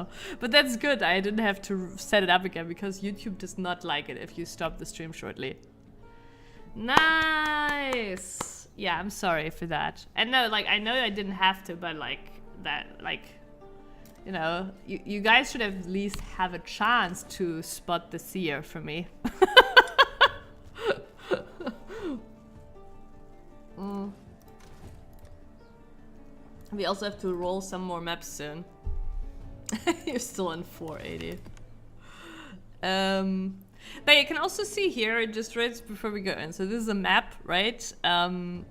now. But that's good. I didn't have to set it up again because YouTube does not like it if you stop the stream shortly. Nice. Yeah, I'm sorry for that. And no, like, I know I didn't have to, but like that, like, you know, you guys should at least have a chance to spot the seer for me. We also have to roll some more maps soon. You're still on 480. But you can also see here, just right before we go in. So this is a map, right? You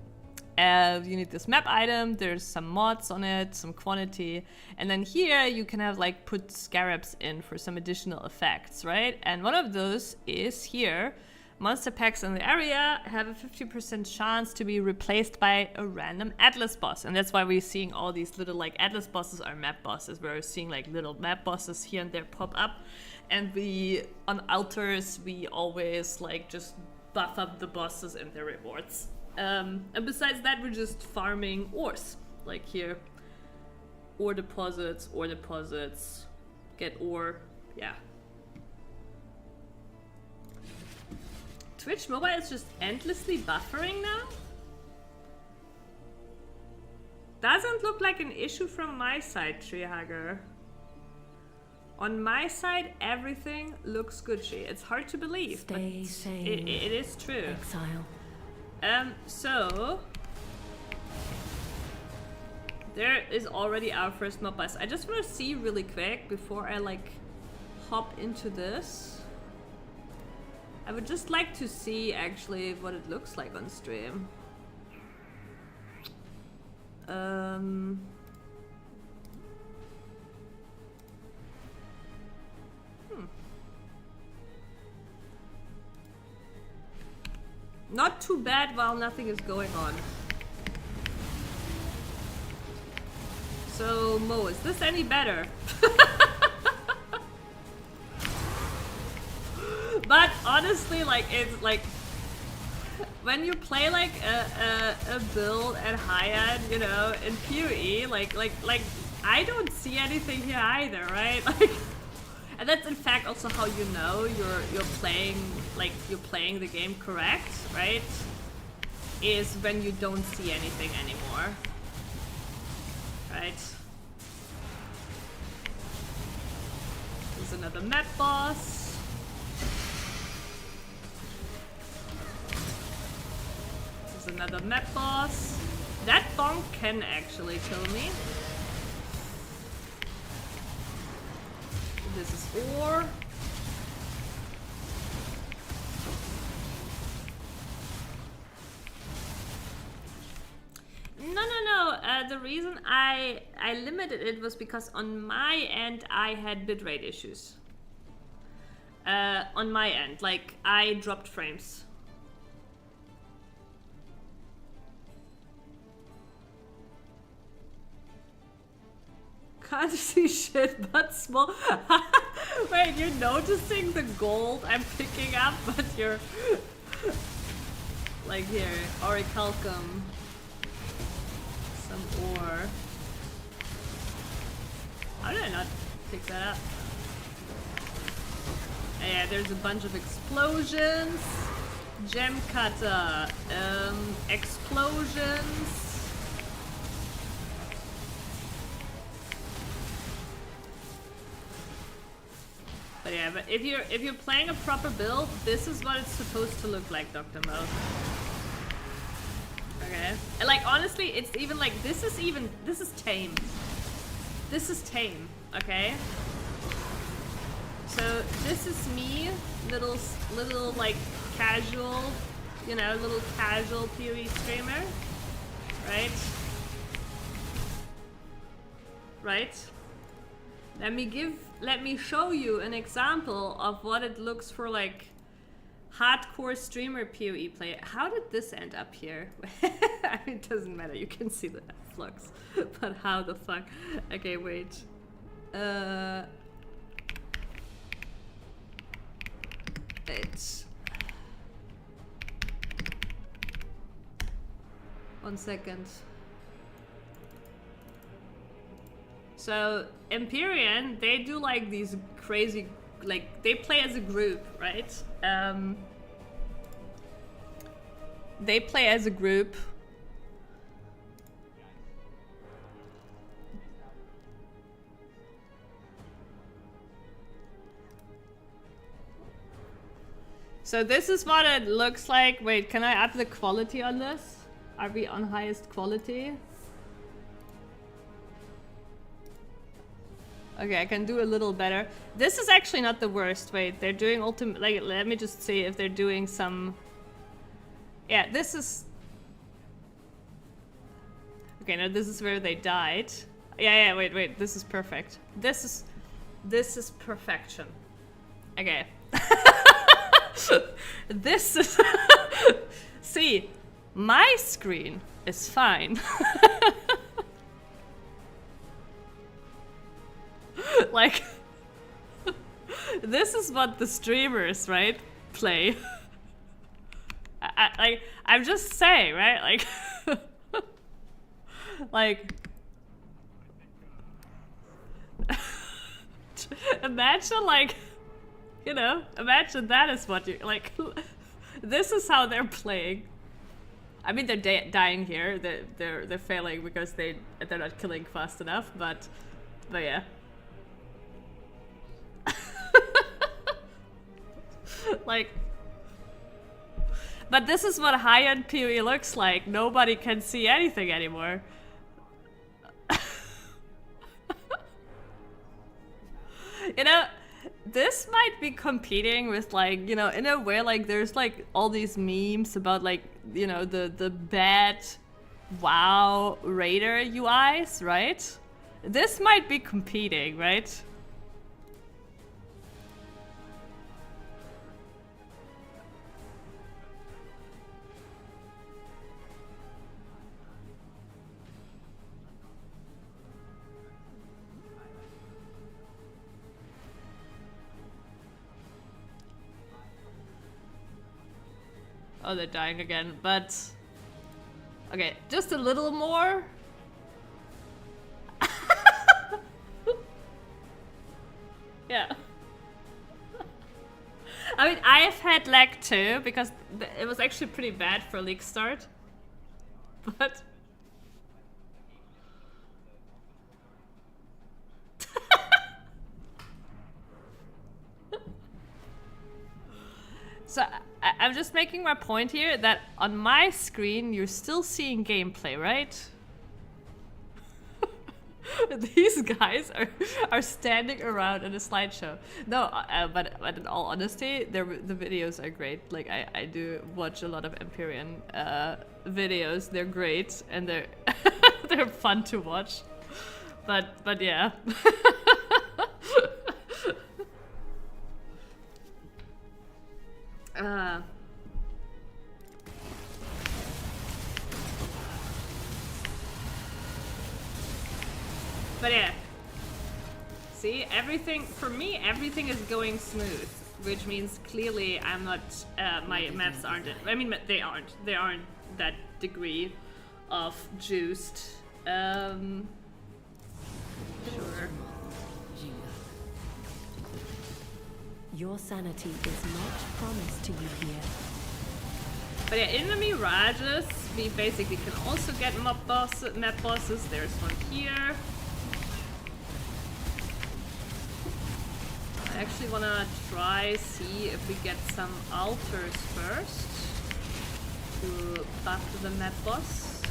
need this map item, there's some mods on it, some quantity. And then here you can have like put scarabs in for some additional effects, right? And one of those is here. Monster packs in the area have a 50% chance to be replaced by a random Atlas boss. And that's why we're seeing all these little like Atlas bosses are map bosses. We're seeing like little map bosses here and there pop up. And we, on altars, we always like just buff up the bosses and their rewards. And besides that, we're just farming ores. Like here, ore deposits, get ore, yeah. Twitch Mobile is just endlessly buffering now? Doesn't look like an issue from my side, Treehugger. On my side, everything looks Gucci. It's hard to believe, but it is true. Exile. So there is already our first mob boss. I just want to see really quick before I like hop into this. I would just like to see actually what it looks like on stream. Not too bad while nothing is going on. So, Mo, is this any better? But honestly, like, it's like when you play like a build at high end, you know, in PoE, like I don't see anything here either, right? Like, and that's in fact also how you know you're playing, like you're playing the game correct, right? Is when you don't see anything anymore, right? There's another map boss. Another map boss. That bonk can actually kill me. This is ore. No. The reason I limited it was because on my end I had bitrate issues. On my end, like I dropped frames. Can't see shit but small. Wait, you're noticing the gold I'm picking up, but you're like here, orichalcum, some ore. How did I not pick that up? Yeah, there's a bunch of explosions, gem cutter, explosions. But yeah, but if you're playing a proper build, this is what it's supposed to look like, Dr. Mo. Okay. And like honestly, it's even like this is tame. This is tame, okay? So this is me, little like casual, you know, little casual PoE streamer, right? Right? Let me show you an example of what it looks for like hardcore streamer PoE player. How did this end up here? I mean, it doesn't matter, you can see the flux, but how the fuck? Okay, wait. Wait. 1 second. So Empyrean, they do like these crazy, like they play as a group, right? They play as a group. So this is what it looks like. Wait, can I up the quality on this? Are we on highest quality? Okay, I can do a little better. This is actually not the worst. Wait, they're doing ultimate. Like, let me just see if they're doing some. Yeah, this is. Okay, no, this is where they died. Yeah, wait, this is perfect. This is perfection. Okay. This is. See, my screen is fine. Like, this is what the streamers, right, play. I'm just saying, right? Like, like, imagine, like, you know, imagine that is what you, like, this is how they're playing. I mean, they're dying here. They're failing because they're not killing fast enough, but yeah. Like, but this is what high-end PoE looks like. Nobody can see anything anymore. You know, this might be competing with, like, you know, in a way, like, there's like all these memes about, like, you know, the bad WoW Raider UIs, right? This might be competing, right? Oh, they're dying again, but... Okay, just a little more. Yeah. I mean, I've had lag too, because it was actually pretty bad for league start. But... So, I'm just making my point here that on my screen you're still seeing gameplay, right? These guys are standing around in a slideshow. No, but in all honesty, the videos are great. Like, I do watch a lot of Empyrean videos. They're great and they're they're fun to watch. But yeah. But yeah, see, everything, for me, everything is going smooth, which means clearly I'm not, my maps aren't, I mean, they aren't that degree of juiced. Sure. Your sanity is not promised to you here. But yeah, in the Mirages, we basically can also get map bosses. There's one here. I actually wanna see if we get some altars first to buff the map boss.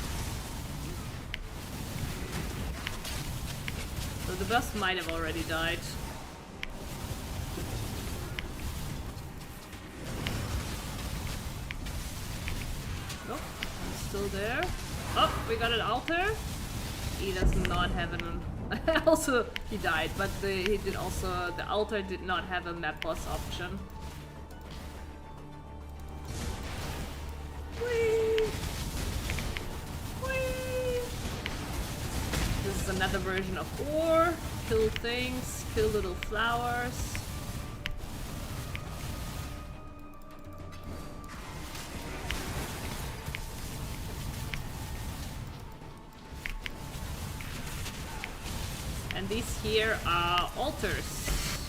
So the boss might have already died. Nope, I'm still there. Oh, we got an altar. He does not have an... Also, he died, but he did also... The altar did not have a map boss option. Whee! Whee! This is another version of ore. Kill things, kill little flowers. And And these here are altars.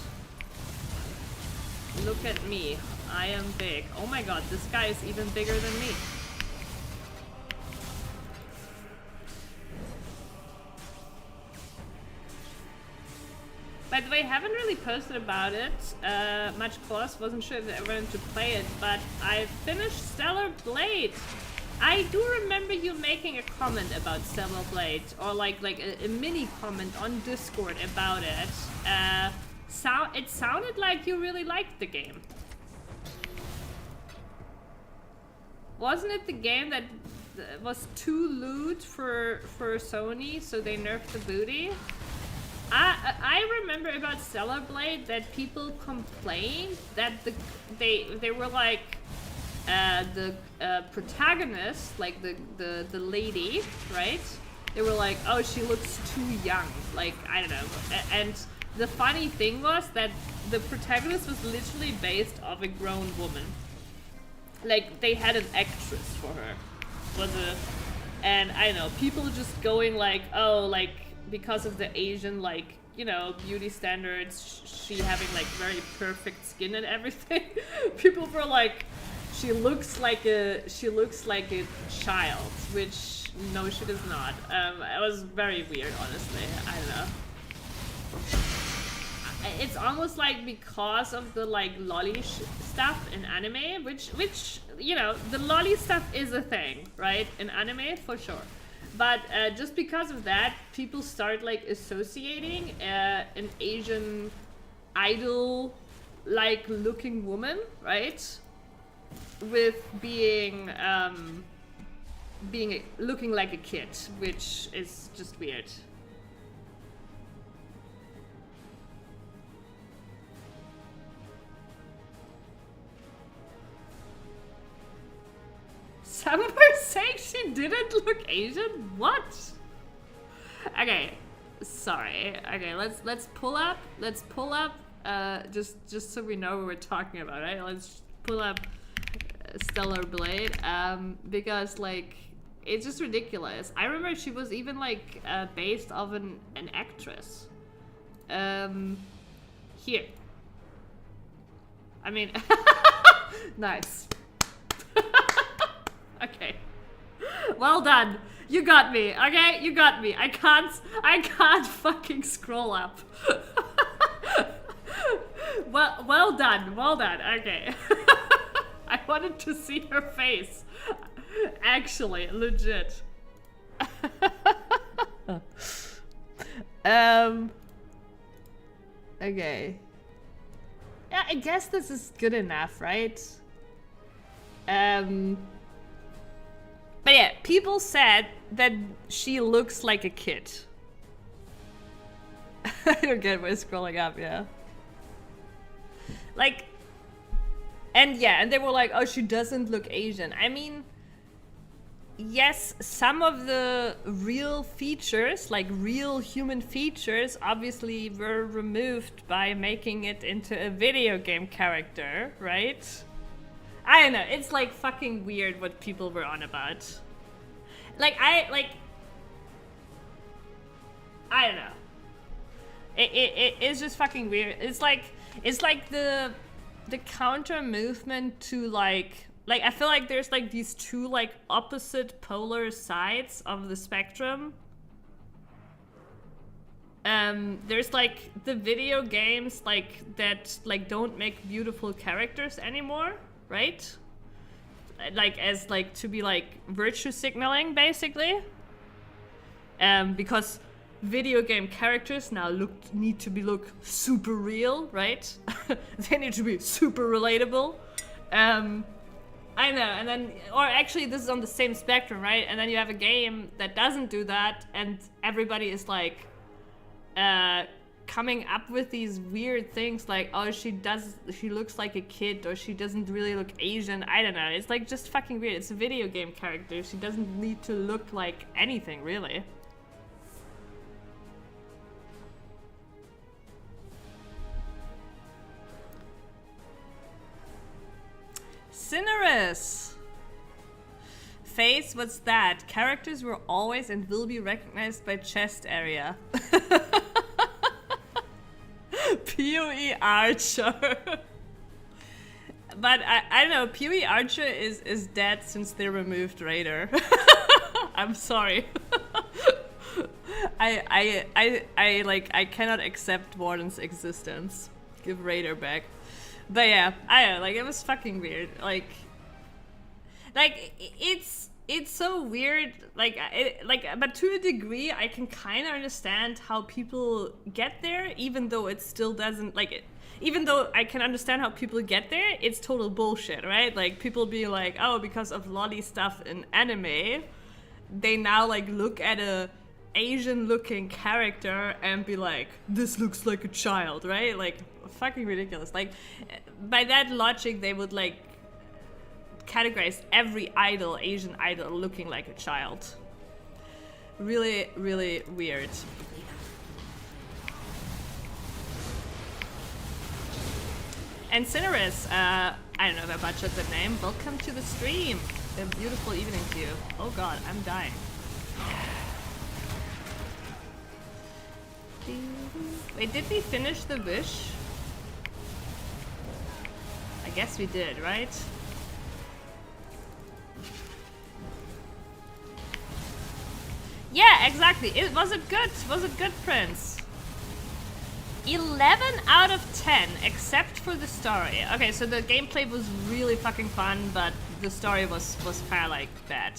Look at me. I am big. Oh my god, this guy is even bigger than me. By the way, haven't really posted about it much, course. Wasn't sure if I wanted to play it, but I finished Stellar Blade. I do remember you making a comment about Stellar Blade, or like a mini comment on Discord about it. It sounded like you really liked the game. Wasn't it the game that was too lewd for Sony, so they nerfed the booty? I remember about Stellar Blade that people complained that they were like the protagonist, like the lady, right? They were like, oh, she looks too young, like I don't know. And the funny thing was that the protagonist was literally based off a grown woman. Like they had an actress for her, and I don't know, people just going like, oh, like because of the Asian, like, you know, beauty standards, she having like very perfect skin and everything. People were like, she looks like a child, which no, she does not. It was very weird, honestly. I don't know. It's almost like because of the like lolly stuff in anime, which you know, the lolly stuff is a thing, right? In anime, for sure. But just because of that, people start like associating an Asian idol like looking woman, right, with being looking like a kid, which is just weird. Some were saying she didn't look Asian? What? Okay, sorry. Okay, let's pull up. Just so we know what we're talking about, right? Let's pull up Stellar Blade. Because like it's just ridiculous. I remember she was even like based off an actress. Here. I mean, nice. Okay. Well done. You got me. Okay, you got me. I can't fucking scroll up. Well done. Well done. Okay. I wanted to see her face. Actually, legit. Okay. Yeah, I guess this is good enough, right? But yeah, people said that she looks like a kid. I don't get why scrolling up, yeah. Like, and yeah, and they were like, oh, she doesn't look Asian. I mean, yes, some of the real features, like real human features, obviously were removed by making it into a video game character, right? I don't know, it's like fucking weird what people were on about. Like, I don't know. It's just fucking weird. It's like the counter movement to like I feel like there's like these two like opposite polar sides of the spectrum. There's like the video games like that like don't make beautiful characters anymore, right? Like as like to be like virtue signaling basically. Because video game characters now need to look super real, right? They need to be super relatable. I know, and then, or actually this is on the same spectrum, right? And then you have a game that doesn't do that, and everybody is like coming up with these weird things like, oh, she looks like a kid, or she doesn't really look Asian. I don't know, it's like just fucking weird. It's a video game character. She doesn't need to look like anything, really. Cinerus! Face, what's that? Characters were always and will be recognized by chest area. PoE Archer. But I don't know, PoE Archer is dead since they removed Raider. I'm sorry. I cannot accept Warden's existence. Give Raider back. But yeah, I don't know, like, it was fucking weird. Like it's so weird. But to a degree, I can kind of understand how people get there, even though it still doesn't, like, it. Even though I can understand how people get there, it's total bullshit, right? Like, people be like, oh, because of lolly stuff in anime, they now, like, look at a Asian-looking character and be like, this looks like a child, right? Like, fucking ridiculous. Like, by that logic, they would, like, categorize every idol, Asian idol, looking like a child. Really, really weird. And Cineris, I don't know if I butchered the name. Welcome to the stream. A beautiful evening to you. Oh god, I'm dying. Wait, did we finish the wish? I guess we did, right? Yeah, exactly. It was a good prince. 11 out of 10, except for the story. Okay, so the gameplay was really fucking fun, but the story was kind of like bad.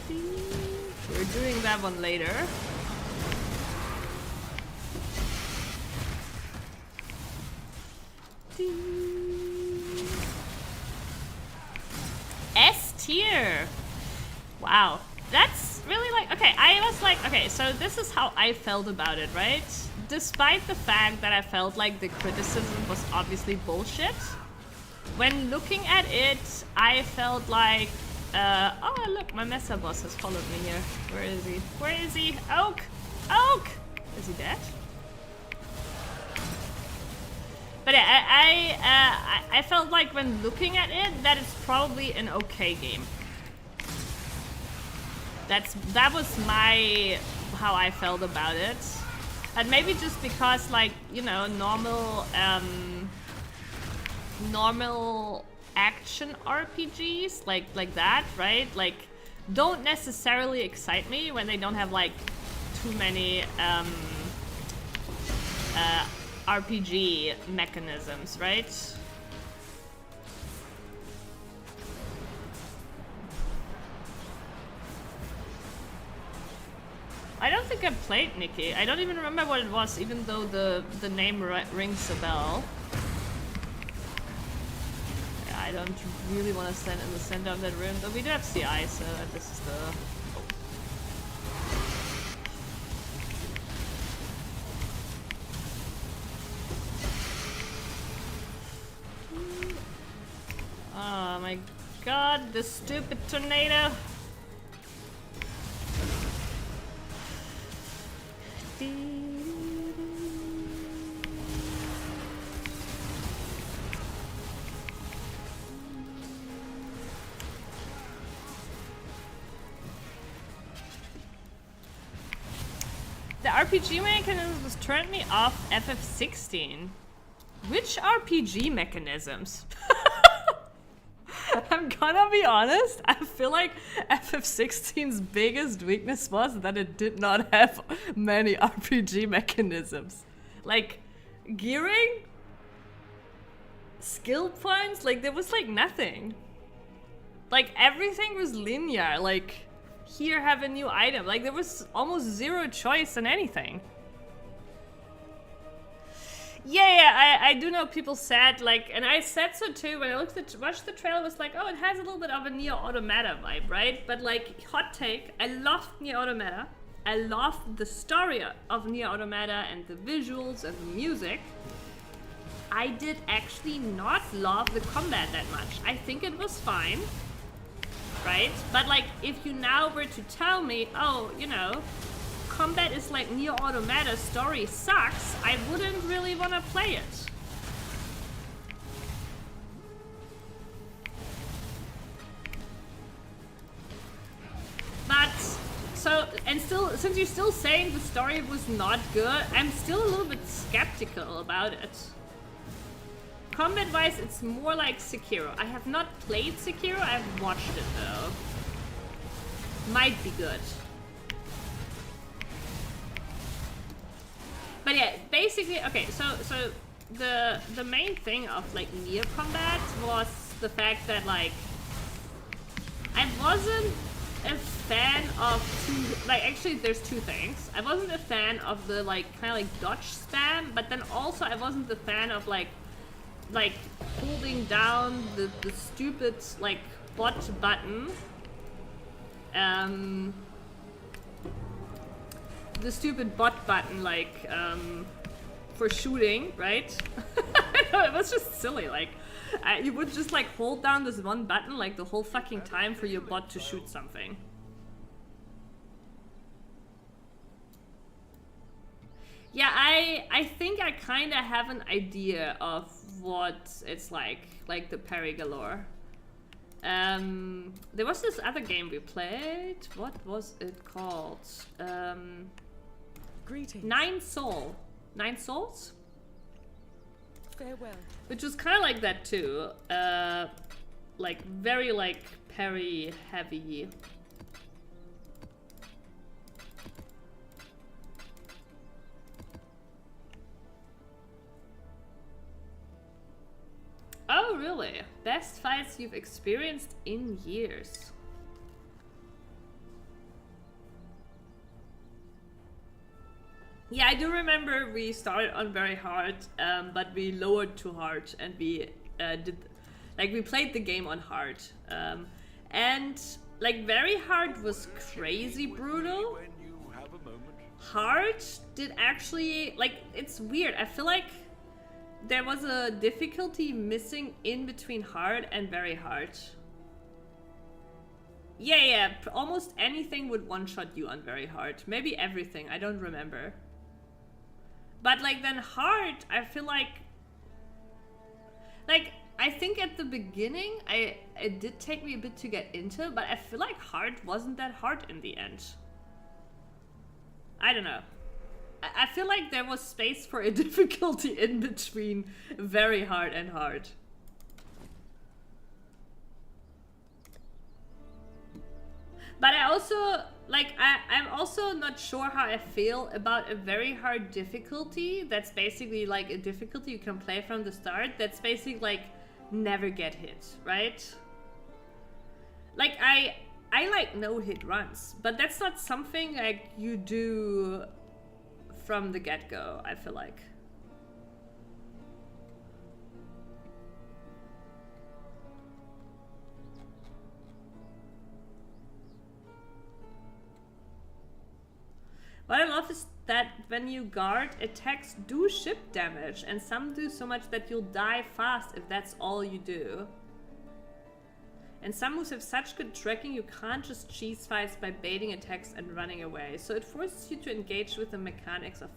We're doing that one later. S tier. Wow, that's really like, okay, I was like, okay, so this is how I felt about it, right? Despite the fact that I felt like the criticism was obviously bullshit, when looking at it, I felt like, oh look, my Mesa boss has followed me here. Where is he? Where is he? Oak! Oak! Is he dead? But yeah, I felt like when looking at it, that it's probably an okay game. That was how I felt about it. And maybe just because, like, you know, normal action RPGs like that, right? Like, don't necessarily excite me when they don't have like too many RPG mechanisms, right? I don't think I played Nikki. I don't even remember what it was, even though the name rings a bell. Yeah, I don't really want to stand in the center of that room, but we do have CI, so this is the... Oh my god, this stupid tornado! The RPG mechanisms turned me off FF16. Which RPG mechanisms? I'm gonna be honest, I feel like FF16's biggest weakness was that it did not have many RPG mechanisms. Like, gearing? Skill points? Like, there was like nothing. Like, everything was linear. Like, here, have a new item. Like, there was almost zero choice in anything. Yeah, I do know people said, like, and I said so too when I watched the trailer, was like, oh, it has a little bit of a Nier Automata vibe, right? But like, hot take, I loved Nier Automata. I loved the story of Nier Automata and the visuals and the music. I did actually not love the combat that much. I think it was fine, right? But like, if you now were to tell me, oh, you know, combat is like Nier Automata, story sucks, I wouldn't really want to play it. and still, since you're still saying the story was not good, I'm still a little bit skeptical about it. Combat-wise, it's more like Sekiro. I have not played Sekiro, I've watched it though. Might be good. But yeah, basically, okay, so the main thing of like Nier combat was the fact that like I wasn't a fan of actually there's two things. I wasn't a fan of the like kind of like dodge spam, but then also I wasn't the fan of like holding down the stupid like bot button. The stupid bot button like for shooting, right? No, it was just silly. Like you would just like hold down this one button like the whole fucking time for your bot to shoot something. Yeah, I think I kind of have an idea of what it's like the parry galore. There was this other game we played. What was it called? Greetings. Nine Souls? Farewell. Which was kind of like that too. Like very like parry heavy. Oh really? Best fights you've experienced in years. Yeah, I do remember we started on very hard, but we lowered to hard, and we we played the game on hard, and like very hard was crazy brutal. Hard did actually it's weird. I feel like there was a difficulty missing in between hard and very hard. Yeah, almost anything would one-shot you on very hard. Maybe everything, I don't remember. But like then hard, I feel like I think at the beginning it did take me a bit to get into, but I feel like hard wasn't that hard in the end. I don't know. I feel like there was space for a difficulty in between very hard and hard. But I also, I'm also not sure how I feel about a very hard difficulty that's basically like a difficulty you can play from the start that's basically like never get hit, right? Like I like no hit runs, but that's not something like you do from the get-go, I feel like. What I love is that when you guard, attacks do ship damage, and some do so much that you'll die fast if that's all you do. And some moves have such good tracking you can't just cheese fights by baiting attacks and running away. So it forces you to engage with the mechanics of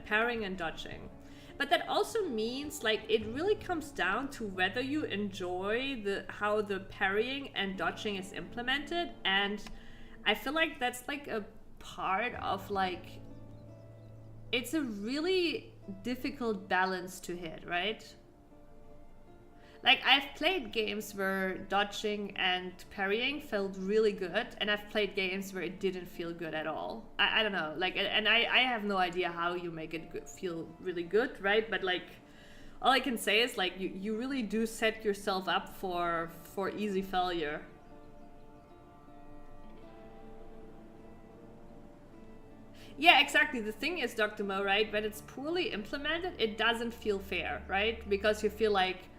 parrying and dodging. But that also means like it really comes down to whether you enjoy how the parrying and dodging is implemented, and I feel like that's like a part of like it's a really difficult balance to hit, right? Like I've played games where dodging and parrying felt really good, and I've played games where it didn't feel good at all. I don't know, like, and I have no idea how you make it feel really good, right? But like all I can say is like you really do set yourself up for easy failure. Yeah, exactly. The thing is, Dr. Mo, right? When it's poorly implemented, it doesn't feel fair, right? Because you feel like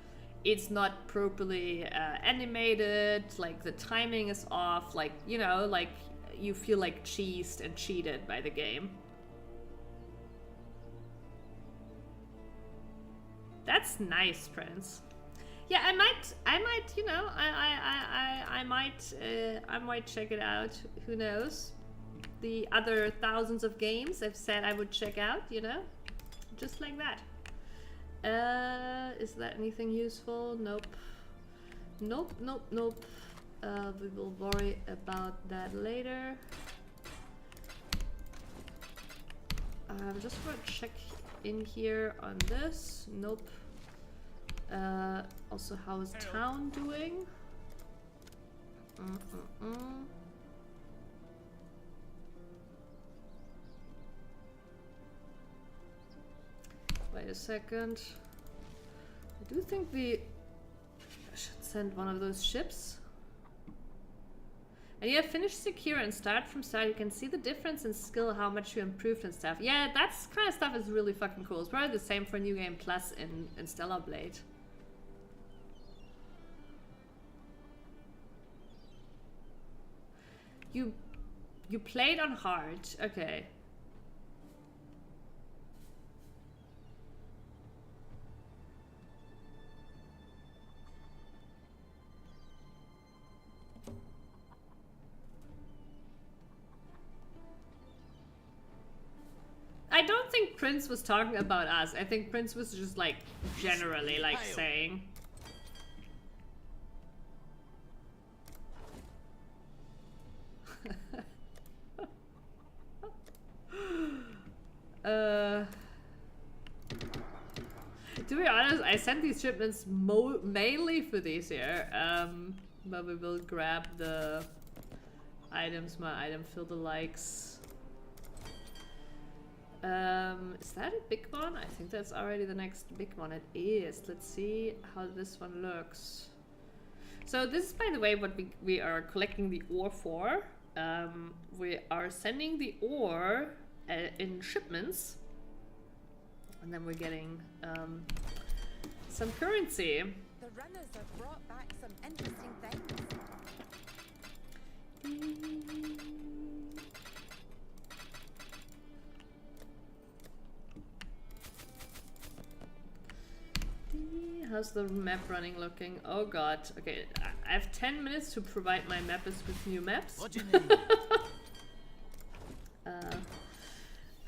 it's not properly animated, like the timing is off, like, you know, like you feel like cheesed and cheated by the game. That's nice, Prince. Yeah, I might, you know, I might check it out. Who knows? The other thousands of games I've said I would check out, you know? Just like that. Is that anything useful? Nope. Nope. We will worry about that later. just want to check in here on this. Nope. Also, how is town doing? Wait a second. I do think we should send one of those ships. And you have finished secure and start from start. You can see the difference in skill, how much you improved and stuff. Yeah, that's kind of stuff is really fucking cool. It's probably the same for New Game Plus in Stellar Blade. You played on hard. Okay. I don't think Prince was talking about us. I think Prince was just like generally like saying. To be honest, I sent these shipments mainly for these here. But we will grab the items, my item, fill the likes. Is that a big one? I think that's already the next big one. It is. Let's see how this one looks. So this is, by the way, what we are collecting the ore for. We are sending the ore in shipments. And then we're getting some currency. The runners have brought back some interesting things. How's the map running looking? Oh god. Okay, I have 10 minutes to provide my mappers with new maps. What do you need?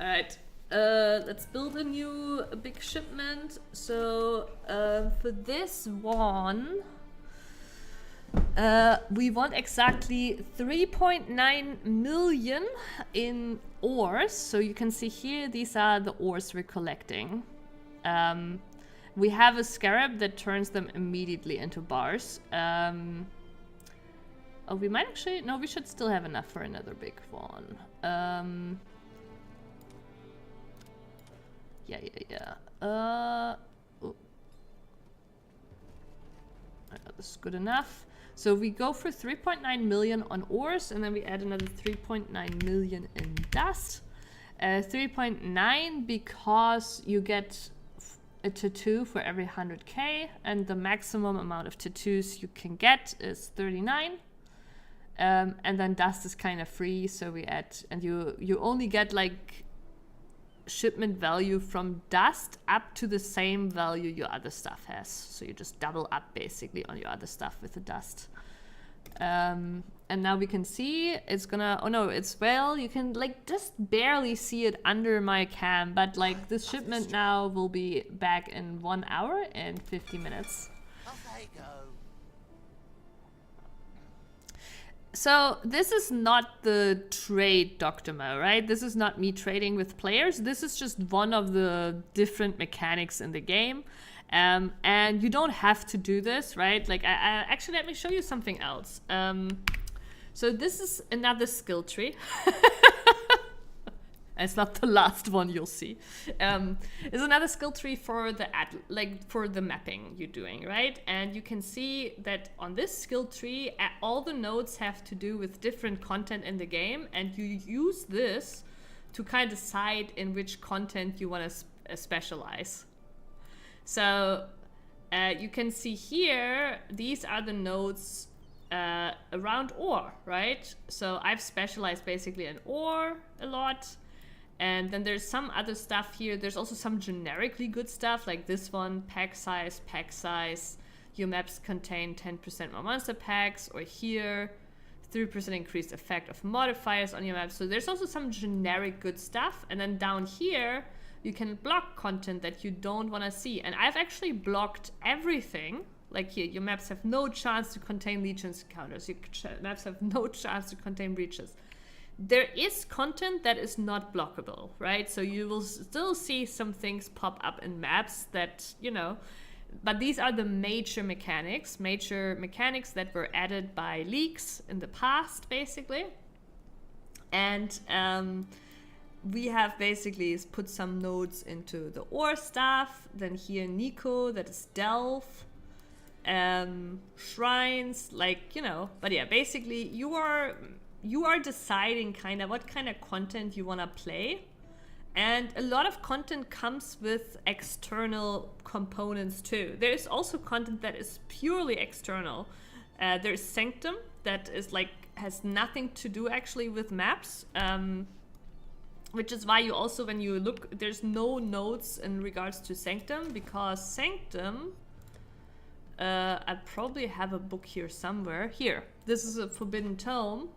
Alright. Let's build a big shipment. So for this one, we want exactly 3.9 million in ores. So you can see here, these are the ores we're collecting. We have a scarab that turns them immediately into bars. Oh, we might actually... No, we should still have enough for another big one. Yeah. Oh. This is good enough. So we go for 3.9 million on ores, and then we add another 3.9 million in dust. 3.9 because you get a tattoo for every 100k, and the maximum amount of tattoos you can get is 39. And then dust is kind of free, so we add, and you only get like shipment value from dust up to the same value your other stuff has. So you just double up basically on your other stuff with the dust. And now we can see it's gonna, oh no, it's, well, you can like just barely see it under my cam, but like this shipment now will be back in 1 hour and 50 minutes. Off they go. So this is not the trade Doctoma, right? This is not me trading with players. This is just one of the different mechanics in the game. And you don't have to do this, right? Like, actually, let me show you something else. So this is another skill tree. It's not the last one you'll see. It's another skill tree for the for the mapping you're doing, right? And you can see that on this skill tree, all the nodes have to do with different content in the game, and you use this to kind of decide in which content you want to specialize. So you can see here, these are the nodes around ore, right? So I've specialized basically in ore a lot. And then there's some other stuff here. There's also some generically good stuff like this one, pack size. Your maps contain 10% more monster packs, or here, 3% increased effect of modifiers on your map. So there's also some generic good stuff. And then down here, you can block content that you don't want to see. And I've actually blocked everything. Like here, your maps have no chance to contain legions encounters. Your maps have no chance to contain breaches. there is content that is not blockable, right? So you will still see some things pop up in maps that, you know, but these are the major mechanics that were added by leaks in the past, basically. And we have basically put some nodes into the ore stuff. Then here Nico, that is Delve. Shrines, like, you know, but yeah, basically you are deciding kind of what kind of content you want to play. And a lot of content comes with external components too. There is also content that is purely external. There's Sanctum that is like has nothing to do actually with maps, which is why you also, when you look, there's no nodes in regards to Sanctum, because Sanctum, I probably have a book here somewhere. Here, this is a Forbidden Tome.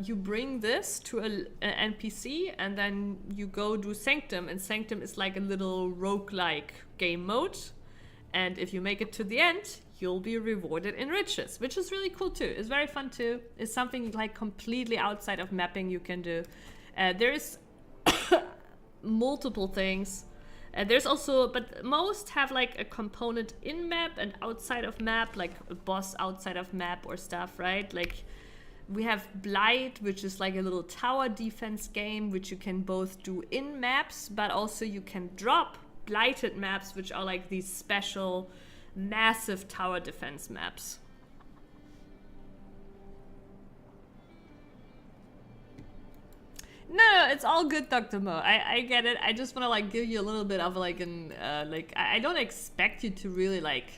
You bring this to an NPC and then you go do Sanctum, and Sanctum is like a little roguelike game mode, and if you make it to the end you'll be rewarded in riches, which is really cool too. It's very fun too. It's something like completely outside of mapping you can do. There's multiple things. There's also, but most have like a component in map and outside of map, like a boss outside of map or stuff, right? Like we have Blight, which is like a little tower defense game, which you can both do in maps, but also you can drop blighted maps, which are like these special massive tower defense maps. No, it's all good, Dr. Mo. I get it. I just want to like give you a little bit of like an I don't expect you to really like,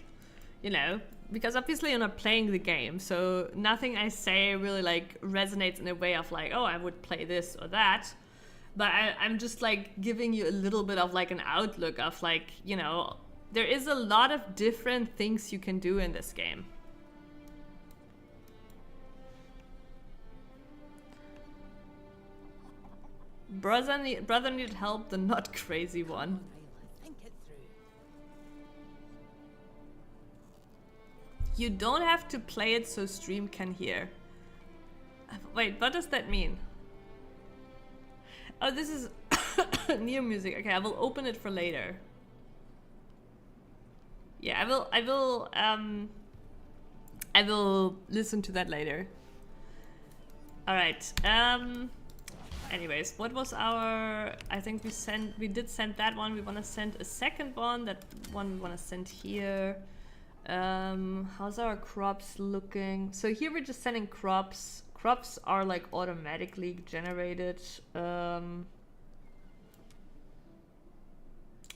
you know, because obviously you're not playing the game, so nothing I say really like resonates in a way of like, oh, I would play this or that. But I'm just like giving you a little bit of like an outlook of like, you know, there is a lot of different things you can do in this game. Brother need help, the not crazy one. Think it through. You don't have to play it so stream can hear. Wait, what does that mean? Oh, this is new music. Okay, I will open it for later. Yeah, I will listen to that later. All right. Anyways, what was our? I think we did send that one. We want to send a second one. That one we want to send here. How's our crops looking? So here we're just sending crops. Crops are like automatically generated.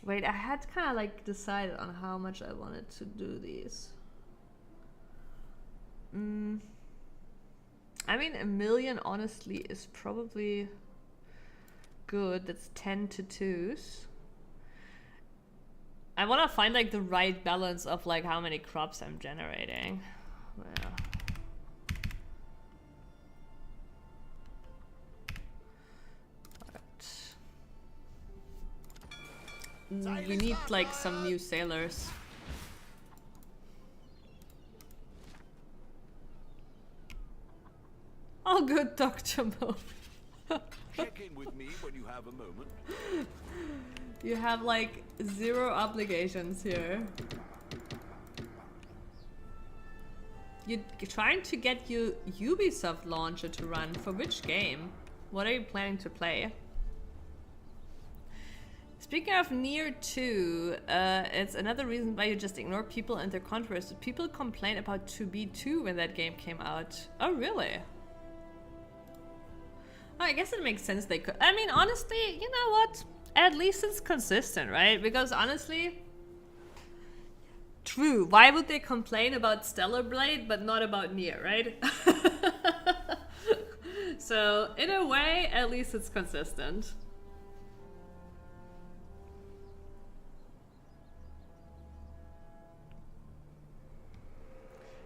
Wait, I had kind of like decided on how much I wanted to do these. I mean, 1 million honestly is probably good. That's 10 to 2s. I want to find like the right balance of like how many crops I'm generating. Yeah. Alright. We need like some new sailors. Oh, good, Dr. Mo. Check in with me when you have a moment. You have like 0 obligations here. You're trying to get your Ubisoft launcher to run for which game? What are you planning to play? Speaking of Nier 2, it's another reason why you just ignore people and their controversy. People complained about 2B2 when that game came out. Oh, really? Oh, I guess it makes sense they could. I mean, honestly, you know what? At least it's consistent, right? Because honestly, true. Why would they complain about Stellar Blade but not about Nier, right? So, in a way, at least it's consistent.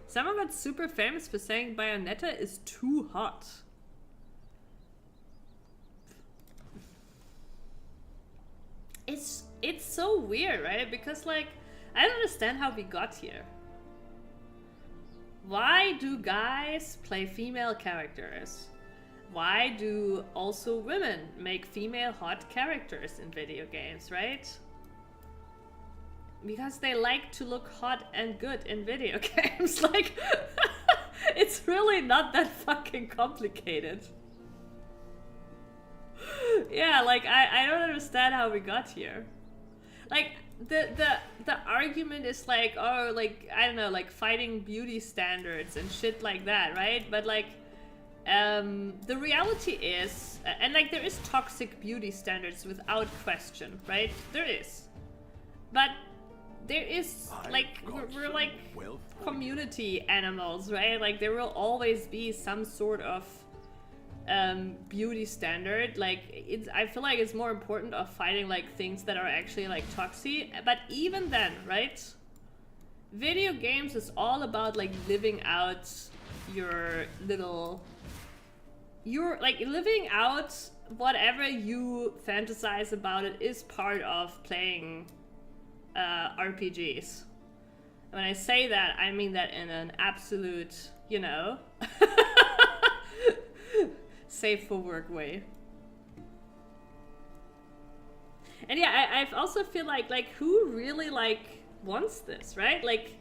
Someone got super famous for saying Bayonetta is too hot. It's so weird, right? Because like, I don't understand how we got here. Why do guys play female characters? why do also women make female hot characters in video games, right? Because they like to look hot and good in video games. Like, it's really not that fucking complicated. Yeah, like, I don't understand how we got here. Like, the argument is like, oh, like, I don't know, like fighting beauty standards and shit like that, right? But like, the reality is, and like there is toxic beauty standards without question, right? There is. But there is, like, we're like community animals, right? Like there will always be some sort of beauty standard. Like I feel like it's more important of fighting like things that are actually like toxic. But even then, right? Video games is all about like living out your little, you're like living out whatever you fantasize about. It is part of playing RPGs. When I say that, I mean that in an absolute, you know, safe for work way. And yeah, I also feel like who really like wants this, right? Like,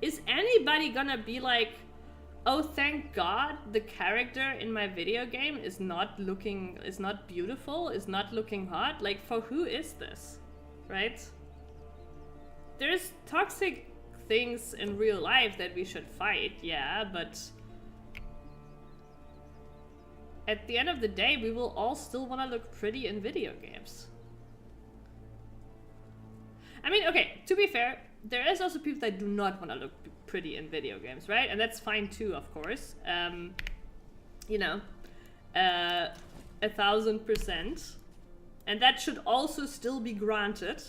is anybody gonna be like, oh, thank God the character in my video game is not beautiful, is not looking hot? Like, for who is this, right? There's toxic things in real life that we should fight, yeah, but at the end of the day, we will all still want to look pretty in video games. I mean, okay, to be fair, there is also people that do not want to look pretty in video games, right? And that's fine too, of course. You know, 1000%. And that should also still be granted.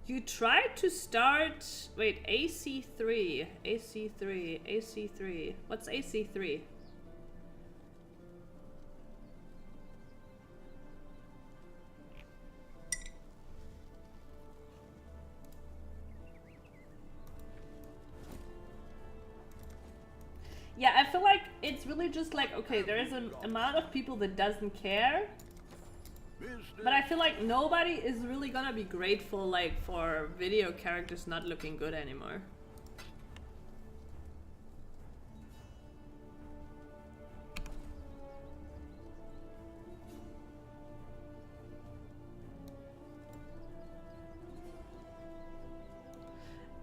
You tried to start, wait, AC3. What's AC3? Yeah, I feel like it's really just like, okay, there is an amount of people that doesn't care. But I feel like nobody is really gonna be grateful like for video characters not looking good anymore.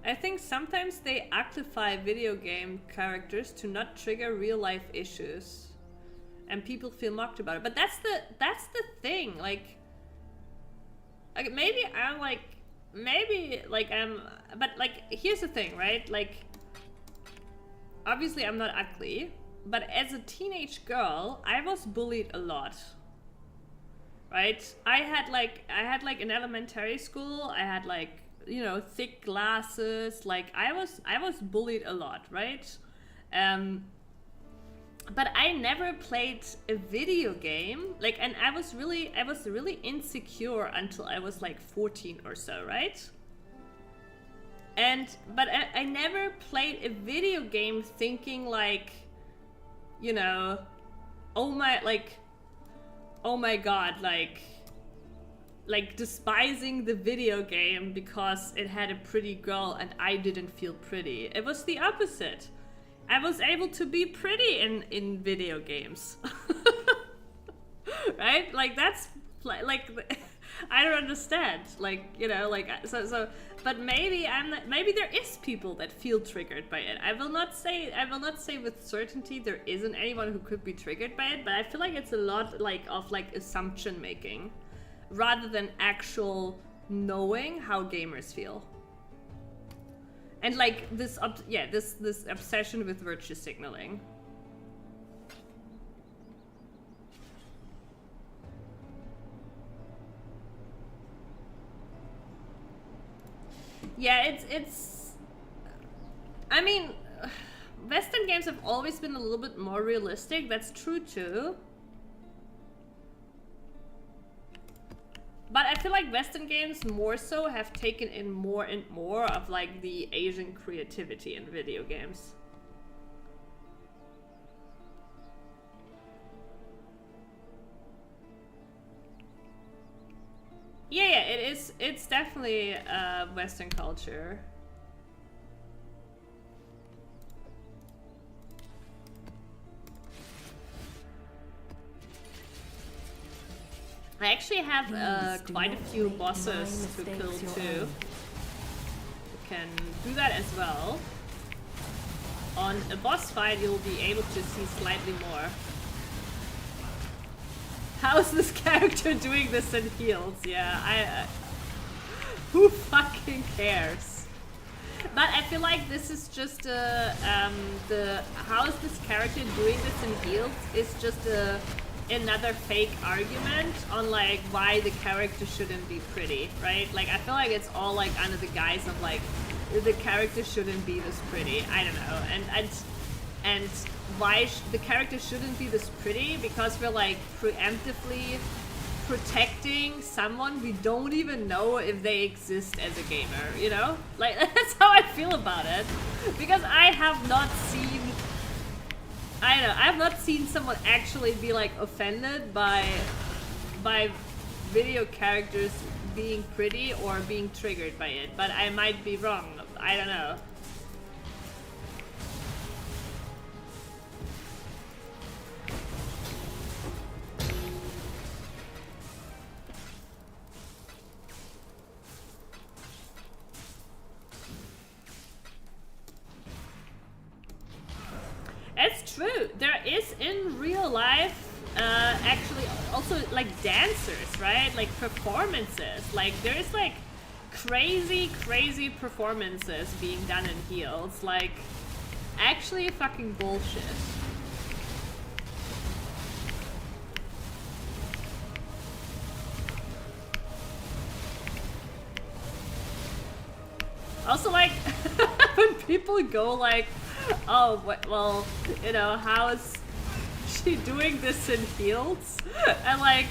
I think sometimes they amplify video game characters to not trigger real life issues. And people feel mocked about it. But that's the thing. Like maybe I'm like, but like, here's the thing, right? Like, obviously I'm not ugly, but as a teenage girl, I was bullied a lot. Right? I had like in elementary school, I had like, you know, thick glasses. Like I was bullied a lot, right? But I never played a video game, like, and I was really insecure until I was like 14 or so, right? But I never played a video game thinking like, you know, oh my God, like despising the video game because it had a pretty girl and I didn't feel pretty. It was the opposite. I was able to be pretty in video games. Right? Like, that's like I don't understand. Like, you know, like, so but maybe maybe there is people that feel triggered by it. I will not say with certainty there isn't anyone who could be triggered by it, but I feel like it's a lot like of like assumption making rather than actual knowing how gamers feel. And like this obsession with virtue signaling. Yeah, it's I mean, Western games have always been a little bit more realistic. That's true too. But I feel like Western games more so have taken in more and more of like the Asian creativity in video games. Yeah, it is. It's definitely Western culture. I actually have quite a few bosses to kill too. You can do that as well. On a boss fight, you'll be able to see slightly more. How's this character doing this in heals? Yeah, who fucking cares? But I feel like this is just how is this character doing this in heals is just another fake argument on like why the character shouldn't be pretty, right? Like I feel like it's all like under the guise of like the character shouldn't be this pretty. I don't know, and why the character shouldn't be this pretty because we're like preemptively protecting someone we don't even know if they exist as a gamer, you know? Like that's how I feel about it, because I have not seen. I don't know, I have not seen someone actually be like offended by video characters being pretty or being triggered by it, but I might be wrong. I don't know. It's true. There is in real life actually also like dancers, right? Like performances. Like there's like crazy performances being done in heels. Like actually fucking bullshit. Also like when people go like, oh, well, you know, how is she doing this in heels? And like,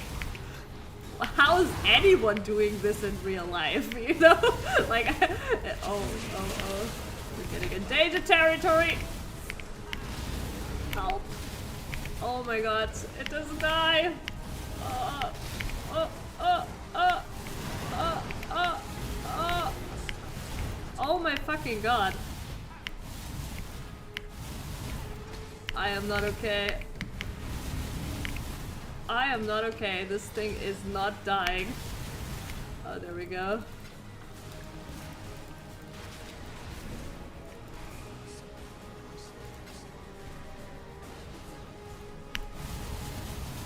how is anyone doing this in real life, you know? Like, oh, we're getting in danger territory. Help. Oh my god, it doesn't die. Oh my fucking god. I am not okay. I am not okay. This thing is not dying. Oh, there we go.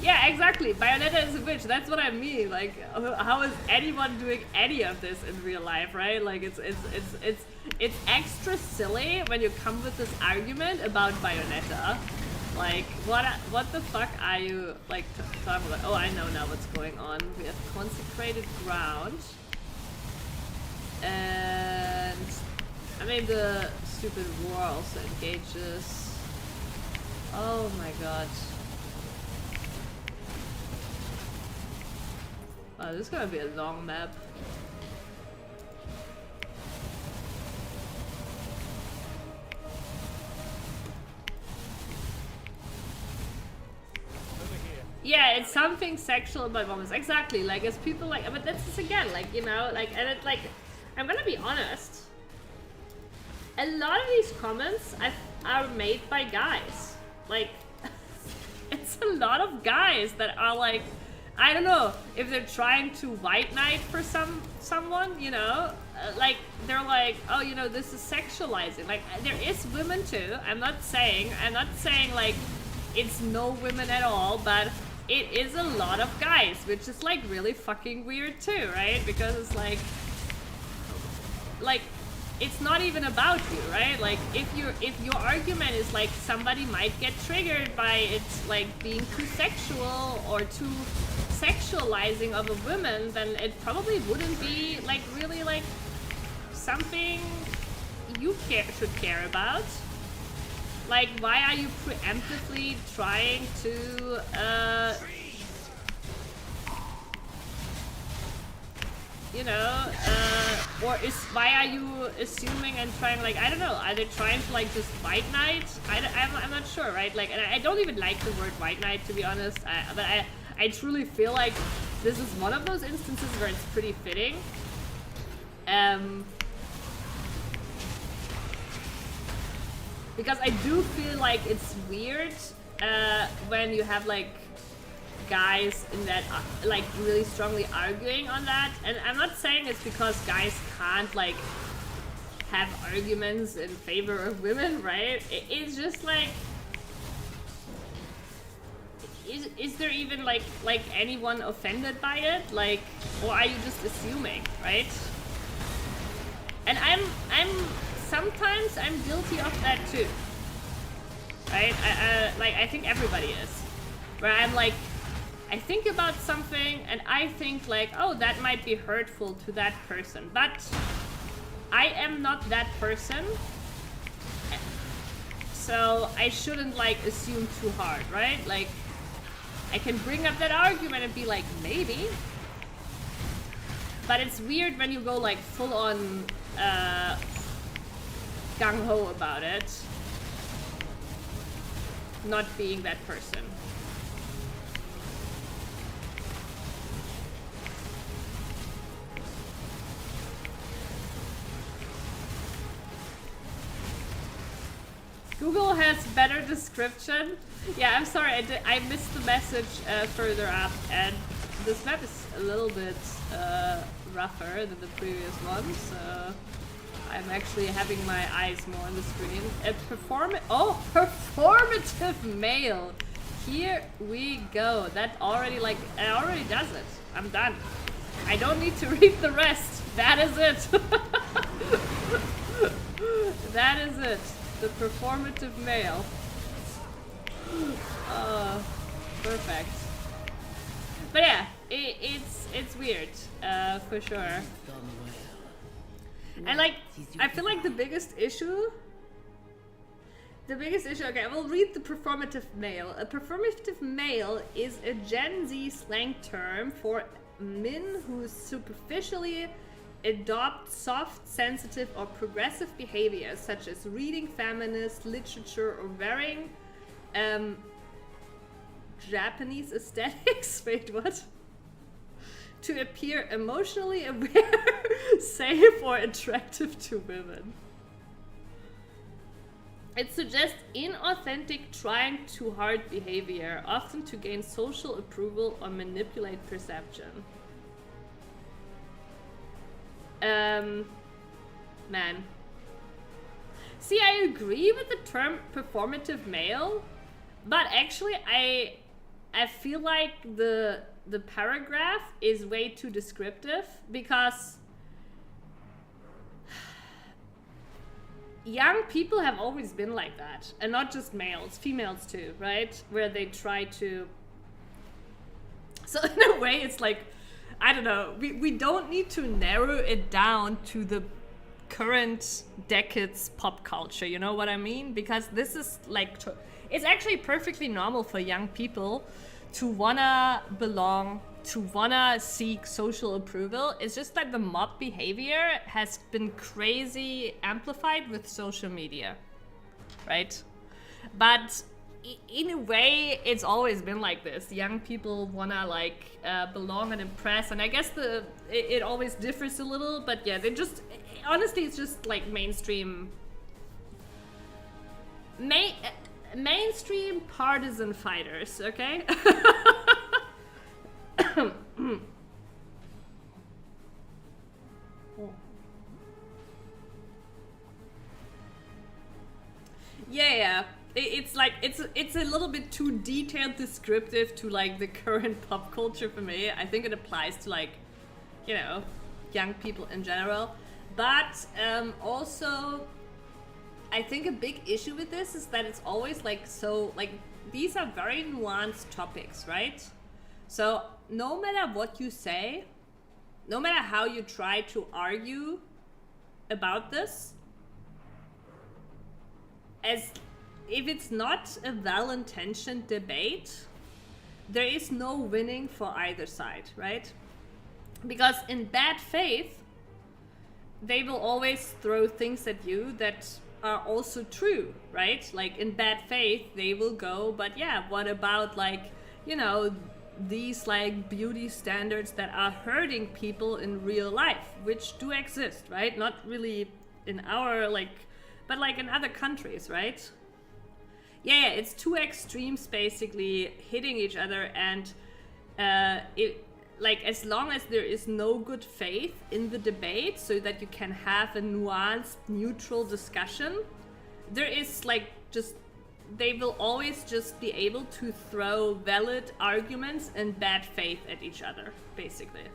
Yeah, exactly. Bayonetta is a witch. That's what I mean. Like, how is anyone doing any of this in real life, right? Like, it's extra silly when you come with this argument about Bayonetta. Like, what the fuck are you like talking about? Oh, I know now what's going on. We have consecrated ground, and I mean the stupid war also engages. Oh my god. Oh, this is gonna be a long map. Yeah, it's something sexual about women. Exactly, like it's people like, but that's just again, like, you know, like, and it's like, I'm gonna be honest. A lot of these comments are made by guys. Like, it's a lot of guys that are like, I don't know if they're trying to white knight for someone, you know, like they're like, oh, you know, this is sexualizing. Like there is women too. I'm not saying like it's no women at all, but it is a lot of guys, which is like really fucking weird too, right? Because it's like it's not even about you, right? Like if your argument is like somebody might get triggered by it like being too sexual or too sexualizing of a woman, then it probably wouldn't be like really like something you should care about. Like, why are you preemptively trying to you know, why are you assuming and trying, like, I don't know, are they trying to, like, just white knight? I'm not sure, right? Like, and I don't even like the word white knight, to be honest, but I truly feel like this is one of those instances where it's pretty fitting. Because I do feel like it's weird when you have, like, guys in that like really strongly arguing on that, and I'm not saying it's because guys can't like have arguments in favor of women, right? It's just like, is there even like anyone offended by it, like, or are you just assuming, right? And I'm sometimes I'm guilty of that too, right? Like I think everybody is, where I'm like, I think about something and I think like, oh, that might be hurtful to that person, but I am not that person, so I shouldn't like assume too hard, right? Like, I can bring up that argument and be like, maybe, but it's weird when you go like full on gung-ho about it, not being that person. Google has better description. Yeah, I'm sorry, I missed the message further up, and this map is a little bit rougher than the previous one, so I'm actually having my eyes more on the screen. Performative male. Here we go. That already, like, it already does it. I'm done. I don't need to read the rest. That is it. That is it. The performative male. Perfect. But yeah, it's weird, for sure. And like, I feel like the biggest issue, okay, I will read the performative male. A performative male is a Gen Z slang term for men who superficially adopt soft, sensitive, or progressive behaviors such as reading feminist literature or wearing Japanese aesthetics. Wait, what? To appear emotionally aware, safe, or attractive to women. It suggests inauthentic, trying too hard behavior, often to gain social approval or manipulate perception. Man. See, I agree with the term performative male, but actually I feel like the paragraph is way too descriptive, because young people have always been like that, and not just males, females too, right? Where they try to, so in a way it's like, I don't know, we don't need to narrow it down to the current decade's pop culture, you know what I mean? Because this is like, it's actually perfectly normal for young people to wanna belong, to wanna seek social approval. It's just that the mob behavior has been crazy amplified with social media, right? But in a way, it's always been like this. Young people wanna like belong and impress, and I guess it always differs a little, but yeah, they just, honestly, it's just like mainstream partisan fighters, okay? Yeah. It's like, it's a little bit too detailed descriptive to like the current pop culture for me. I think it applies to like, you know, young people in general. But also, I think a big issue with this is that it's always like, so like, these are very nuanced topics, right? So no matter what you say, no matter how you try to argue about this, as if it's not a well-intentioned debate, there is no winning for either side, right? Because in bad faith, they will always throw things at you that are also true, right? Like in bad faith, they will go, but yeah, what about like, you know, these like beauty standards that are hurting people in real life, which do exist, right? Not really in our like, but like in other countries, right? Yeah, it's two extremes basically hitting each other, and it like as long as there is no good faith in the debate so that you can have a nuanced, neutral discussion, there is like just they will always just be able to throw valid arguments and bad faith at each other, basically.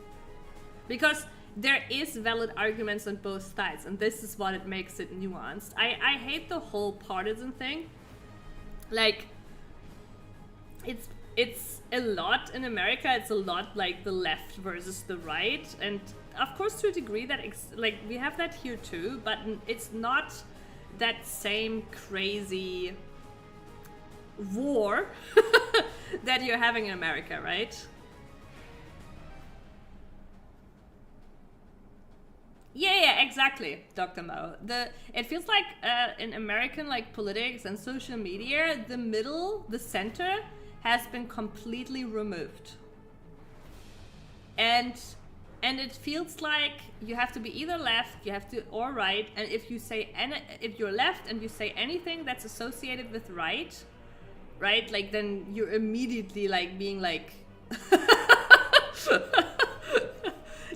Because there is valid arguments on both sides, and this is what it makes it nuanced. I hate the whole partisan thing. Like, it's a lot in America. It's a lot like the left versus the right, and of course to a degree that like we have that here too, but it's not that same crazy war that you're having in America, right? Yeah, exactly, Dr. Mo. It feels like in American like politics and social media, the middle, the center, has been completely removed. And it feels like you have to be either left, you have to or right, and if you're left and you say anything that's associated with right, like then you're immediately like being like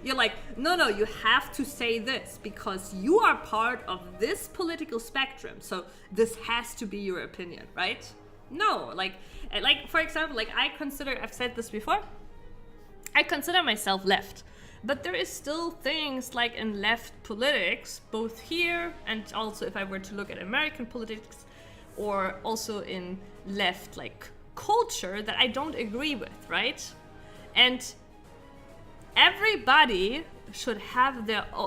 you're like, no, you have to say this because you are part of this political spectrum, so this has to be your opinion, right? No, like for example, like I've said this before, I consider myself left, but there is still things like in left politics, both here and also if I were to look at American politics, or also in left like culture, that I don't agree with, right? And everybody should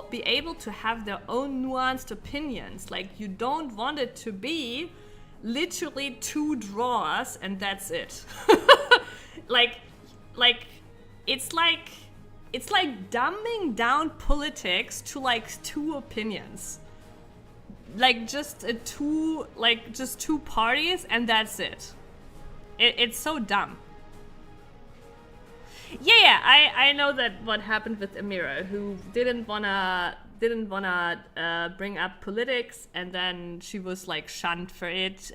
be able to have their own nuanced opinions. Like, you don't want it to be literally two draws and that's it. like it's like dumbing down politics to like two opinions. Like just two parties and that's it. It's so dumb. Yeah, I know that what happened with Amira, who didn't wanna bring up politics, and then she was like shunned for it.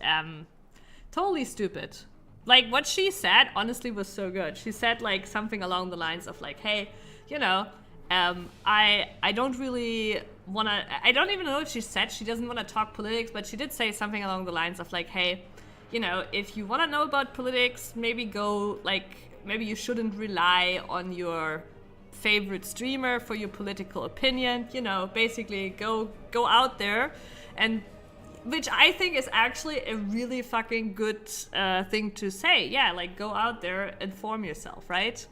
Totally stupid. Like what she said, honestly, was so good. She said like something along the lines of like, hey, you know, I don't really wanna. I don't even know if she said she doesn't wanna talk politics, but she did say something along the lines of like, hey, you know, if you wanna know about politics, maybe you shouldn't rely on your favorite streamer for your political opinion. You know, basically go out there, and which I think is actually a really fucking good thing to say. Yeah, like go out there, inform yourself, right?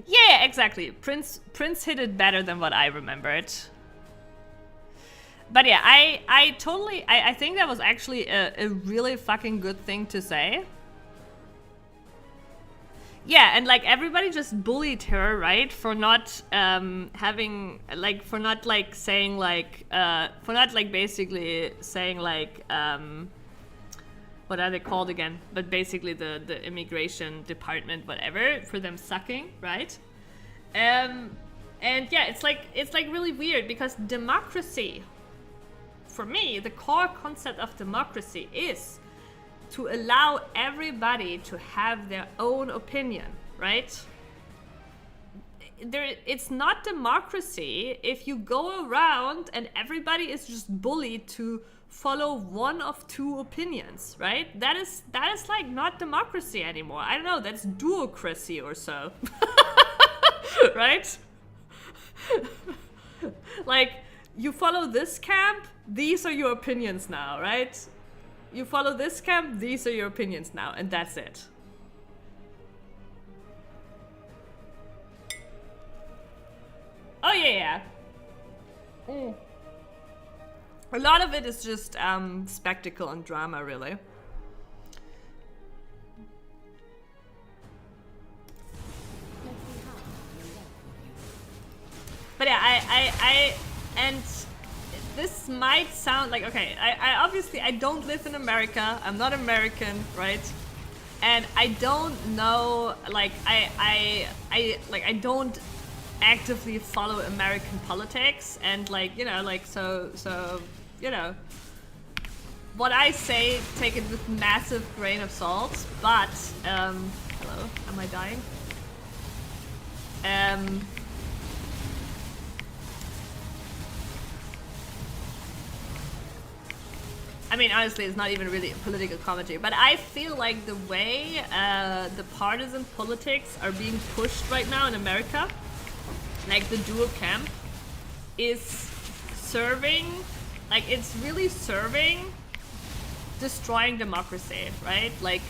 Yeah, exactly. Prince hit it better than what I remembered. But yeah, I think that was actually a really fucking good thing to say. Yeah, and like everybody just bullied her, right? For not basically saying like what are they called again? But basically the immigration department, whatever, for them sucking, right? And yeah, it's like really weird because democracy, for me, the core concept of democracy is to allow everybody to have their own opinion, right? It's not democracy if you go around and everybody is just bullied to follow one of two opinions, right? That is like not democracy anymore. I don't know, that's duocracy or so. Right? Like, you follow this camp, these are your opinions now, right? You follow this camp, these are your opinions now, and that's it. Oh yeah. A lot of it is just spectacle and drama, really. and this might sound like, okay, I obviously, I don't live in America. I'm not American, right? And I don't know, like, I don't actively follow American politics, and like, you know, like, so, you know, what I say, take it with massive grain of salt, but, hello, am I dying? I mean, honestly, it's not even really a political commentary, but I feel like the way the partisan politics are being pushed right now in America, like the dual camp, is serving, like, it's really serving destroying democracy, right? Like,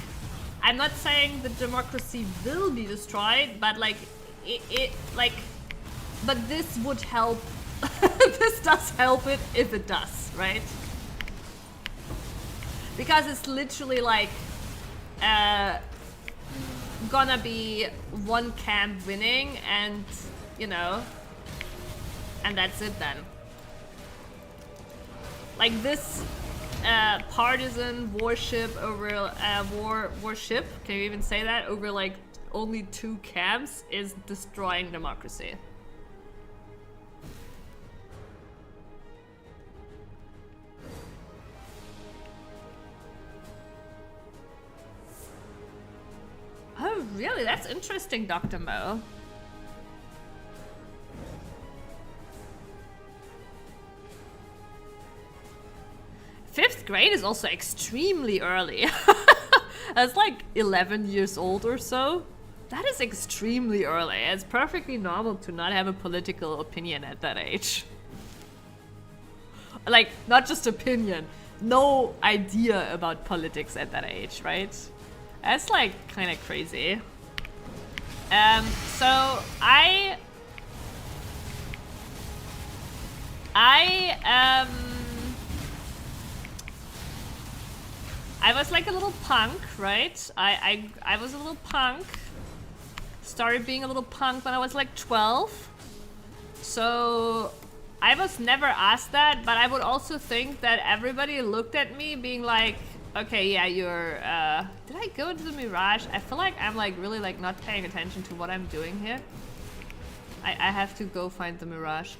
I'm not saying the democracy will be destroyed, but like, but this would help, this does help it if it does, right? Because it's literally like gonna be one camp winning, and you know, and that's it then. Like this partisan warship over warship, can you even say that, over like only two camps is destroying democracy. Oh, really? That's interesting, Dr. Mo. Fifth grade is also extremely early. That's like 11 years old or so. That is extremely early. It's perfectly normal to not have a political opinion at that age. Like, not just opinion, no idea about politics at that age, right? That's like kind of crazy. So I was like a little punk, right? I was a little punk. Started being a little punk when I was like 12. So I was never asked that, but I would also think that everybody looked at me being like, okay, yeah, you're, did I go into the Mirage? I feel like I'm like really like not paying attention to what I'm doing here. I have to go find the Mirage.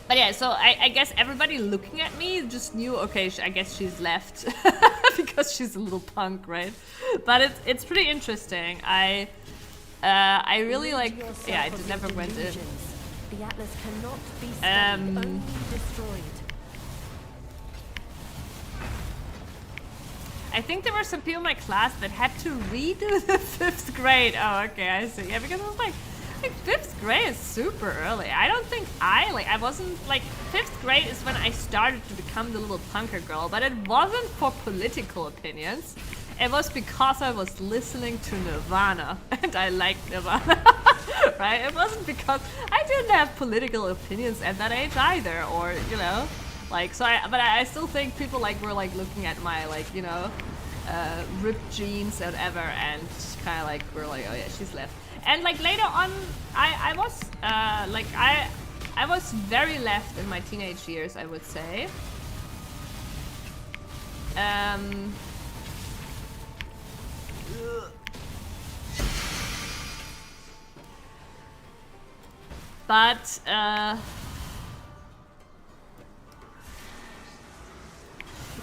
But yeah, so I guess everybody looking at me just knew, okay, I guess she's left because she's a little punk, right? But it's pretty interesting. I really like, yeah, I never went in. The Atlas cannot be studied, only destroyed. I think there were some people in my class that had to redo the 5th grade. Oh, okay, I see. Yeah, because I was like 5th grade is super early. I don't think I wasn't like 5th grade is when I started to become the little punker girl, but it wasn't for political opinions. It was because I was listening to Nirvana and I liked Nirvana, right? It wasn't because I didn't have political opinions at that age either, or you know, like so. But I still think people like were like looking at my like you know, ripped jeans and whatever, and kind of like were like, oh yeah, she's left. And like later on, I was like I was very left in my teenage years, I would say. But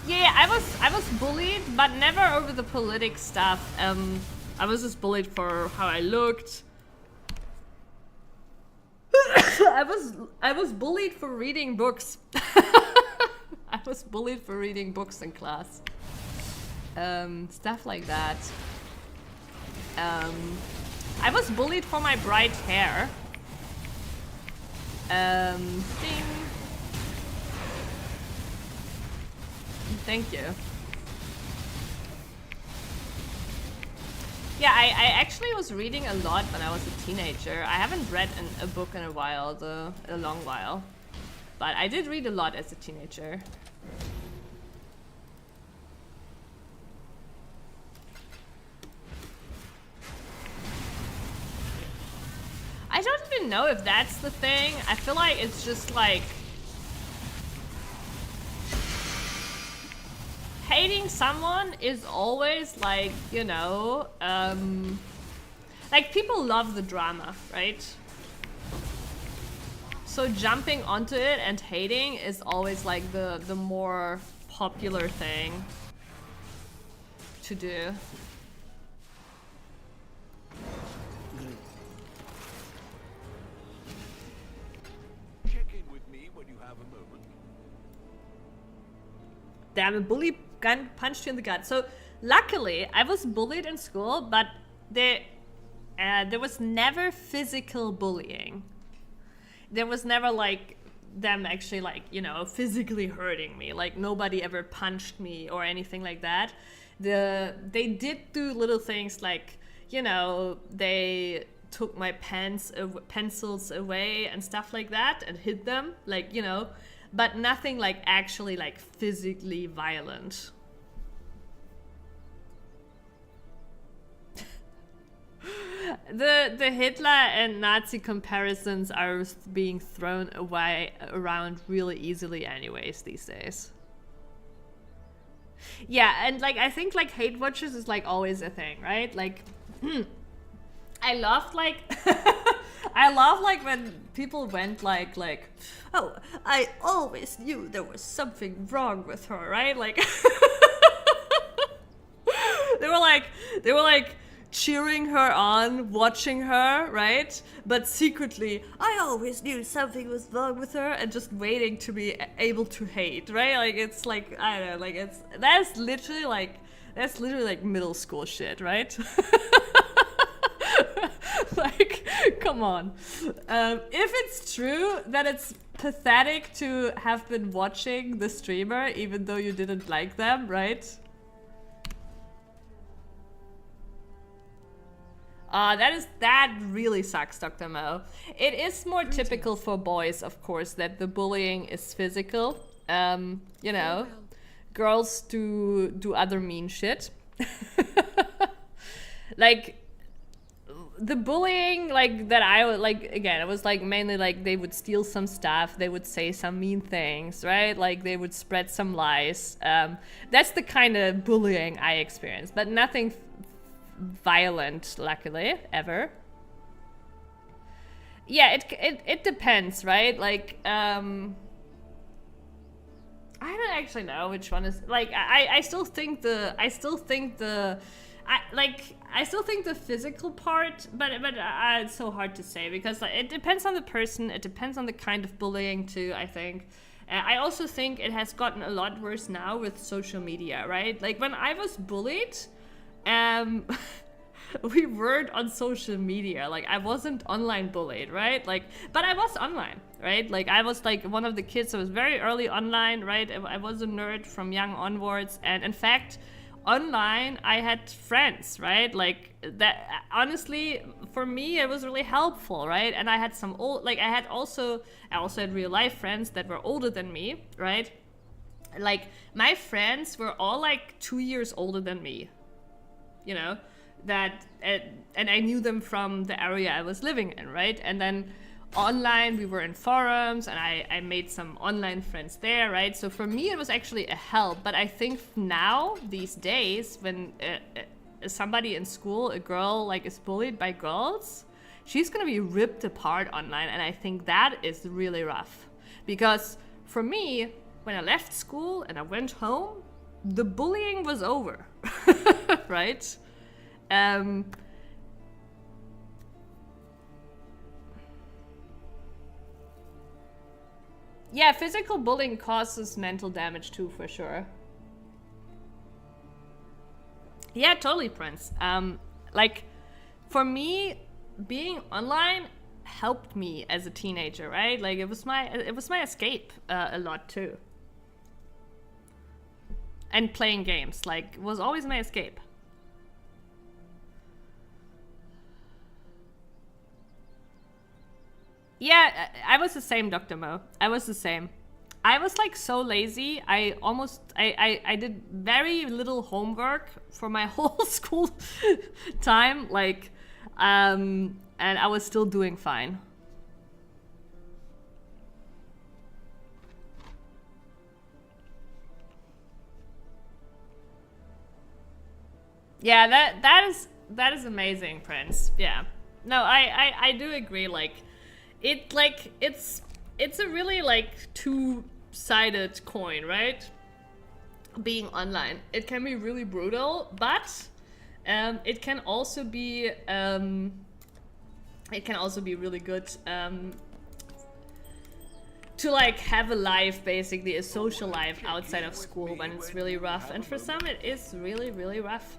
yeah, I was bullied, but never over the politic stuff. I was just bullied for how I looked. I was bullied for reading books. I was bullied for reading books in class. Stuff like that. I was bullied for my bright hair. Ding. Thank you. Yeah, I actually was reading a lot when I was a teenager. I haven't read a book in a while, though, a long while. But I did read a lot as a teenager. even know if that's the thing. I feel like it's just like hating someone is always like, you know, like people love the drama, right? So jumping onto it and hating is always like the more popular thing to do. Check in with me when you have a moment. Damn, a bully gun punched you in the gut. So luckily, I was bullied in school, but there was never physical bullying. There was never like them actually like, you know, physically hurting me. Like nobody ever punched me or anything like that. They did do little things like, you know, they took my pencils away and stuff like that and hid them, like, you know, but nothing like actually like physically violent. The Hitler and Nazi comparisons are being thrown away around really easily anyways these days. Yeah, and like I think like hate watches is like always a thing, right? Like I love like I love like when people went like oh, I always knew there was something wrong with her, right? Like they were like cheering her on, watching her, right? But secretly, I always knew something was wrong with her, and just waiting to be able to hate, right? Like it's like I don't know, like that's literally like middle school shit, right? Like, come on. If it's true that it's pathetic to have been watching the streamer even though you didn't like them, right? That really sucks, Dr. Mo. It is more typical for boys, of course, that the bullying is physical. You know, girls do other mean shit. Like the bullying, like that I would like again. It was like mainly like they would steal some stuff, they would say some mean things, right? Like they would spread some lies. That's the kind of bullying I experienced, but nothing violent, luckily, ever. Yeah, it depends, right? Like I don't actually know which one is like I still think the physical part, but it's so hard to say because it depends on the person, it depends on the kind of bullying too, I think. I also think it has gotten a lot worse now with social media, right? Like when I was bullied, we weren't on social media. Like I wasn't online bullied, right? Like, but I was online, right? Like I was like one of the kids that was very early online, right? I was a nerd from young onwards, and in fact, online I had friends, right? Like that. Honestly, for me, it was really helpful, right? And I had some old, like I also had real life friends that were older than me, right? Like my friends were all like 2 years older than me, you know, and I knew them from the area I was living in, right? And then online we were in forums and I made some online friends there, right? So for me it was actually a help. But I think now these days when somebody in school, a girl like is bullied by girls, she's gonna be ripped apart online, and I think that is really rough. Because for me, when I left school and I went home, the bullying was over. Right? Yeah, physical bullying causes mental damage too, for sure. Yeah, totally, Prince. Like, for me, being online helped me as a teenager, right? Like, it was my escape a lot too. And playing games, like, was always my escape. Yeah, I was the same, Dr. Mo. I was the same. I was like so lazy. I did very little homework for my whole school time. Like, and I was still doing fine. Yeah, that is amazing, Prince. Yeah. No, I do agree. Like, it's a really like two-sided coin, right? Being online, it can be really brutal, but it can also be really good to like have a life, basically a social life outside of school when it's really rough. And for some, it is really, really rough.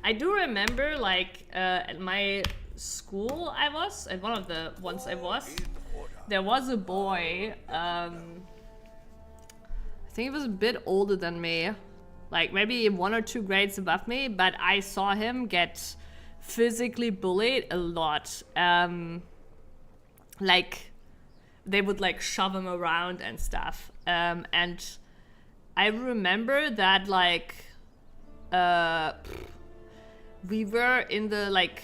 I do remember, like, at my school at one of the ones I was, there was a boy, I think he was a bit older than me, like maybe 1 or 2 grades above me, but I saw him get physically bullied a lot. Like, they would like shove him around and stuff. And I remember that, like, we were in the like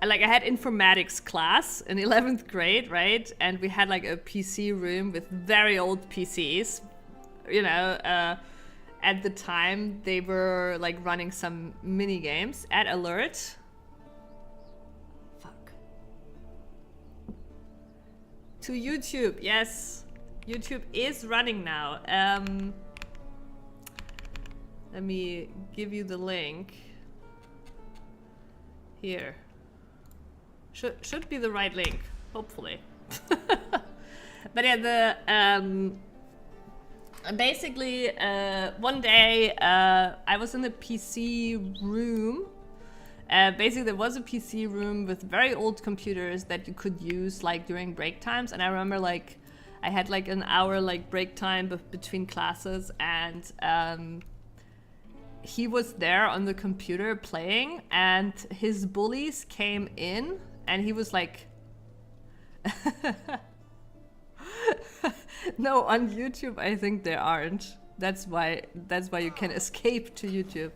I had informatics class in 11th grade, right? And we had like a PC room with very old PCs. You know, at the time they were like running some mini games at Alert. Fuck. To YouTube, yes. YouTube is running now. Let me give you the link. Here. Should be the right link, hopefully. But yeah, basically one day I was in the PC room. Basically there was a PC room with very old computers that you could use like during break times, and I remember like I had like an hour like break time between classes, and he was there on the computer playing, and his bullies came in, and he was like, no, on YouTube I think there aren't. That's why you can escape to YouTube.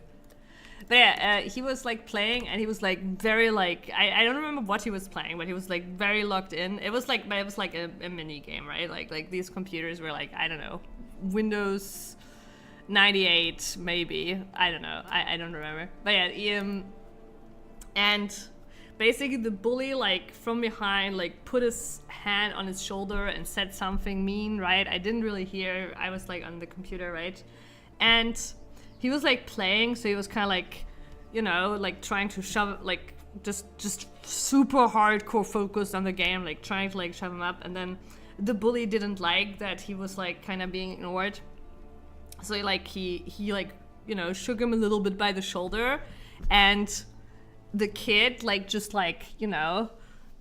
But yeah, he was like playing, and he was like very like, I don't remember what he was playing, but he was like very locked in. It was like a mini game, right? Like these computers were like, I don't know, Windows 98 maybe, I don't know, I don't remember. But yeah, and basically the bully like from behind like put his hand on his shoulder and said something mean, right? I didn't really hear, I was like on the computer, right? And he was like playing, so he was kind of like, you know, like trying to shove, like just super hardcore focused on the game, like trying to like shove him up. And then the bully didn't like that he was like kind of being ignored. So like he like, you know, shook him a little bit by the shoulder, and the kid like just like, you know,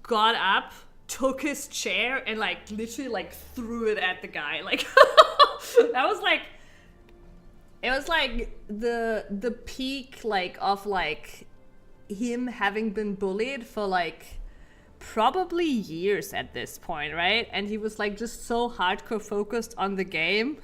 got up, took his chair, and like literally like threw it at the guy. Like that was like, it was like the peak like of like him having been bullied for like probably years at this point, right? And he was like just so hardcore focused on the game.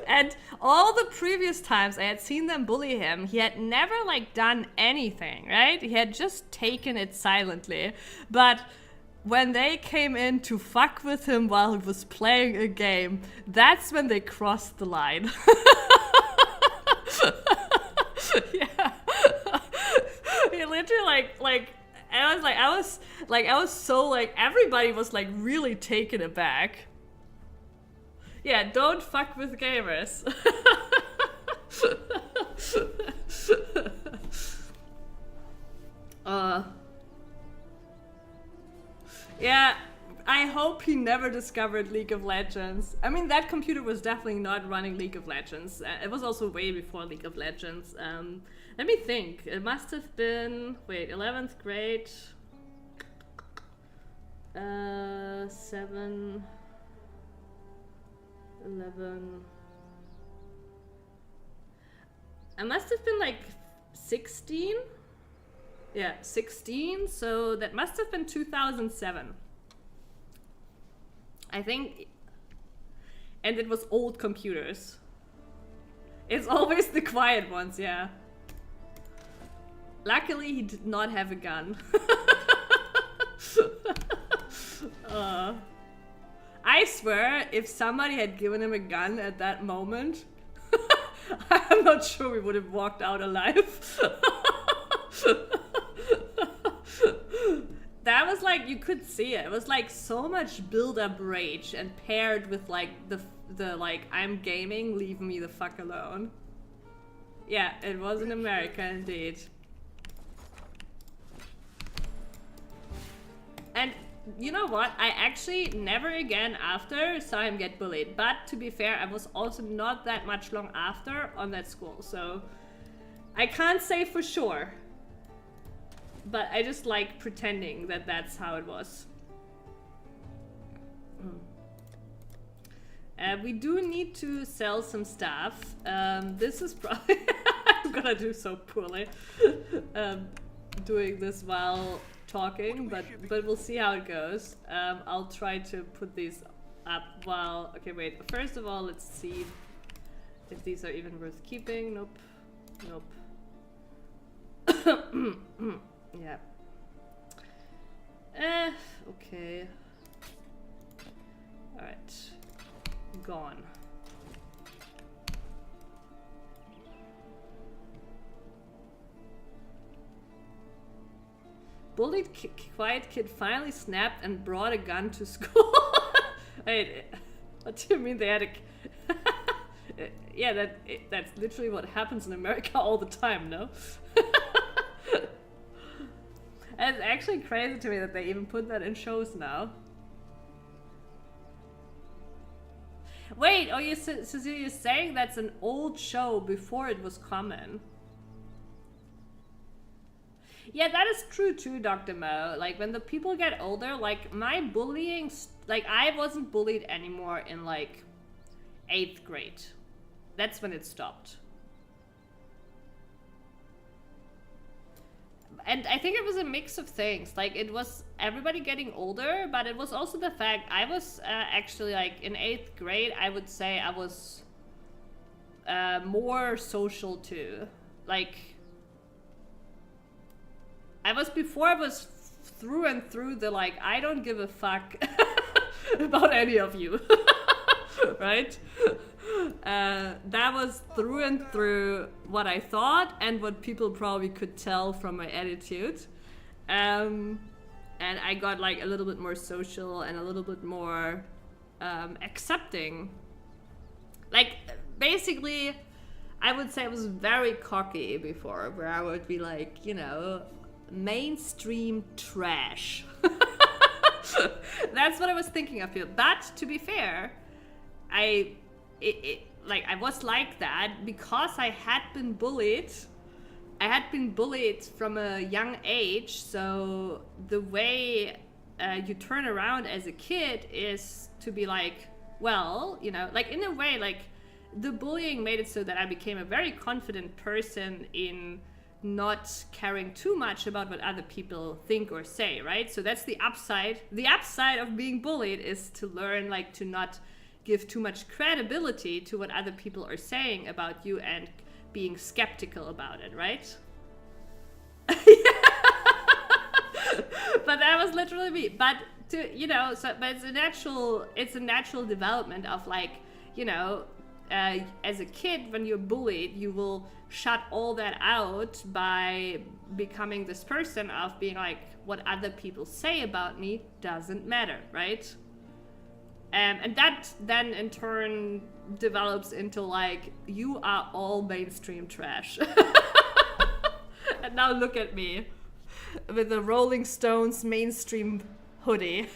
And all the previous times I had seen them bully him, he had never like done anything, right? He had just taken it silently. But when they came in to fuck with him while he was playing a game, that's when they crossed the line. Yeah. He literally like I was so like, everybody was like really taken aback. Yeah, don't fuck with gamers. Yeah, I hope he never discovered League of Legends. I mean, that computer was definitely not running League of Legends. It was also way before League of Legends. Let me think. It must have been, wait, 11th grade. 7... 11. I must have been like 16. Yeah, 16. So that must have been 2007. I think. And it was old computers. It's always the quiet ones, yeah. Luckily, he did not have a gun. I swear, if somebody had given him a gun at that moment, I'm not sure we would have walked out alive. That was like, you could see it. It was like so much build-up rage and paired with like the like, I'm gaming, leave me the fuck alone. Yeah, it was in America indeed. And you know what? I actually never again after saw him get bullied. But to be fair, I was also not that much long after on that school. So I can't say for sure. But I just like pretending that that's how it was. We do need to sell some stuff. This is probably... I'm gonna do so poorly. Doing this while talking, but we'll see how it goes. I'll try to put these up while... Okay, wait. First of all, let's see if these are even worth keeping. Nope. Nope. Yeah. Okay. Alright. Gone. Bullied quiet kid finally snapped and brought a gun to school. Wait, what do you mean they had a... Yeah, that's literally what happens in America all the time, no? It's actually crazy to me that they even put that in shows now. Wait, oh, you're saying that's an old show before it was common? Yeah, that is true too, Dr. Mo. Like, when the people get older, like, my bullying... Like, I wasn't bullied anymore in, like, 8th grade. That's when it stopped. And I think it was a mix of things. Like, it was everybody getting older, but it was also the fact I was actually, like, in 8th grade, I would say I was more social too. Like, before I was through and through the, like, I don't give a fuck about any of you. Right? That was through and through what I thought and what people probably could tell from my attitude. And I got like a little bit more social and a little bit more accepting. Like, basically, I would say I was very cocky before, where I would be like, you know, mainstream trash. That's what I was thinking of you. But to be fair, I was like that because I had been bullied. I had been bullied from a young age, so the way you turn around as a kid is to be like, well, you know, like, in a way, like, the bullying made it so that I became a very confident person in not caring too much about what other people think or say, right? So that's the upside. The upside of being bullied is to learn, like, to not give too much credibility to what other people are saying about you and being skeptical about it, right? But that was literally me. But to, you know, so, but it's a natural development of, like, you know, as a kid, when you're bullied, you will shut all that out by becoming this person of being like, what other people say about me doesn't matter, right? And that then in turn develops into, like, you are all mainstream trash. And now look at me with the Rolling Stones mainstream hoodie.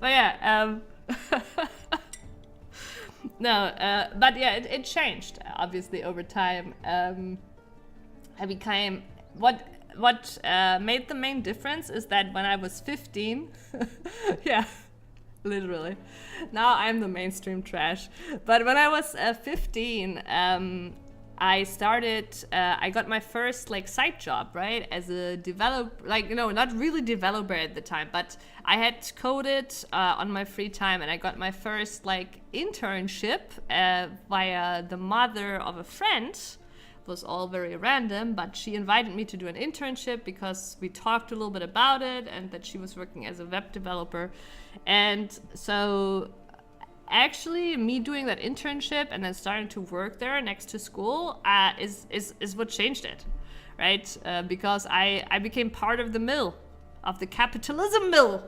But yeah, no, but yeah, it changed obviously over time. I became what made the main difference is that when I was 15, yeah, literally, now I'm the mainstream trash. But when I was 15, I started, I got my first, like, side job, right? As a developer, like, you know, not really developer at the time, but I had coded on my free time, and I got my first, like, internship via the mother of a friend, was all very random, but she invited me to do an internship because we talked a little bit about it and that she was working as a web developer. And so actually me doing that internship and then starting to work there next to school is what changed it, right? Because I became part of the mill, of the capitalism mill.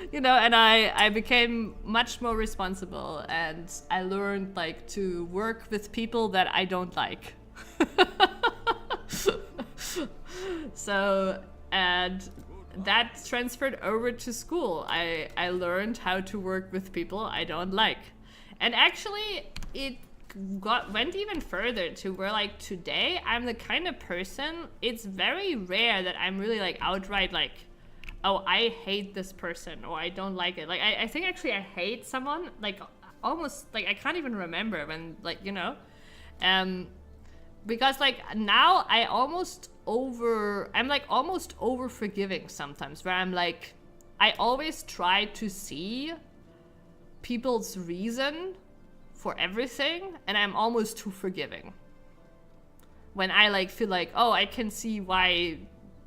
You know, and I became much more responsible, and I learned like to work with people that I don't like. So, and that transferred over to school. I learned how to work with people I don't like. And actually it went even further to where like today I'm the kind of person, it's very rare that I'm really like outright like, oh, I hate this person or I don't like it. Like I think actually I hate someone like almost like I can't even remember when like, you know, because like now I'm almost over forgiving sometimes, where I'm like, I always try to see people's reason for everything, and I'm almost too forgiving. When I like feel like, oh, I can see why,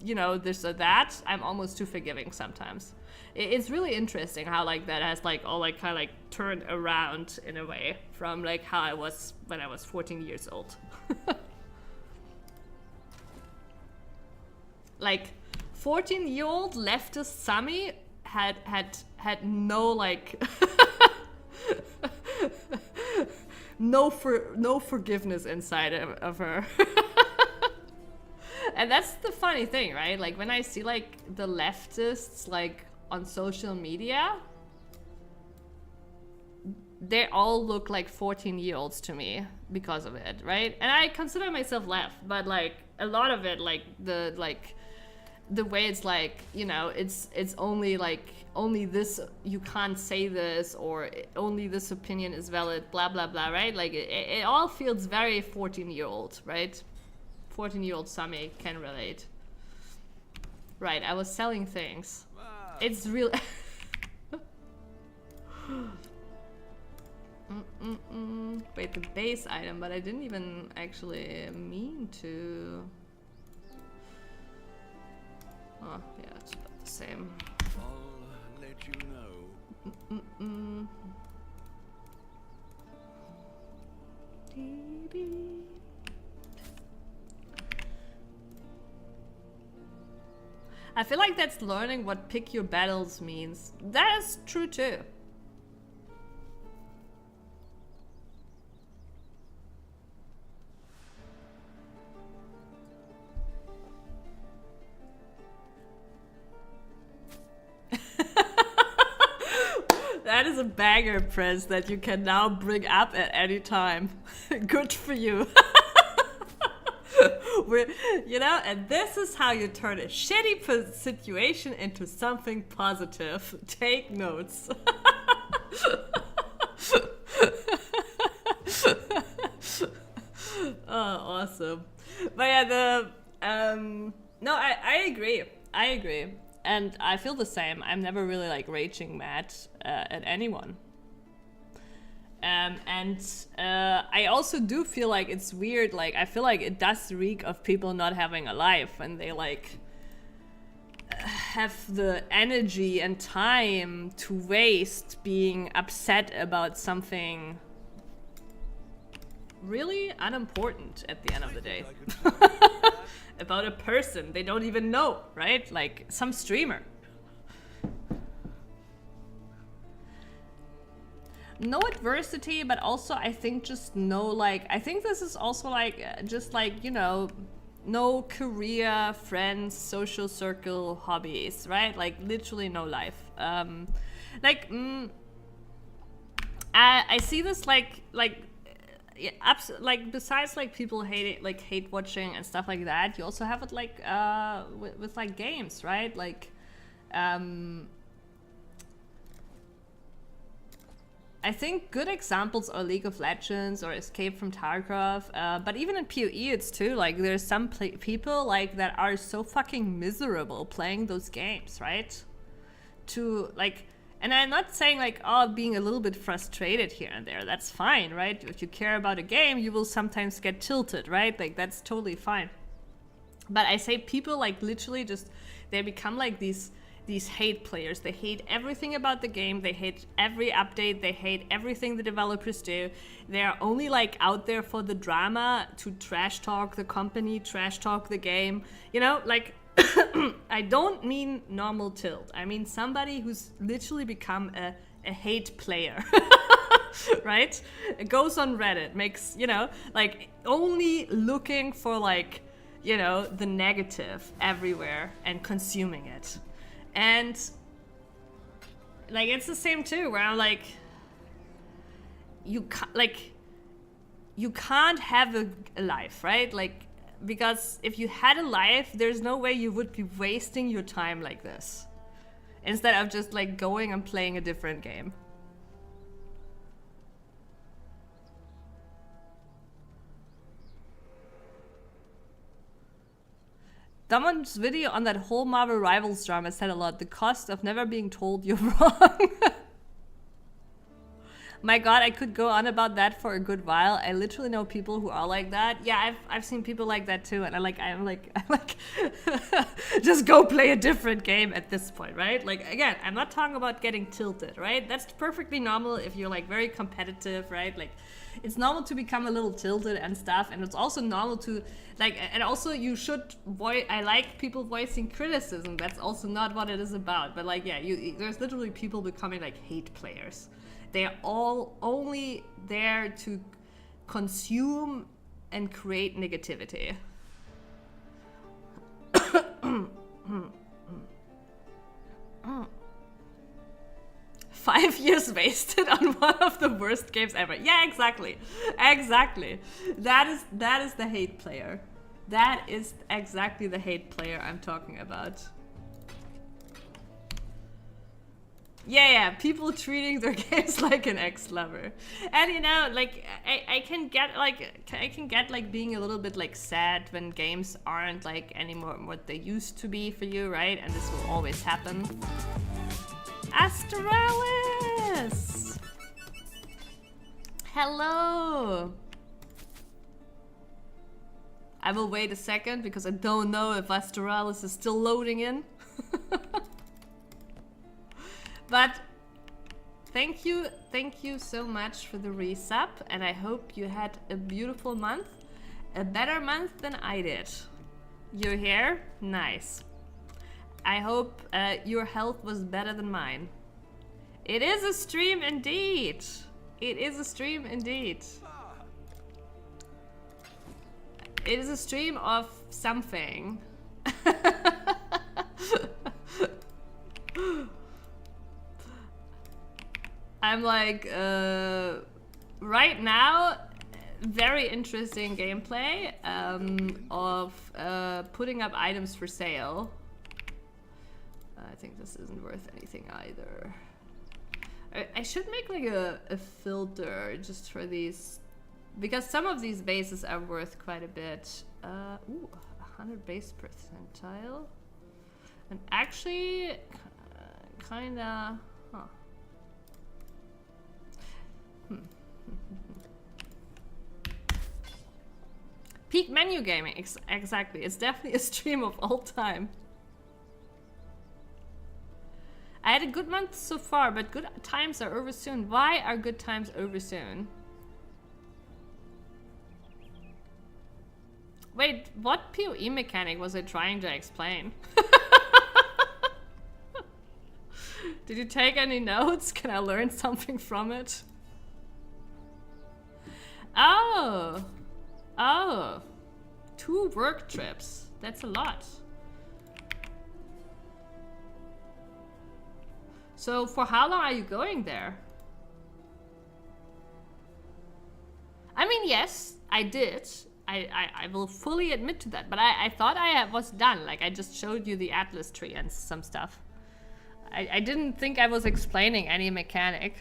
you know, this or that, I'm almost too forgiving sometimes. It's really interesting how like that has like all like kind of like turned around in a way from like how I was when I was 14 years old. Like 14-year-old leftist Sami had no like no forgiveness inside of her. And that's the funny thing, right? Like when I see like the leftists like on social media, they all look like 14-year-olds to me because of it, right? And I consider myself left, but like a lot of it, like the way it's like, you know, it's only like, only this, you can't say this, or only this opinion is valid, blah blah blah, right? Like it all feels very 14-year-old, right? 14-year-old Sami can relate. Right, I was selling things. It's real. Wait, the base item, but I didn't even actually mean to. Oh, yeah, it's about the same. I'll let you know. I feel like that's learning what pick your battles means. That is true too. That is a banger, Prince, that you can now bring up at any time. Good for you. You know, and this is how you turn a shitty situation into something positive. Take notes. Oh, awesome. But yeah, no, I agree. I agree. And I feel the same. I'm never really like raging mad at anyone. I also do feel like it's weird. Like I feel like it does reek of people not having a life when they like have the energy and time to waste being upset about something really unimportant at the end of the day. About a person they don't even know, right? Like some streamer. No adversity, but also I think just no, like, I think this is also like, just like, you know, no career, friends, social circle, hobbies, right? Like literally no life. I see this like besides like people hate watching and stuff like that, you also have it like with like games, right? Like I think good examples are League of Legends or Escape from Tarkov, but even in PoE it's too, like there's some people like that are so fucking miserable playing those games, right? To like, And I'm not saying like, oh, being a little bit frustrated here and there. That's fine, right? If you care about a game, you will sometimes get tilted, right? Like, that's totally fine. But I say people like literally just, they become like these hate players. They hate everything about the game. They hate every update. They hate everything the developers do. They're only like out there for the drama, to trash talk the company, trash talk the game. You know, like, I don't mean normal tilt. I mean somebody who's literally become a hate player. Right? It goes on Reddit, makes, you know, like only looking for like, you know, the negative everywhere and consuming it. And like it's the same too, where I'm like, you can't have a life, right? Like, because if you had a life, there's no way you would be wasting your time like this instead of just like going and playing a different game. Someone's video on that whole Marvel Rivals drama said a lot. The cost of never being told you're wrong. My god, I could go on about that for a good while. I literally know people who are like that. Yeah, I've seen people like that too, and I'm like just go play a different game at this point, right? Like, again, I'm not talking about getting tilted, right? That's perfectly normal if you're like very competitive, right? Like, it's normal to become a little tilted and stuff, and it's also normal to like, and also you should I like people voicing criticism. That's also not what it is about. But like, yeah, there's literally people becoming like hate players. They're all only there to consume and create negativity. 5 years wasted on one of the worst games ever. Yeah, exactly. Exactly. That is the hate player. That is exactly the hate player I'm talking about. Yeah, people treating their games like an ex-lover. And you know, like I can get like being a little bit like sad when games aren't like anymore what they used to be for you, right? And this will always happen. Astralis! Hello! I will wait a second because I don't know if Astralis is still loading in. But thank you so much for the resub, and I hope you had a beautiful month, a better month than I did. Your hair, nice. I hope your health was better than mine. It is a stream indeed. It is a stream indeed. It is a stream of something. I'm like, right now, very interesting gameplay of putting up items for sale. I think this isn't worth anything either. I should make like a filter just for these, because some of these bases are worth quite a bit. Ooh, 100 base percentile. And actually, kinda, huh. Peak menu gaming, exactly. It's definitely a stream of all time. I had a good month so far, but good times are over soon. Why are good times over soon? Wait, what PoE mechanic was I trying to explain? Did you take any notes? Can I learn something from it? Oh. Oh. 2 work trips. That's a lot. So for how long are you going there? I mean, yes, I did. I will fully admit to that, but I thought I was done. Like, I just showed you the Atlas tree and some stuff. I didn't think I was explaining any mechanic.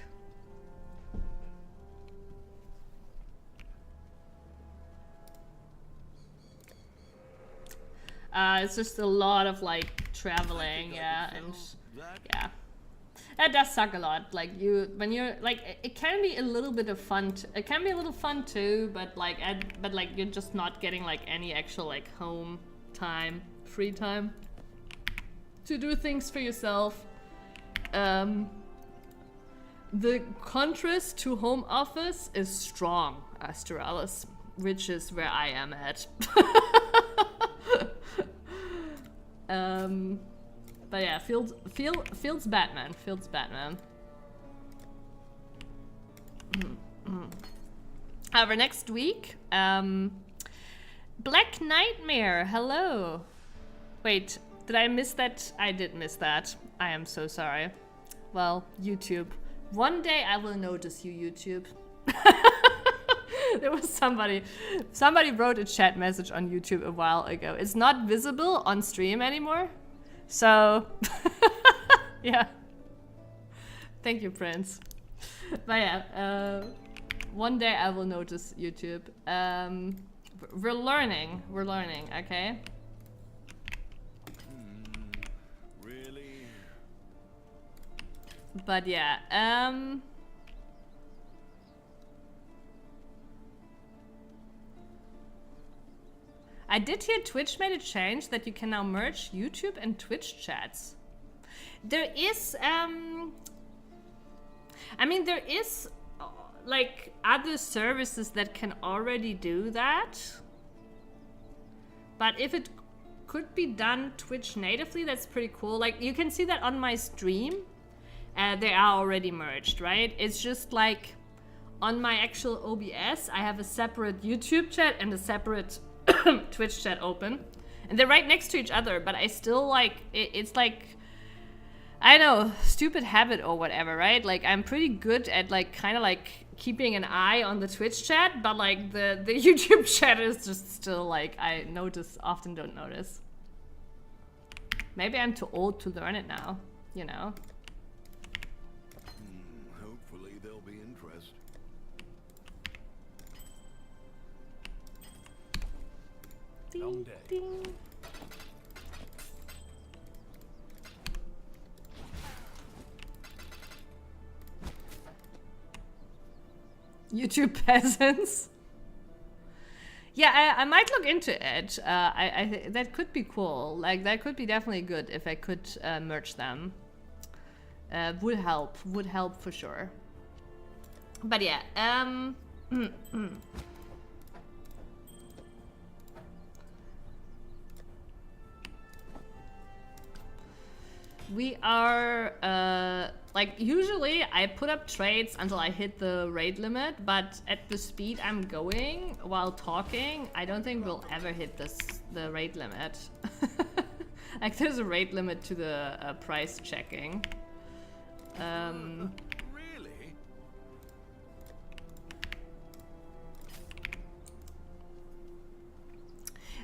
It's just a lot of like traveling, yeah, and yeah. That does suck a lot. Like when you're like, it can be a little bit of fun. It can be a little fun too, but like, you're just not getting like any actual like home time, free time to do things for yourself. The contrast to home office is strong, Astralis, which is where I am at. But yeah, Fields Batman. Fields Batman. However, next week, Black Nightmare. Hello. Wait, did I miss that? I did miss that. I am so sorry. Well, YouTube. One day I will notice you, YouTube. There was somebody wrote a chat message on YouTube a while ago. It's not visible on stream anymore. So, yeah. Thank you, Prince. But yeah, one day I will notice YouTube. We're learning, okay? Really? But yeah, I did hear Twitch made a change that you can now merge YouTube and Twitch chats. There is, I mean, there is like other services that can already do that. But if it could be done Twitch natively, that's pretty cool. Like you can see that on my stream. They are already merged, right? It's just like on my actual OBS, I have a separate YouTube chat and a separate Twitch chat open. And they're right next to each other, but I still like, it's like, I don't know, stupid habit or whatever, right? Like I'm pretty good at like kind of like keeping an eye on the Twitch chat, but like the YouTube chat is just still like, I often don't notice. Maybe I'm too old to learn it now, you know? Hopefully there'll be interest. Long day. Ding. YouTube peasants. Yeah, I might look into it. I that could be cool. Like that could be definitely good if I could merge them. Would help for sure. But yeah, we are, like, usually I put up trades until I hit the rate limit, but at the speed I'm going while talking, I don't think we'll ever hit the rate limit. Like, there's a rate limit to the price checking. Really?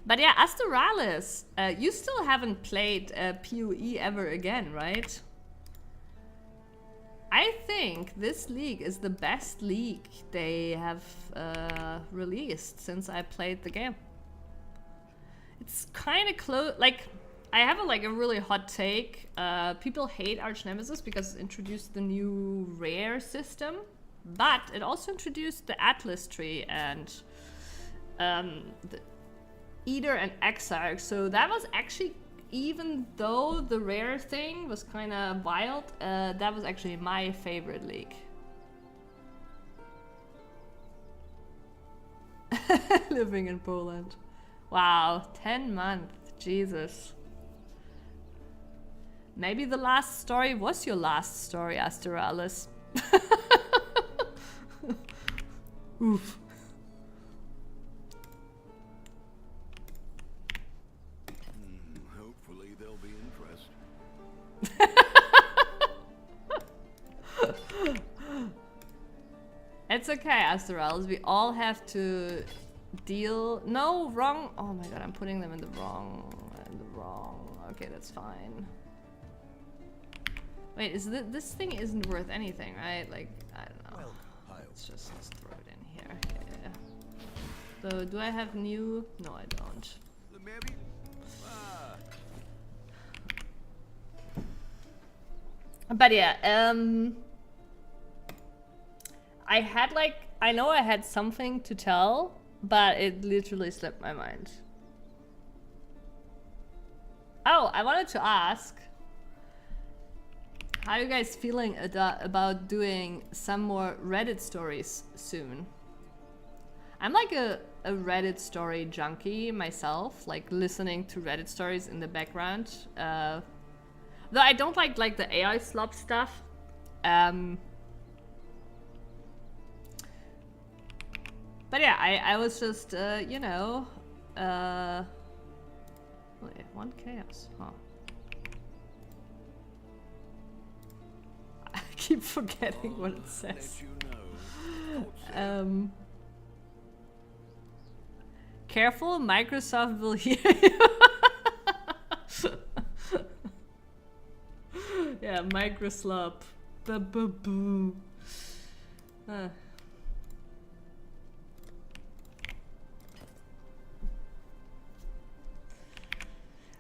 But yeah, Astralis, you still haven't played PoE ever again, right? I think this league is the best league they have released since I played the game. It's kind of close. Like, I have a really hot take. People hate Arch Nemesis because it introduced the new rare system, but it also introduced the Atlas tree and the Eater and Exarch. So that was actually, even though the rare thing was kind of wild, that was actually my favorite league. Living in Poland. Wow, 10 months. Jesus. Maybe the last story was your last story, Astralis. Oof. Hopefully there'll be interest. It's okay, Astralis. We all have to deal. No, wrong. Oh my god, I'm putting them in the wrong. Okay, that's fine. Wait, is this thing isn't worth anything, right? Like, I don't know. Well, Let's throw it in here. Yeah. So, do I have new? No, I don't. Maybe. But yeah, I know I had something to tell, but it literally slipped my mind. Oh, I wanted to ask, how are you guys feeling about doing some more Reddit stories soon? I'm like a Reddit story junkie myself, like listening to Reddit stories in the background. Though I don't like the AI slop stuff. But yeah, I was just, you know, wait, 1 chaos, huh? I keep forgetting what it says. Careful, Microsoft will hear you. Yeah, Microslop. Boo.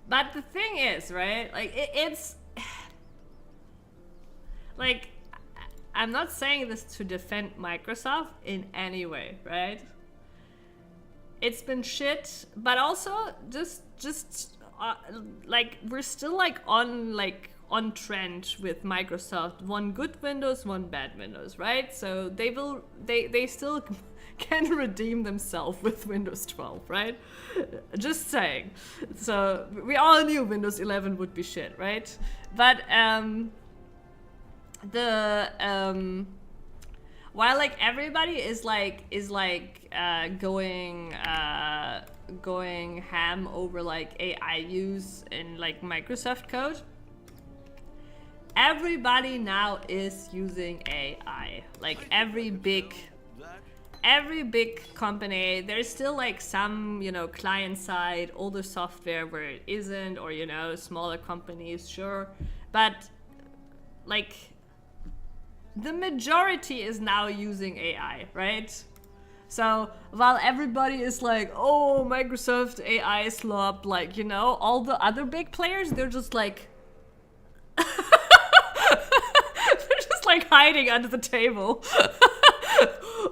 But the thing is, right? Like, it's... Like, I'm not saying this to defend Microsoft in any way, right? It's been shit, but also just like, we're still like on trend with Microsoft. One good Windows, one bad Windows, right? So they still can redeem themselves with Windows 12, right? Just saying. So we all knew Windows 11 would be shit, right? But while like everybody is going ham over like AI use in like Microsoft code, everybody now is using AI. Like every big company, there's still like some, you know, client side older software where it isn't, or, you know, smaller companies, sure, but like the majority is now using AI, right? So while everybody is like, oh, Microsoft AI slop, like, you know, all the other big players, they're just like they're just like hiding under the table.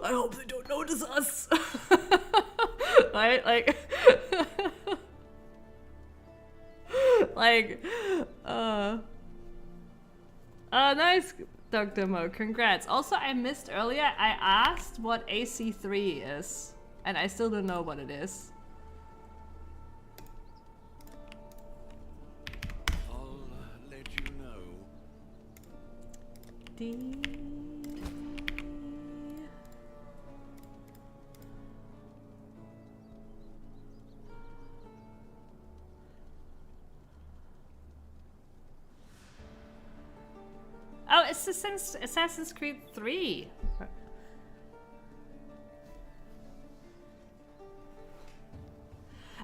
I hope they don't notice us. Right? Like nice, Dr. Mo, congrats. Also, I missed earlier, I asked what AC3 is, and I still don't know what it is. I'll let you know. Oh, it's since Assassin's Creed 3.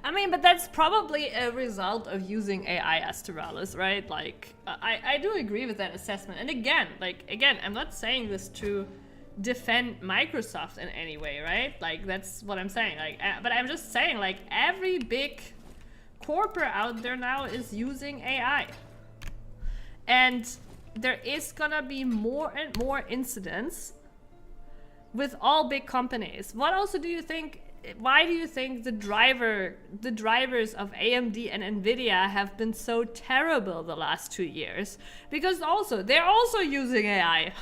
I mean, but that's probably a result of using AI Astralis, right? Like, I do agree with that assessment. And again, I'm not saying this to defend Microsoft in any way, right? Like, that's what I'm saying. Like, but I'm just saying, like, every big corporate out there now is using AI. And there is gonna be more and more incidents with all big companies. What also do you think, why do you think the drivers of AMD and Nvidia have been so terrible the last 2 years? Because also, they're also using AI.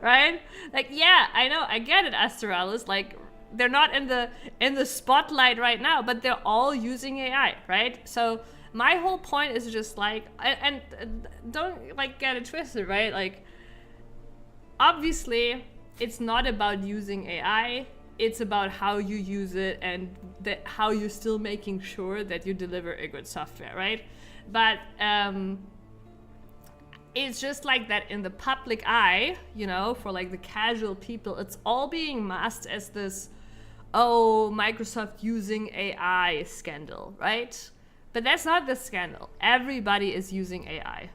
Right? Like, yeah, I know, I get it, Astralis, like, they're not in the spotlight right now, but they're all using AI, right? So my whole point is just like, and don't like get it twisted, right? Like, obviously it's not about using AI, it's about how you use it and how you're still making sure that you deliver a good software, right? But it's just like that in the public eye, you know, for like the casual people, it's all being masked as this, oh, Microsoft using AI scandal, right? But that's not the scandal. Everybody is using AI.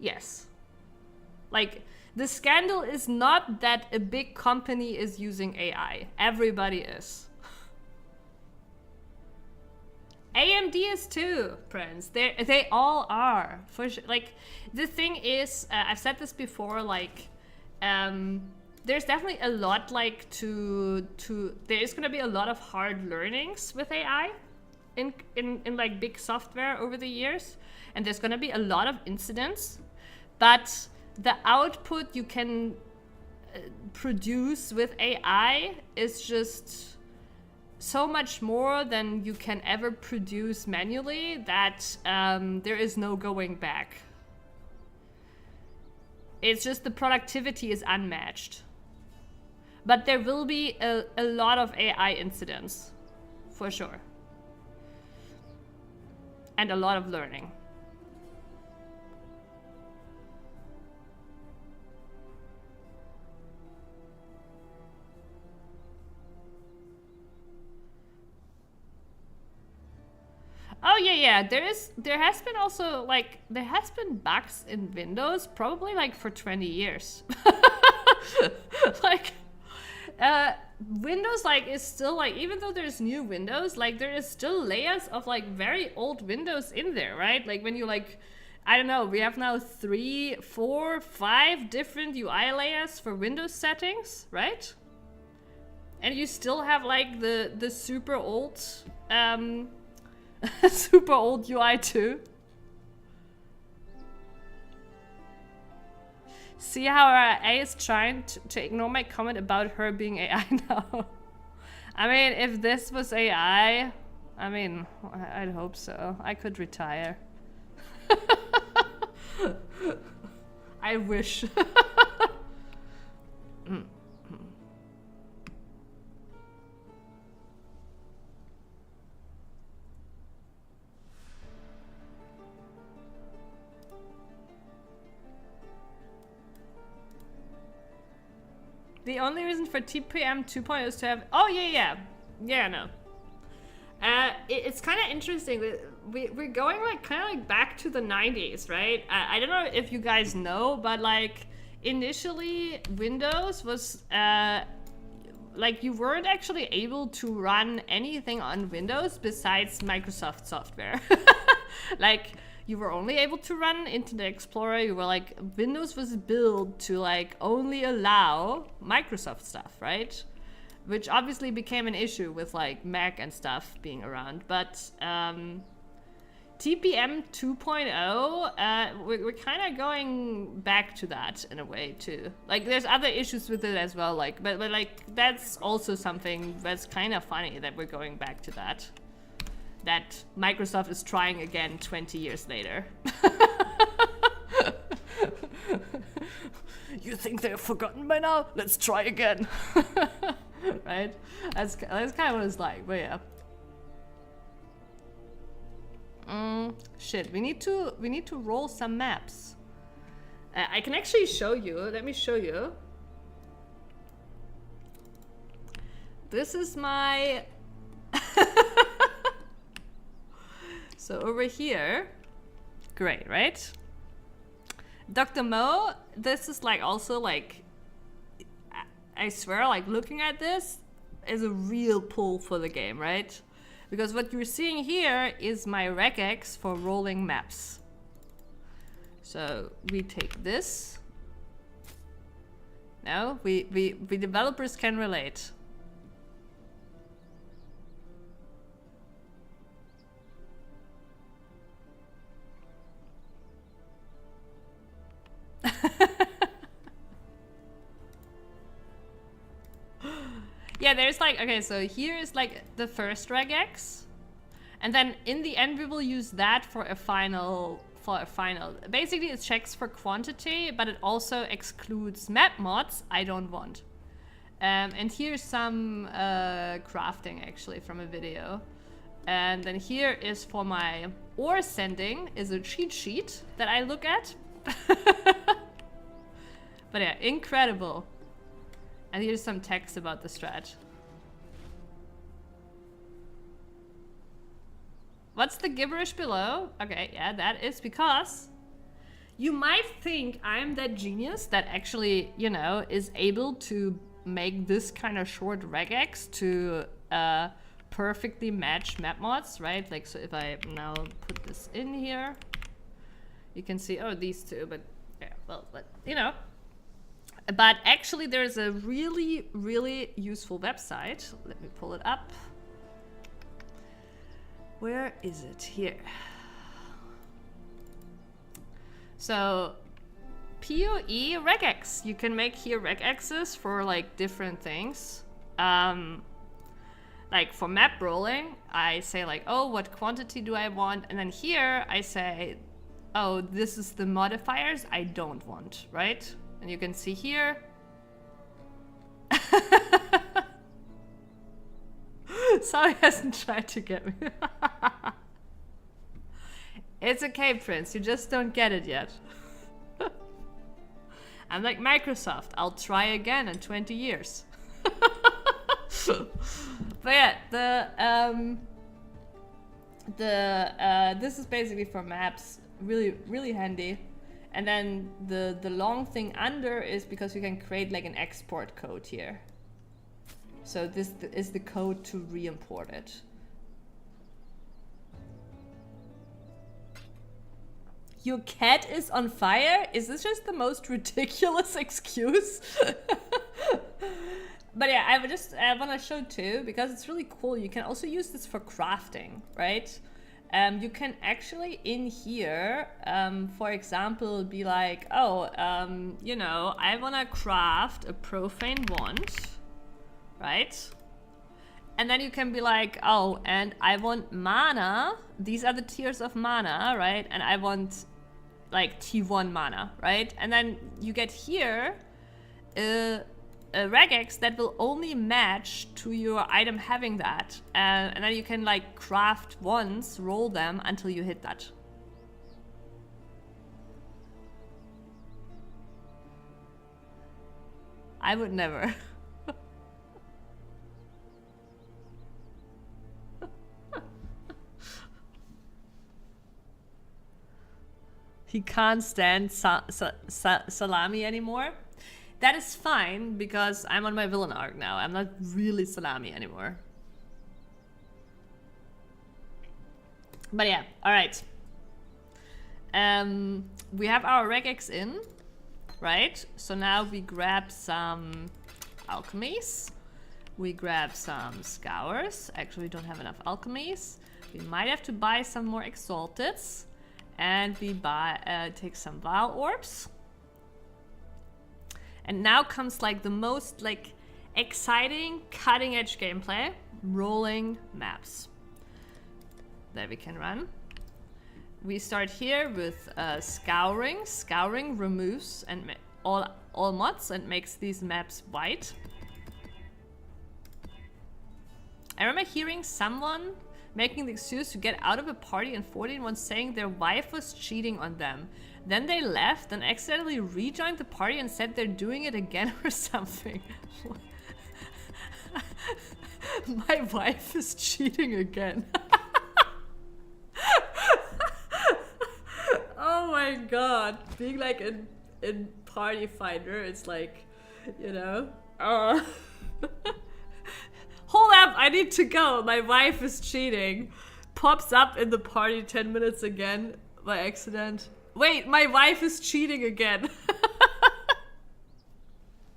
Yes. Like, the scandal is not that a big company is using AI. Everybody is. AMD is too, Prince. They all are for sure. Like the thing is, I've said this before. Like, there's definitely a lot like to. There's gonna be a lot of hard learnings with AI, in like big software over the years, and there's gonna be a lot of incidents, but the output you can produce with AI is just so much more than you can ever produce manually that there is no going back. It's just the productivity is unmatched. But there will be a lot of AI incidents, for sure. And a lot of learning. Oh yeah. There has been also like there has been bugs in Windows probably like for 20 years. Like Windows like is still like, even though there's new Windows, like there is still layers of like very old Windows in there, right? Like when you like, I don't know, we have now 3, 4, 5 different UI layers for Windows settings, right? And you still have like the super old super old UI too. See how our A is trying to ignore my comment about her being AI now. I mean, if this was AI, I mean, I'd hope so. I could retire. I wish. The only reason for TPM 2.0 is to have... Oh, yeah, no. It's kind of interesting. We're going like kind of like back to the 90s, right? I don't know if you guys know, but like initially Windows was... like you weren't actually able to run anything on Windows besides Microsoft software. Like... You were only able to run Internet Explorer. You were like, Windows was built to like only allow Microsoft stuff, right? Which obviously became an issue with like Mac and stuff being around. But TPM 2.0, we're kind of going back to that in a way too. Like there's other issues with it as well. Like, but like that's also something that's kind of funny that we're going back to that. That Microsoft is trying again 20 years later. You think they've forgotten by now? Let's try again. Right? That's kind of what it's like, but yeah. Shit, we need to roll some maps. I can actually show you. Let me show you. This is my... So over here, great, right? Dr. Mo, this is like also like, I swear, like looking at this is a real pull for the game, right? Because what you're seeing here is my regex for rolling maps. So we take this. No, we developers can relate. Yeah, there's like, okay, so here is like the first regex, and then in the end we will use that for a final. Basically it checks for quantity, but it also excludes map mods I don't want. And here's some crafting actually from a video. And then here is for my ore sending is a cheat sheet that I look at. But yeah, incredible. And here's some text about the strat. What's the gibberish below? Okay, yeah, that is because you might think I'm that genius that actually, you know, is able to make this kind of short regex to perfectly match map mods, right? Like, so if I now put this in here, you can see, oh, these two, but yeah, well, but you know. But actually there's a really, really useful website. Let me pull it up. Where is it? Here. So PoE regex. You can make here regexes for like different things. Like for map rolling, I say like, oh, what quantity do I want? And then here I say, oh, this is the modifiers I don't want, right? And you can see here. Sorry, hasn't tried to get me. It's okay, Prince. You just don't get it yet. I'm like Microsoft. I'll try again in 20 years. But yeah, this is basically for maps. Really, really handy. And then the long thing under is because you can create like an export code here. So this is the code to re-import it. Your cat is on fire? Is this just the most ridiculous excuse? But yeah, I want to show too, because it's really cool. You can also use this for crafting, right? You can actually in here, for example, be like, oh, you know, I want to craft a profane wand, right? And then you can be like, oh, and I want mana. These are the tiers of mana, right? And I want like T1 mana, right? And then you get here a regex that will only match to your item having that. And then you can like craft once, roll them until you hit that. I would never. He can't stand salami anymore. That is fine, because I'm on my villain arc now. I'm not really salami anymore. But yeah, alright. We have our regex in, right? So now we grab some alchemies. We grab some scours. Actually, we don't have enough alchemies. We might have to buy some more exalteds. And we take some vile orbs. And now comes like the most like exciting cutting edge gameplay, rolling maps that we can run. We start here with scouring. Scouring removes and all mods and makes these maps white. I remember hearing someone making the excuse to get out of a party in 14 once saying their wife was cheating on them. Then they left and accidentally rejoined the party and said they're doing it again or something. My wife is cheating again. Oh my god. Being like in Party Finder, it's like, you know. Hold up, I need to go. My wife is cheating. Pops up in the party 10 minutes again by accident. Wait, my wife is cheating again.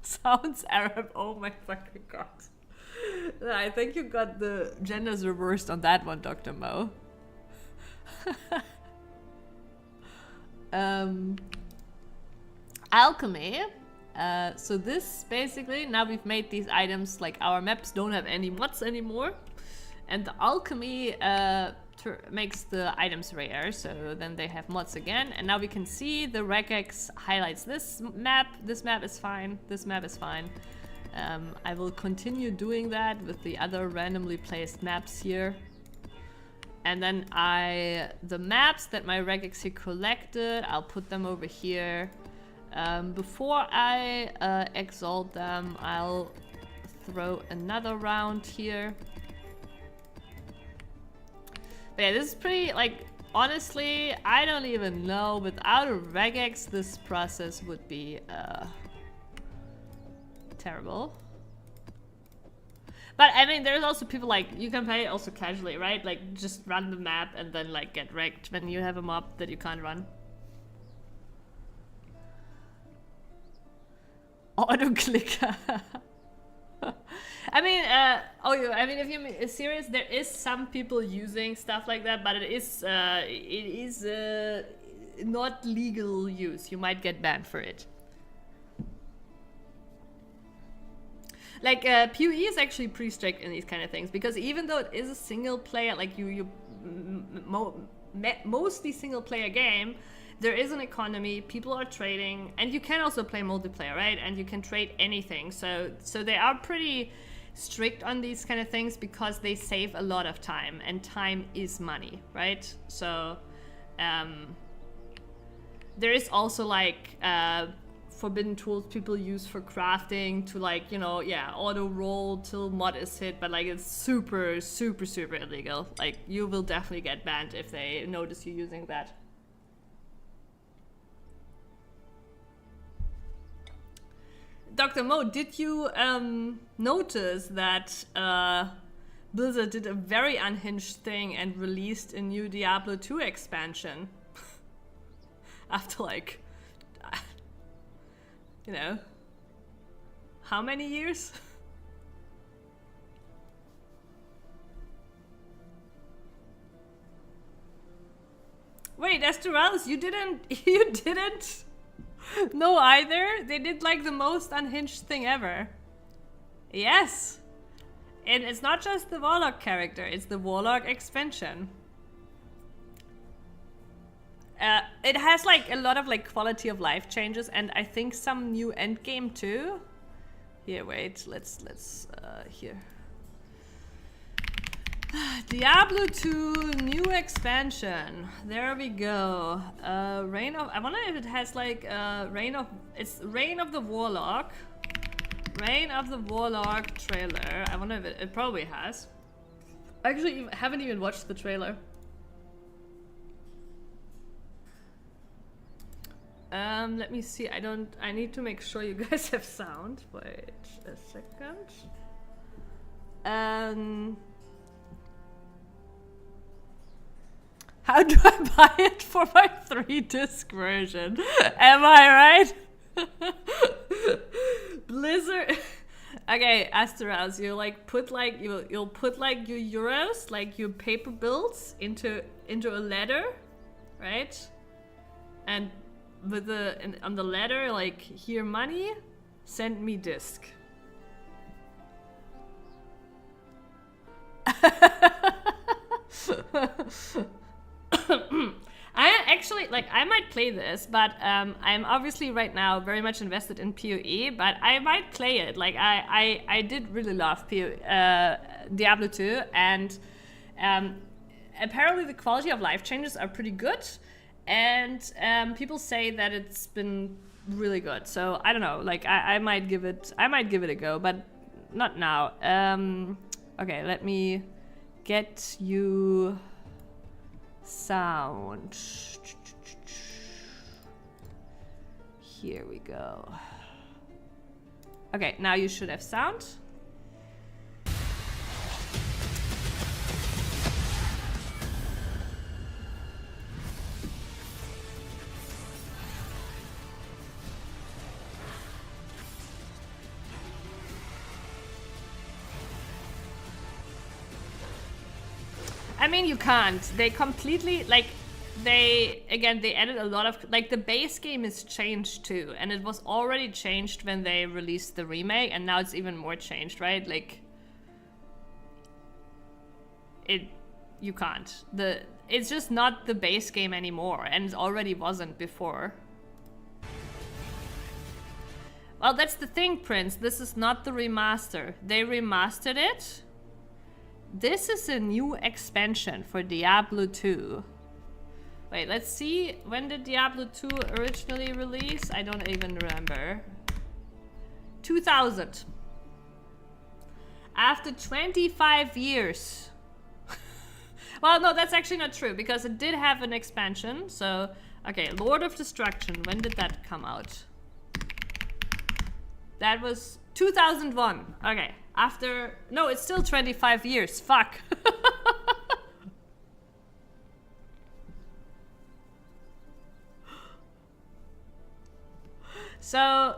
Sounds Arab. Oh my fucking god. I think you got the genders reversed on that one, Dr. Mo. Alchemy. So this basically, now we've made these items, like our maps don't have any mods anymore. And the alchemy makes the items rare, so then they have mods again. And now we can see the regex highlights this map. This map is fine. This map is fine. I will continue doing that with the other randomly placed maps here. And then the maps that my regex here collected, I'll put them over here. Before I exalt them, I'll throw another round here. But yeah, this is pretty, like, honestly, I don't even know. Without a regex, this process would be terrible. But I mean, there's also people like, you can play it also casually, right? Like, just run the map and then like get wrecked when you have a mob that you can't run. Auto clicker. I mean, I mean, if you're serious, there is some people using stuff like that, but it is not legal use. You might get banned for it. Like, PoE is actually pretty strict in these kind of things, because even though it is a single player, like mostly single player game, there is an economy, people are trading, and you can also play multiplayer, right? And you can trade anything. So they are pretty strict on these kind of things because they save a lot of time, and time is money, right? So there is also like forbidden tools people use for crafting to, like, you know, yeah, auto roll till mod is hit, but like it's super illegal. Like, you will definitely get banned if they notice you using that. Dr. Mo, did you notice that Blizzard did a very unhinged thing and released a new Diablo 2 expansion? After like, you know, how many years? Wait, Asterals, you didn't know either? They did like the most unhinged thing ever. Yes. And it's not just the Warlock character, it's the Warlock expansion. It has like a lot of like quality of life changes, and I think some new endgame too. Here, wait, let's here. Diablo 2 new expansion. There we go. Reign of. I wonder if it has like Reign of. It's Reign of the Warlock. Reign of the Warlock trailer. I wonder if it probably has. I actually haven't even watched the trailer. Let me see. I need to make sure you guys have sound. Wait a second. How do I buy it for my 3-disc version? Am I right? Blizzard. Okay, Asterals, you like put like you'll put like your euros, like your paper bills into a letter, right? And with on the letter, like, here money, send me disc. I actually, like, I might play this, but I'm obviously right now very much invested in PoE, but I might play it. Like, I did really love Diablo 2, and apparently the quality of life changes are pretty good, and people say that it's been really good. So I don't know, like, I might give it a go, but not now. Okay, let me get you sound. Here we go. Okay, now you should have sound. I mean, you can't. They completely, like, they added a lot of, like, the base game is changed too, and it was already changed when they released the remake, and now it's even more changed, right? Like, you can't. It's just not the base game anymore, and it already wasn't before. Well, that's the thing, Prince. This is not the remaster. They remastered it. This is a new expansion for Diablo 2. Wait, let's see. When did Diablo 2 originally release? I don't even remember. 2000. After 25 years. Well, no, that's actually not true, because it did have an expansion. So, okay, Lord of Destruction. When did that come out? That was 2001. Okay. After... No, it's still 25 years. Fuck. So...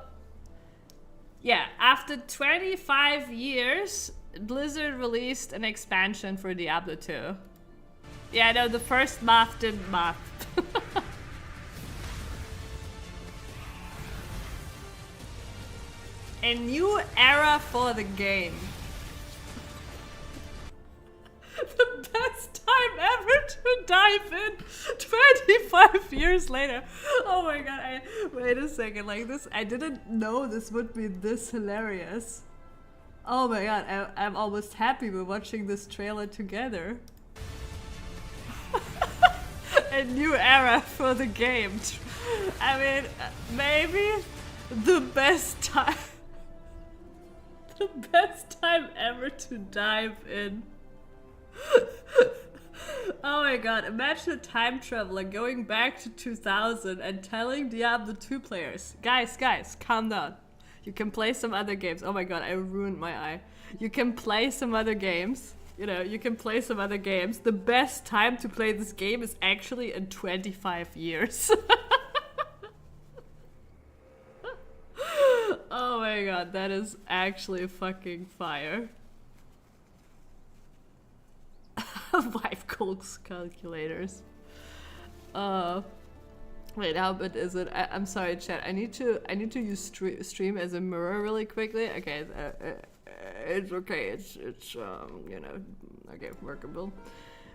Yeah, after 25 years, Blizzard released an expansion for Diablo 2. Yeah, no, the first math didn't math. A new era for the game. The best time ever to dive in 25 years later. Oh my god, wait a second, like this, I didn't know this would be this hilarious. Oh my god, I'm almost happy we're watching this trailer together. A new era for the game. I mean, maybe the best time. The best time ever to dive in. Oh my god, imagine a time traveler going back to 2000 and telling Diablo 2 players, guys, calm down. You can play some other games. Oh my god, I ruined my eye. You can play some other games. You know, you can play some other games. The best time to play this game is actually in 25 years. Oh my god, that is actually fucking fire. 5 Colts calculators. Wait, how bad is it? I'm sorry, chat. I need to use stream as a mirror really quickly. Okay, it's okay. It's you know, okay, workable.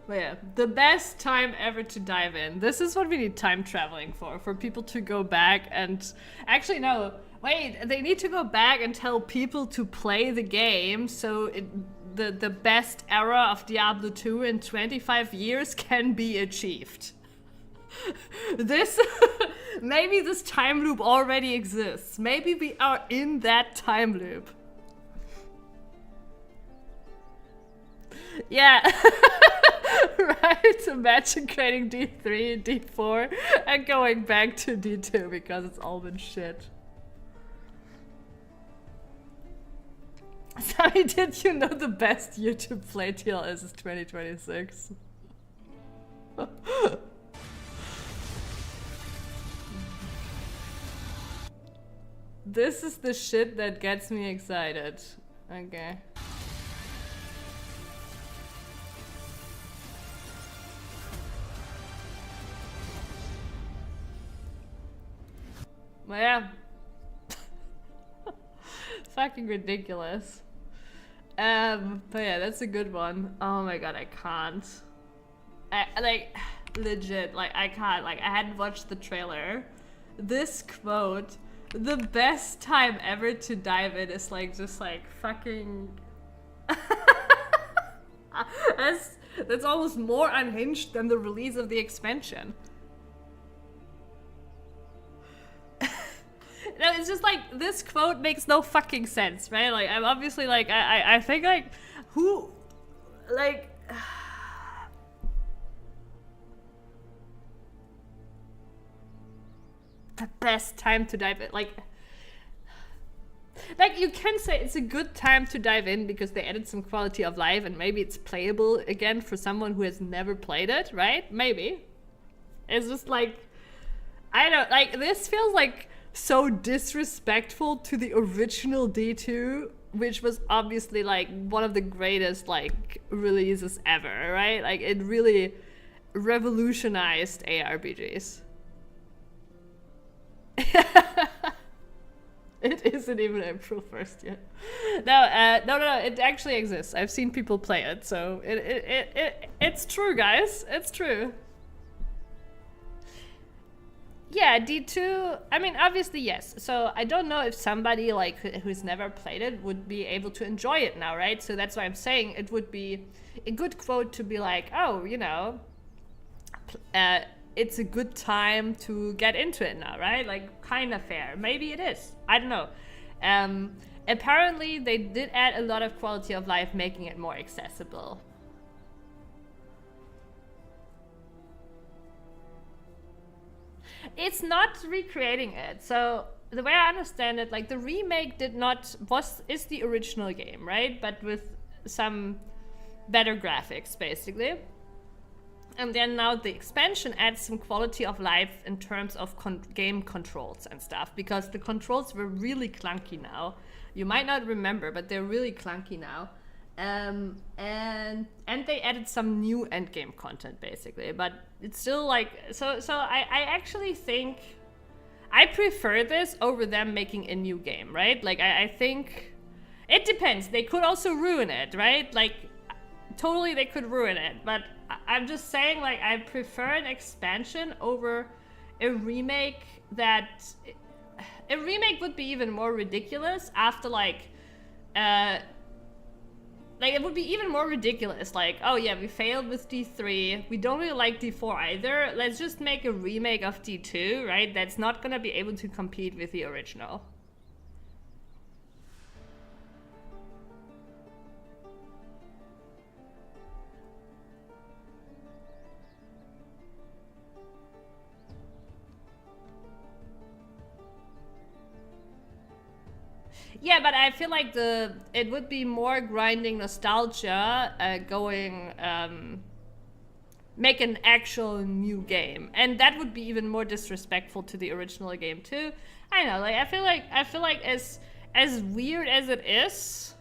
But yeah, the best time ever to dive in. This is what we need time traveling for people to go back and actually no. Wait, they need to go back and tell people to play the game so the best era of Diablo 2 in 25 years can be achieved. This, maybe this time loop already exists. Maybe we are in that time loop. Yeah. Right, imagine creating D3, D4 and going back to D2 because it's all been shit. Sorry, did you know the best YouTube play TL is 2026? This is the shit that gets me excited. Okay. Well, yeah. Fucking ridiculous. But yeah, that's a good one. Oh my god, I can't. Like, legit, like, I can't. Like, I hadn't watched the trailer. This quote, the best time ever to dive in is like, just like, fucking... that's almost more unhinged than the release of the expansion. No, it's just like, this quote makes no fucking sense, right? Like, I'm obviously like, I think like, who, like, the best time to dive in, like you can say it's a good time to dive in because they added some quality of life and maybe it's playable again for someone who has never played it, right? Maybe. It's just like, I don't, like, this feels like so disrespectful to the original D2, which was obviously like one of the greatest like releases ever, right? Like, it really revolutionized ARPGs. It isn't even April 1st yet. No, it actually exists. I've seen people play it, so it's true, guys. It's true. Yeah, D2, I mean, obviously, yes. So I don't know if somebody like who's never played it would be able to enjoy it now, right? So that's why I'm saying it would be a good quote to be like, oh, you know, it's a good time to get into it now, right? Like, kind of fair. Maybe it is. I don't know. Apparently, they did add a lot of quality of life, making it more accessible. It's not recreating it. So the way I understand it, like the remake is the original game, right? But with some better graphics, basically. And then now the expansion adds some quality of life in terms of game controls and stuff, because the controls were really clunky now. You might not remember, but they're really clunky now. And they added some new endgame content, basically. But it's still like, so I actually think I prefer this over them making a new game, right? Like, I think it depends. They could also ruin it, right? Like, totally they could ruin it. But I'm just saying, like, I prefer an expansion over a remake that... A remake would be even more ridiculous after, like, it would be even more ridiculous. Like, oh yeah, we failed with D3. We don't really like D4 either. Let's just make a remake of D2, right? That's not gonna be able to compete with the original. Yeah, but I feel like it would be more grinding nostalgia make an actual new game, and that would be even more disrespectful to the original game too. I know, like I feel like as weird as it is,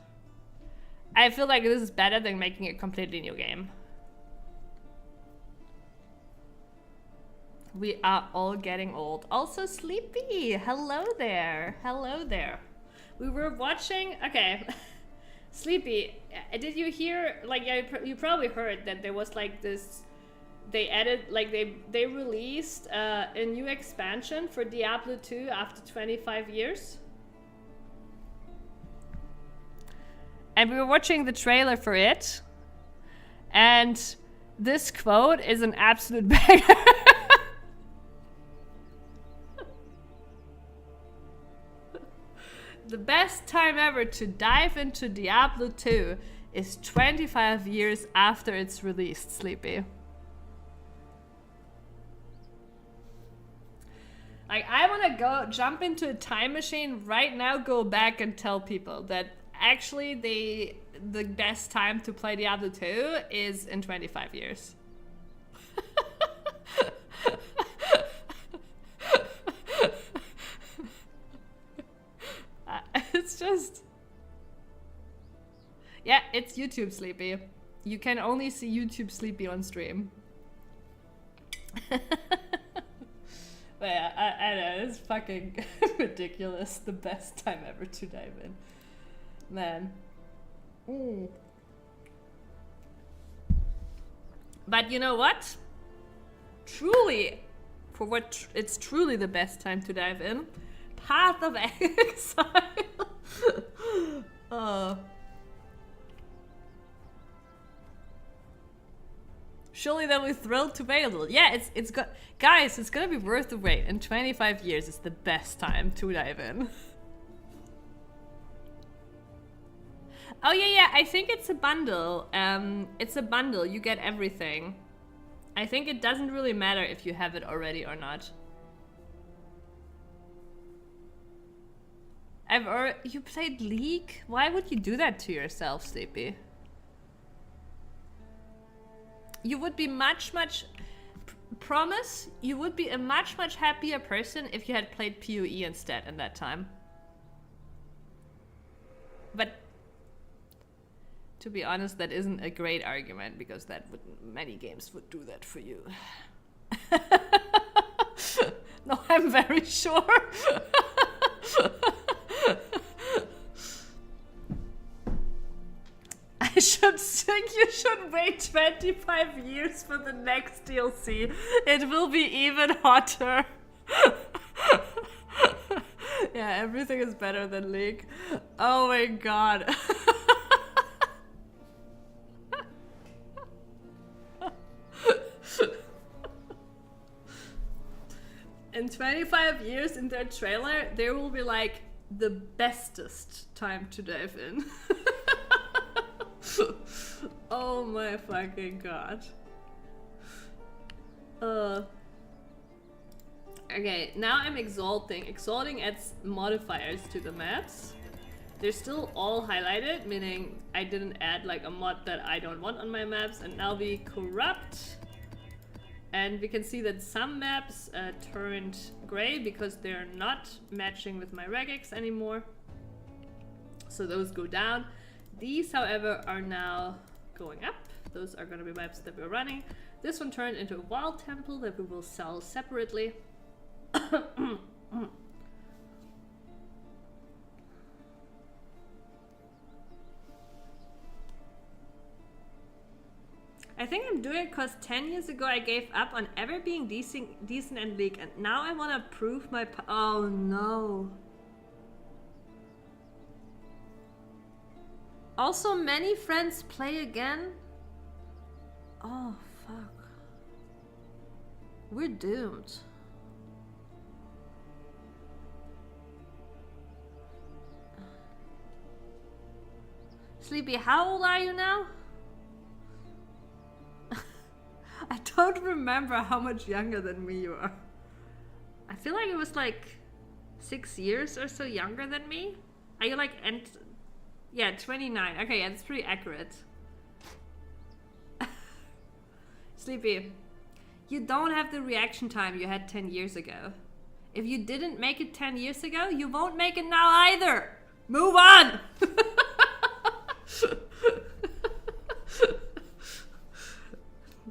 I feel like this is better than making a completely new game. We are all getting old. Also sleepy. Hello there. Hello there. We were watching, okay, Sleepy, did you hear, like, you probably heard that there was, like, this, they added, like, they released a new expansion for Diablo 2 after 25 years? And we were watching the trailer for it, and this quote is an absolute banger. The best time ever to dive into Diablo 2 is 25 years after it's released, Sleepy. Like, I want to jump into a time machine right now, go back and tell people that actually the best time to play Diablo 2 is in 25 years. It's just... Yeah, it's YouTube Sleepy. You can only see YouTube Sleepy on stream. But yeah, I know, it's fucking ridiculous. The best time ever to dive in. Man. But you know what? Truly, it's truly the best time to dive in. Path of Exile. Surely they'll be thrilled to available. Yeah, guys, it's gonna be worth the wait. In 25 years, it's the best time to dive in. Oh yeah, I think it's a bundle. It's a bundle. You get everything. I think it doesn't really matter if you have it already or not. You played League? Why would you do that to yourself, Sleepy? You would be promise, you would be a much happier person if you had played PoE instead in that time. But to be honest, that isn't a great argument, because many games would do that for you. No, I'm very sure. You should wait 25 years for the next DLC. It will be even hotter. Yeah, everything is better than League. Oh my god. In 25 years, in their trailer, there will be like the bestest time to dive in. Oh my fucking god. Okay, now I'm exalting. Exalting adds modifiers to the maps. They're still all highlighted, meaning I didn't add like a mod that I don't want on my maps. And now we corrupt. And we can see that some maps turned gray because they're not matching with my regex anymore. So those go down. These, however, are now going up. Those are going to be maps that we're running. This one turned into a wild temple that we will sell separately. I think I'm doing it because 10 years ago I gave up on ever being decent in League, and now I want to prove my oh no. Also, many friends play again. Oh fuck. We're doomed. Sleepy, how old are you now? I don't remember how much younger than me you are. I feel like it was like 6 years or so younger than me. Are you like, yeah, 29. Okay, yeah, that's pretty accurate. Sleepy, you don't have the reaction time you had 10 years ago. If you didn't make it 10 years ago, you won't make it now either. Move on!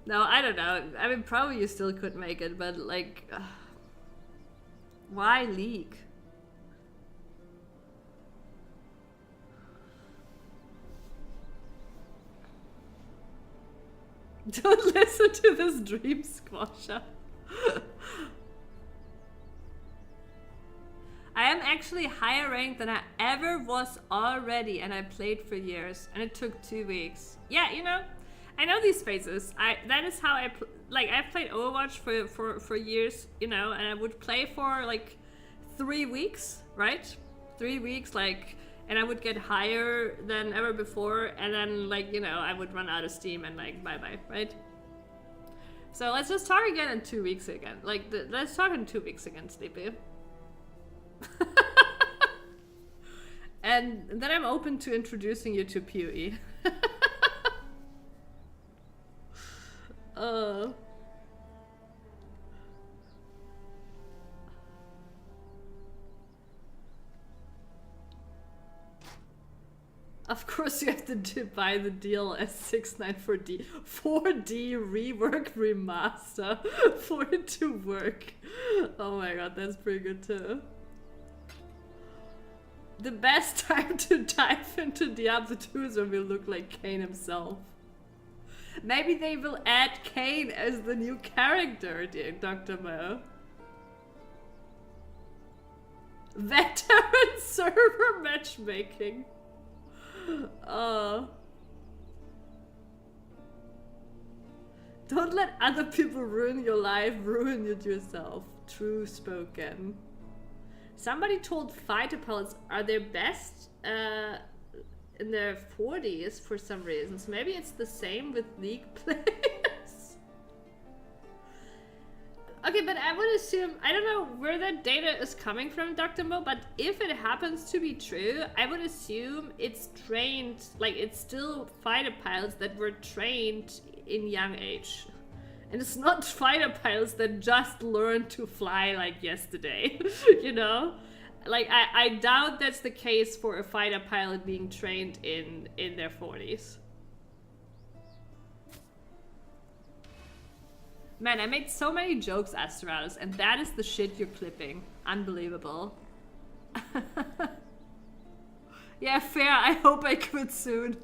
No, I don't know. I mean, probably you still could make it, but like, why League? Don't listen to this dream squasher. I am actually higher ranked than I ever was already, and I played for years, and it took 2 weeks. Yeah, you know, I know these phases. That is how I've played Overwatch for years, you know, and I would play for like 3 weeks, right? 3 weeks, like, and I would get higher than ever before, and then like, you know, I would run out of steam and like bye-bye, right? So let's just talk again in 2 weeks again. Like, let's talk in 2 weeks again, Sleepy. And then I'm open to introducing you to PoE. Of course you have to buy the deal S694D 4D rework remaster for it to work. Oh my god, that's pretty good too. The best time to dive into Diablo 2 is when we look like Kane himself. Maybe they will add Kane as the new character, dear Dr. Mo. Veteran server matchmaking. Don't let other people ruin your life, ruin it yourself. True spoken. Somebody told fighter pilots are their best in their 40s for some reasons. Maybe it's the same with League players. Okay, but I would assume, I don't know where that data is coming from, Dr. Mo, but if it happens to be true, I would assume it's trained, like it's still fighter pilots that were trained in young age. And it's not fighter pilots that just learned to fly like yesterday, you know? Like, I doubt that's the case for a fighter pilot being trained in their 40s. Man, I made so many jokes, Astralis, and that is the shit you're clipping. Unbelievable. Yeah, fair. I hope I quit soon.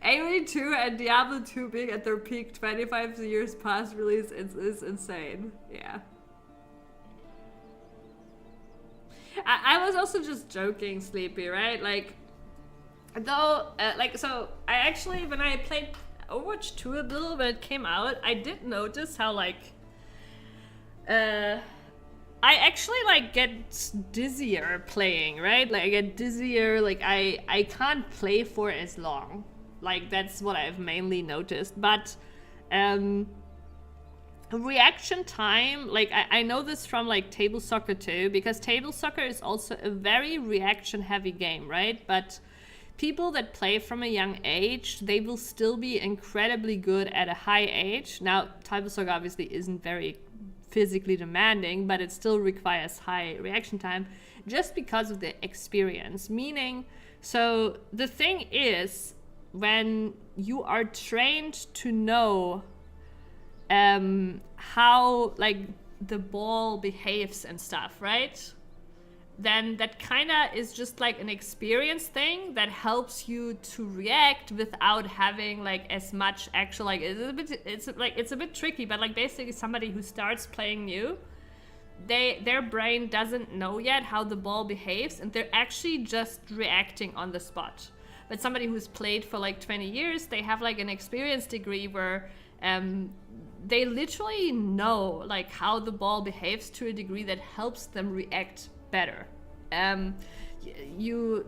AoE 2 and Diablo 2 being at their peak 25 years past release is insane. Yeah. I was also just joking, Sleepy, right? Like, though, so I actually, when I played Overwatch 2 a little when it came out, I did notice how, like, I actually, like, get dizzier playing, right? Like, I get dizzier, like, I can't play for as long. Like, that's what I've mainly noticed. But, reaction time, like I know this from like table soccer too, because table soccer is also a very reaction heavy game, right? But people that play from a young age, they will still be incredibly good at a high age. Now, table soccer obviously isn't very physically demanding, but it still requires high reaction time just because of the experience. Meaning, so the thing is, when you are trained to know how like the ball behaves and stuff, right? Then that kind of is just like an experience thing that helps you to react without having like as much actual, like it's a bit tricky, but like basically somebody who starts playing new, their brain doesn't know yet how the ball behaves and they're actually just reacting on the spot. But somebody who's played for like 20 years, they have like an experience degree where they literally know like how the ball behaves to a degree that helps them react better. The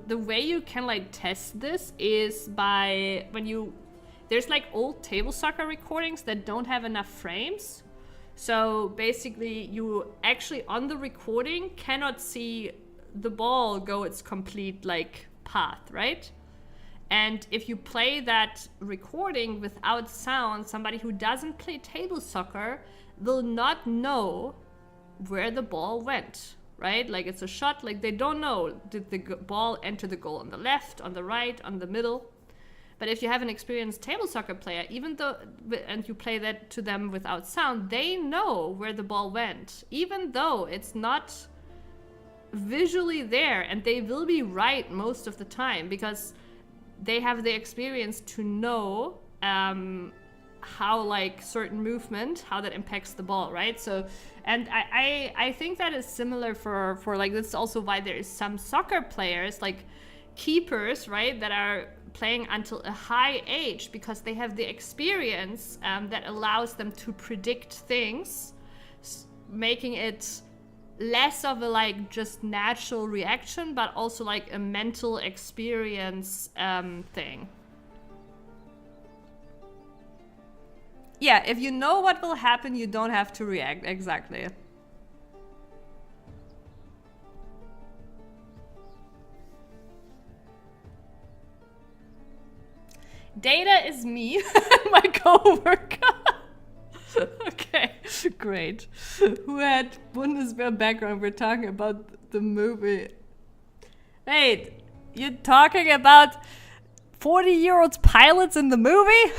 way you can like test this is by there's like old table soccer recordings that don't have enough frames. So basically you actually on the recording cannot see the ball go its complete like path, right? And if you play that recording without sound, somebody who doesn't play table soccer will not know where the ball went, right? Like it's a shot, like they don't know, did the ball enter the goal on the left, on the right, on the middle? But if you have an experienced table soccer player, even though, and you play that to them without sound, they know where the ball went, even though it's not visually there, and they will be right most of the time because they have the experience to know how like certain movement, how that impacts the ball, right? So, and I think that is similar for like, that's also why there is some soccer players, like keepers, right, that are playing until a high age because they have the experience that allows them to predict things, making it less of a like just natural reaction, but also like a mental experience thing. Yeah, if you know what will happen, you don't have to react. Exactly. Data is me, my coworker. Okay, great. Who had Bundeswehr background? We're talking about the movie. Wait, you're talking about 40-year-old pilots in the movie?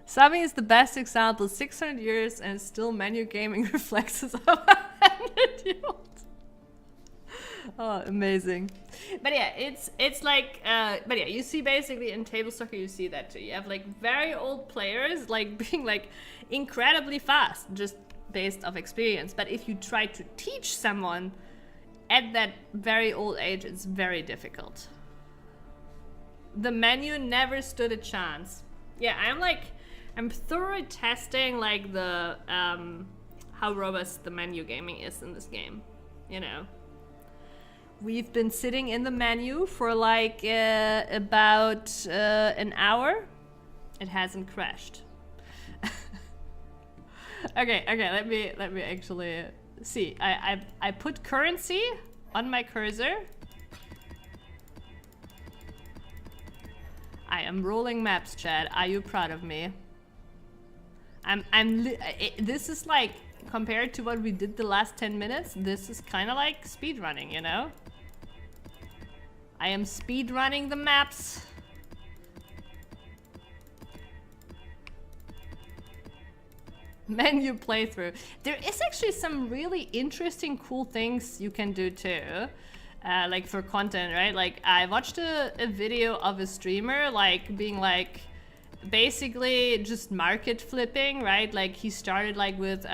Sami is the best example. 600 years and still menu gaming reflexes of 100-year-old. Oh, amazing. But yeah, it's like, but yeah, you see basically in table soccer, you see that too. You have like very old players like being like incredibly fast just based off experience. But if you try to teach someone at that very old age, it's very difficult. The menu never stood a chance. Yeah, I'm thoroughly testing like the, how robust the menu gaming is in this game, you know. We've been sitting in the menu for like about an hour. It hasn't crashed. Okay, let me actually see. I put currency on my cursor. I am rolling maps, Chad. Are you proud of me? This is like, compared to what we did the last 10 minutes, this is kind of like speed running, you know? I am speed running the maps. Menu playthrough. There is actually some really interesting, cool things you can do too. Like for content, right? Like I watched a video of a streamer like being like basically just market flipping, right? Like he started like with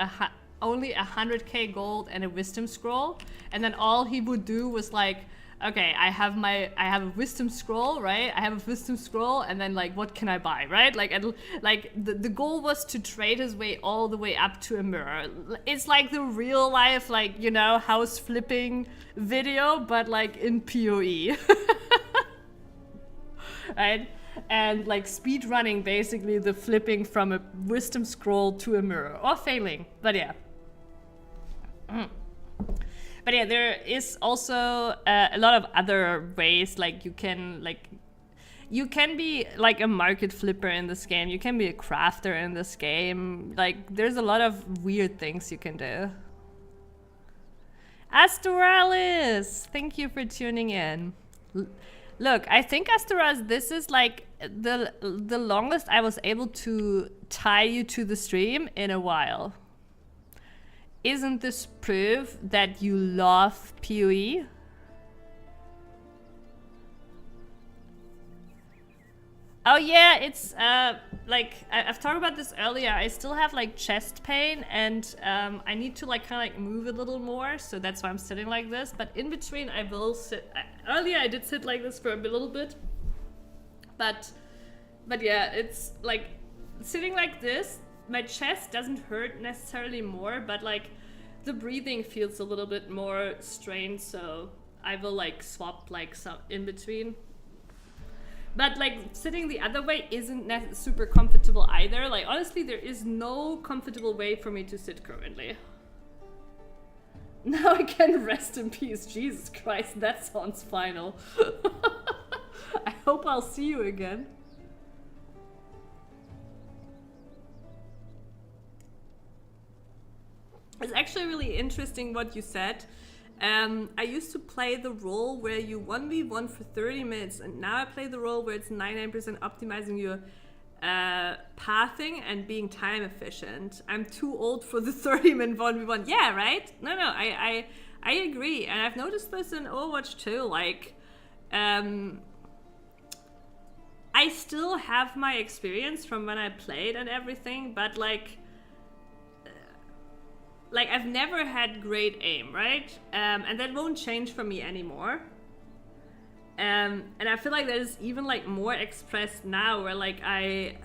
only 100k gold and a wisdom scroll, and then all he would do was like, okay, I have a wisdom scroll, right? I have a wisdom scroll, and then like, what can I buy, right? Like, the goal was to trade his way all the way up to a mirror. It's like the real life, like, you know, house flipping video, but like in PoE, right? and like speed running basically the flipping from a wisdom scroll to a mirror, or failing, but yeah. But yeah, there is also a lot of other ways, like you can be like a market flipper in this game, you can be a crafter in this game, like there's a lot of weird things you can do. Astoralis, thank you for tuning in. Look, I think Astoralis, this is like the longest I was able to tie you to the stream in a while. Isn't this proof that you love PoE? Oh yeah, it's like I've talked about this earlier. I still have like chest pain, and I need to like kind of like move a little more, so that's why I'm sitting like this. But in between, I will sit. Earlier, I did sit like this for a little bit, but yeah, it's like sitting like this. My chest doesn't hurt necessarily more, but like the breathing feels a little bit more strained, so I will like swap like some in between. But like sitting the other way isn't super comfortable either. Like honestly, there is no comfortable way for me to sit currently. Now I can rest in peace. Jesus Christ, that sounds final. I hope I'll see you again. It's actually really interesting what you said. I used to play the role where you 1v1 for 30 minutes, and now I play the role where it's 99% optimizing your pathing and being time efficient. I'm too old for the 30-minute 1v1. Yeah, right? No, I agree. And I've noticed this in Overwatch too. Like, I still have my experience from when I played and everything, but like I've never had great aim, right? And that won't change for me anymore. And I feel like that is even like more expressed now, where like I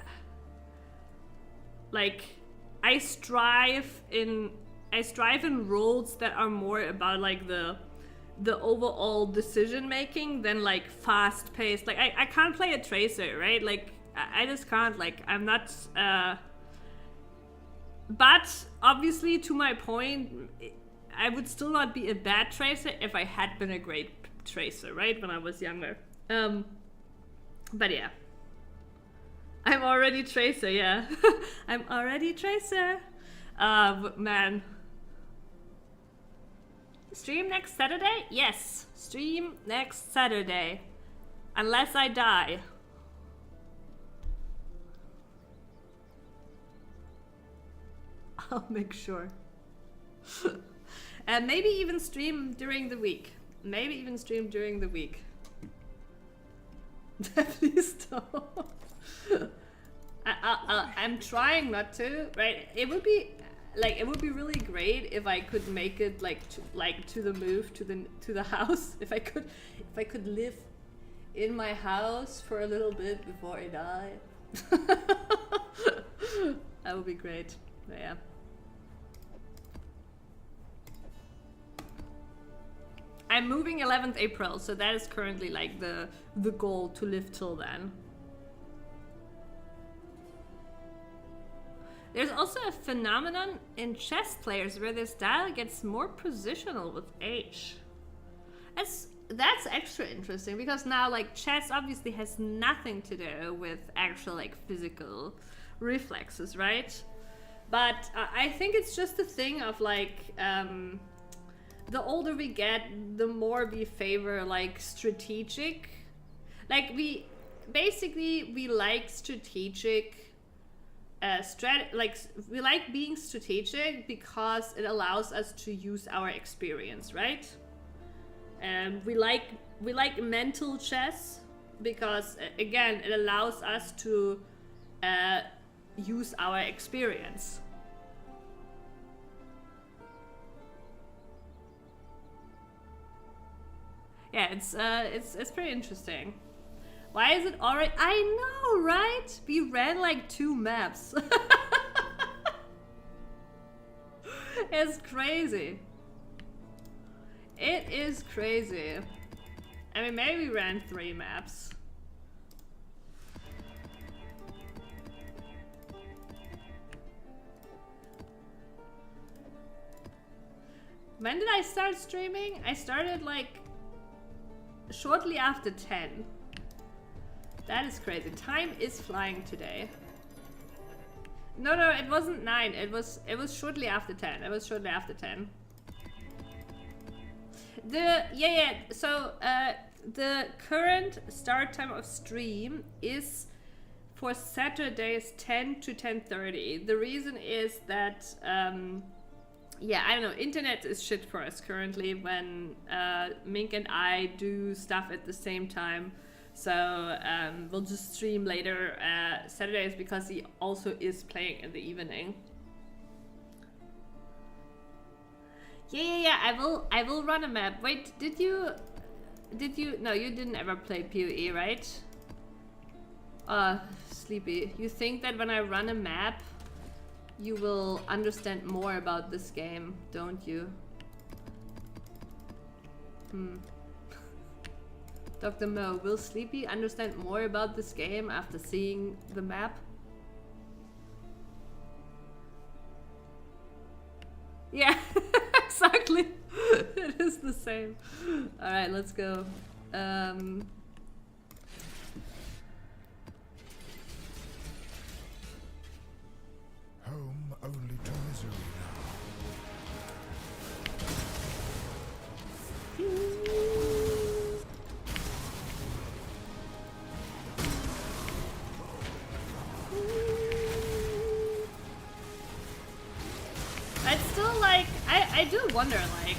strive in roles that are more about like the overall decision making than like fast paced. Like I can't play a tracer, right? Like I just can't. Like I'm not. But obviously, to my point, I would still not be a bad tracer if I had been a great tracer, right? When I was younger. But yeah. I'm already tracer, yeah. I'm already tracer. Man. Stream next Saturday? Yes. Stream next Saturday. Unless I die. I'll make sure. And maybe even stream during the week. Please don't. I'm trying not to, right? It would be really great if I could make it to the move to the house. If I could live in my house for a little bit before I die. That would be great. But yeah. I'm moving 11th April, so that is currently like the goal, to live till then. There's also a phenomenon in chess players where their style gets more positional with age. That's extra interesting, because now like chess obviously has nothing to do with actual like physical reflexes, right? But I think it's just a thing of like the older we get, the more we favor like strategic. Like we like strategic we like being strategic because it allows us to use our experience, right? And we like mental chess because again it allows us to use our experience. Yeah, it's pretty interesting. Why is it already? I know, right? We ran like 2 maps. It's crazy. It is crazy. I mean, maybe we ran 3 maps. When did I start streaming? I started like shortly after 10. That is crazy. Time is flying today. No, it wasn't 9. It was shortly after 10. It was shortly after 10. So the current start time of stream is for Saturdays 10 to 10:30. The reason is that yeah, I don't know, internet is shit for us currently when Mink and I do stuff at the same time. So we'll just stream later Saturdays because he also is playing in the evening. Yeah, I will run a map. Wait, did you no, you didn't ever play PoE, right? Sleepy. You think that when I run a map you will understand more about this game, don't you? Dr. Mo, will Sleepy understand more about this game after seeing the map? Yeah, exactly. It is the same. Alright, let's go. Home only to misery I'd still like, I do wonder, like,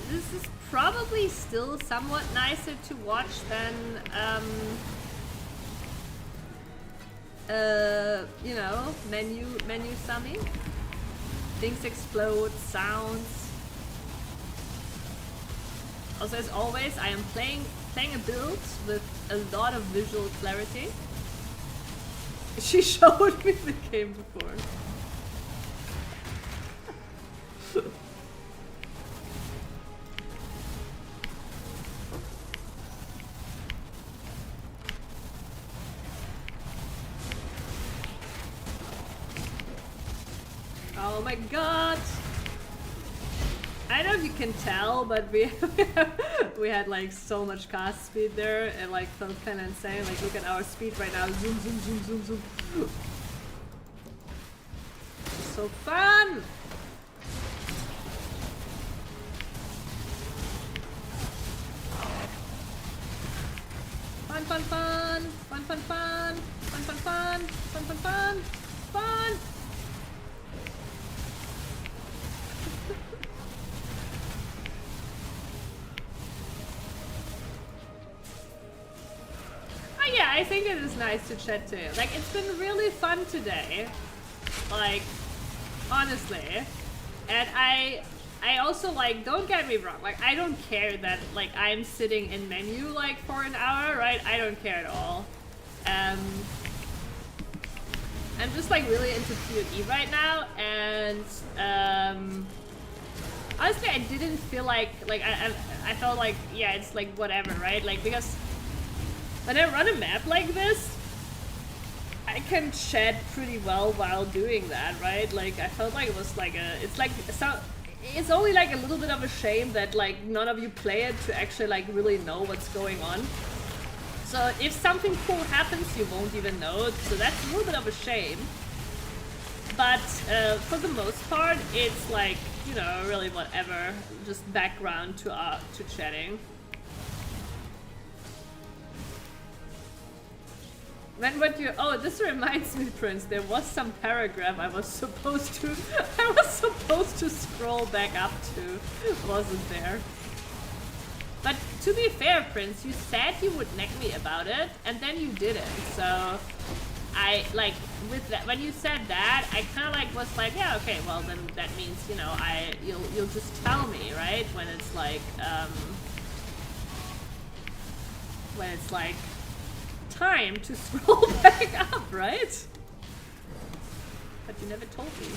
this is probably still somewhat nicer to watch than you know, menu summing. Things explode, sounds. Also, as always, I am playing a build with a lot of visual clarity. She showed me the game before. Oh my god! I don't know if you can tell, but we had like so much cast speed there. It like felt kind of insane. Like look at our speed right now. Zoom, zoom, zoom, zoom, zoom. So fun! Fun, fun, fun! Fun, fun, fun! Fun, fun, fun! Fun, fun, fun! Fun! Yeah, I think it is nice to chat too. Like, it's been really fun today. Like, honestly. And I also, like, don't get me wrong. Like, I don't care that, like, I'm sitting in menu, like, for an hour, right? I don't care at all. I'm just, like, really into PoE right now. And, honestly, I didn't feel like I felt like, yeah, it's, like, whatever, right? Like, because when I run a map like this, I can chat pretty well while doing that, right? Like, I felt like it was like it's only like a little bit of a shame that like none of you play it to actually like really know what's going on. So if something cool happens, you won't even know it. So that's a little bit of a shame. But for the most part, it's like, you know, really whatever, just background to chatting. When what you this reminds me, Prince, there was some paragraph I was supposed to scroll back up to. Wasn't there. But to be fair, Prince, you said you would neg me about it and then you didn't. So I like with that when you said that, I kinda like was like, yeah, okay, well then that means, you know, you'll just tell me, right? When it's like time to scroll back up, right? But you never told me.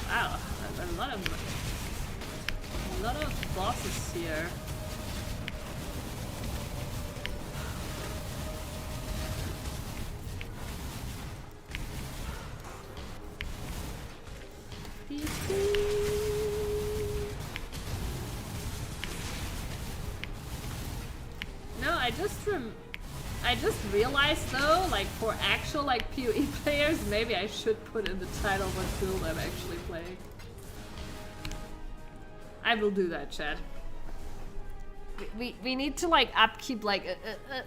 Wow, a lot of bosses here. No, I just realized though, like for actual like PoE players, maybe I should put in the title what build I'm actually playing. I will do that, chat. We need to like upkeep like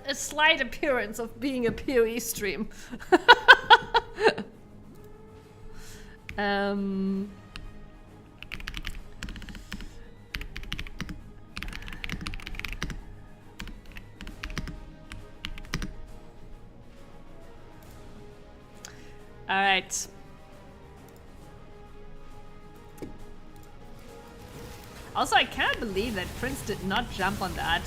a slight appearance of being a PoE stream. All right. Also, I can't believe that Prince did not jump on that.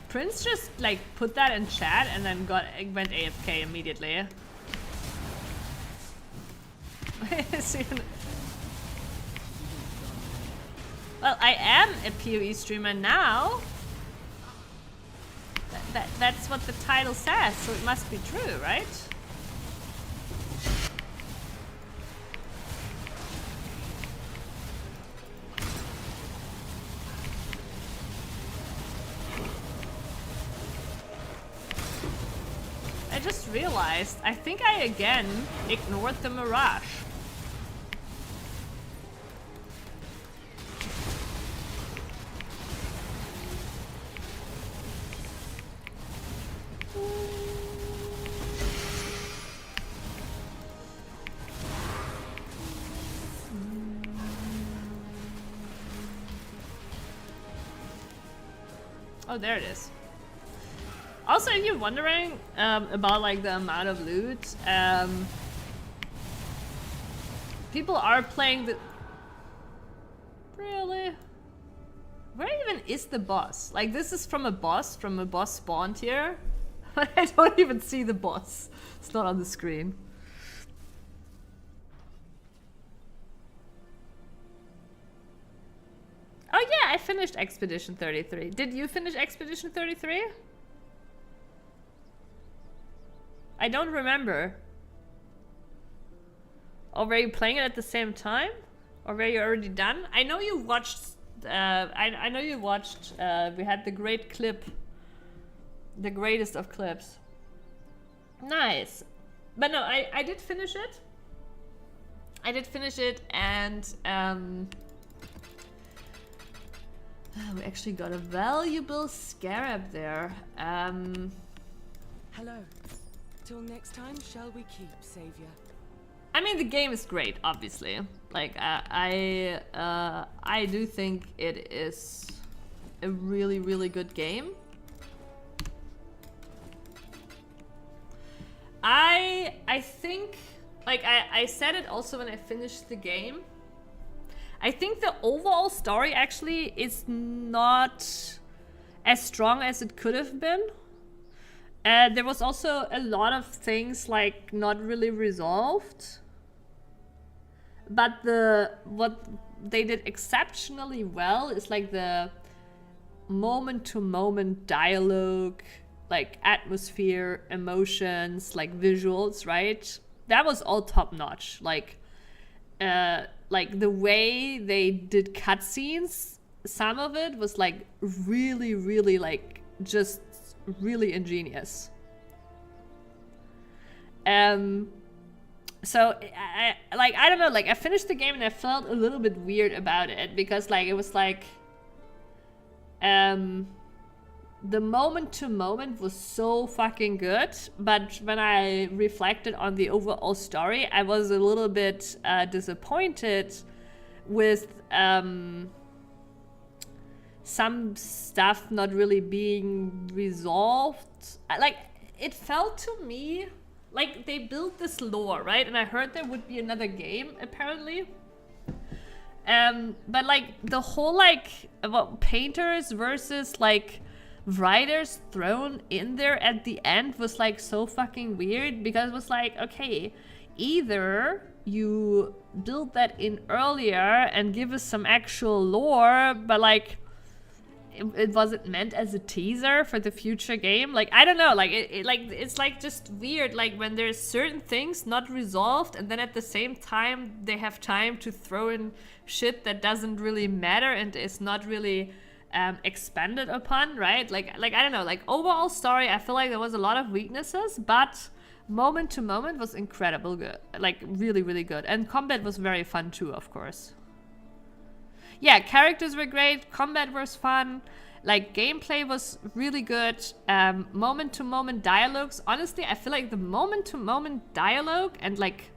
Prince just like put that in chat and then went AFK immediately. Well, I am a PoE streamer now. That's what the title says, so it must be true, right? I just realized, I think I again ignored the Mirage. Oh, there it is. Also, if you're wondering about like the amount of loot, people are playing the... Really? Where even is the boss? Like, this is from a boss spawned here. But I don't even see the boss. It's not on the screen. Oh yeah, I finished Expedition 33. Did you finish Expedition 33? I don't remember. Or were you playing it at the same time? Or were you already done? I know you watched... I know you watched... we had the great clip. The greatest of clips. Nice. But no, I did finish it. I did finish it and... we actually got a valuable scarab there. Hello. Till next time, shall we keep, Savior? I mean, the game is great, obviously. Like, I do think it is a really, really good game. I think, like, I said it also when I finished the game. I think the overall story actually is not as strong as it could have been. There was also a lot of things like not really resolved. But what they did exceptionally well is like the moment-to-moment dialogue, like atmosphere, emotions, like visuals, right? That was all top-notch. Like the way they did cutscenes, some of it was like really, really like just really ingenious. So I don't know, like I finished the game and I felt a little bit weird about it because like it was like the moment to moment was so fucking good, but when I reflected on the overall story, I was a little bit disappointed with some stuff not really being resolved. Like, it felt to me like they built this lore, right? And I heard there would be another game, apparently. But like the whole like about painters versus like writers thrown in there at the end was like so fucking weird, because it was like, okay, either you build that in earlier and give us some actual lore, but like it wasn't meant as a teaser for the future game. Like, I don't know, like it's like just weird, like when there's certain things not resolved and then at the same time they have time to throw in shit that doesn't really matter and is not really expanded upon, right? Like I don't know, like overall story, I feel like there was a lot of weaknesses, but moment to moment was incredible good, like really, really good. And combat was very fun too, of course. Yeah, characters were great, combat was fun, like gameplay was really good, moment to moment dialogues. Honestly, I feel like the moment to moment dialogue and like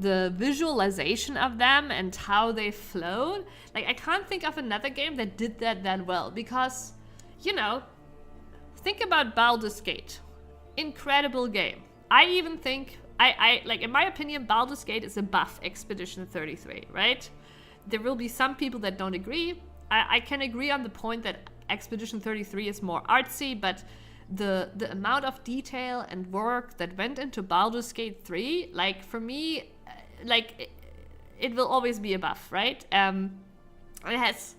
the visualization of them and how they flowed, like I can't think of another game that did that well, because, you know, think about Baldur's Gate. Incredible game. I even think, I like, in my opinion, Baldur's Gate is above Expedition 33, right? There will be some people that don't agree. I can agree on the point that Expedition 33 is more artsy, but the amount of detail and work that went into Baldur's Gate 3, like for me, like it will always be above, right? It has.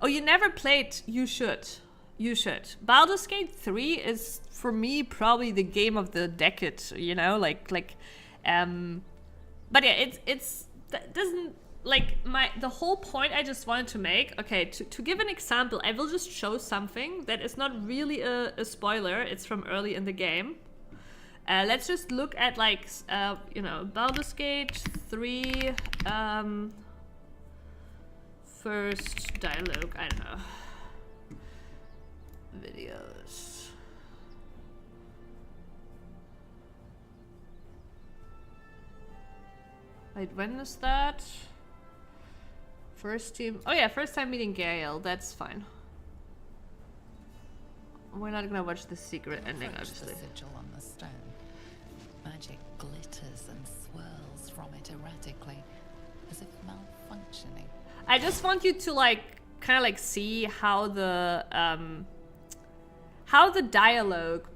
Oh, you never played? You should. You should. Baldur's Gate 3 is for me probably the game of the decade. You know, but yeah, it's that doesn't. Like the whole point I just wanted to make, okay, to give an example, I will just show something that is not really a spoiler. It's from early in the game. Let's just look at like, you know, Baldur's Gate 3, first dialogue, I don't know, videos. Wait, when is that? First team. Oh yeah, first time meeting Gale. That's fine. We're not gonna watch the secret ending, obviously. The sigil on the stone. Magic glitters and swirls from it erratically, as if malfunctioning. I just want you to like kind of like see how the dialogue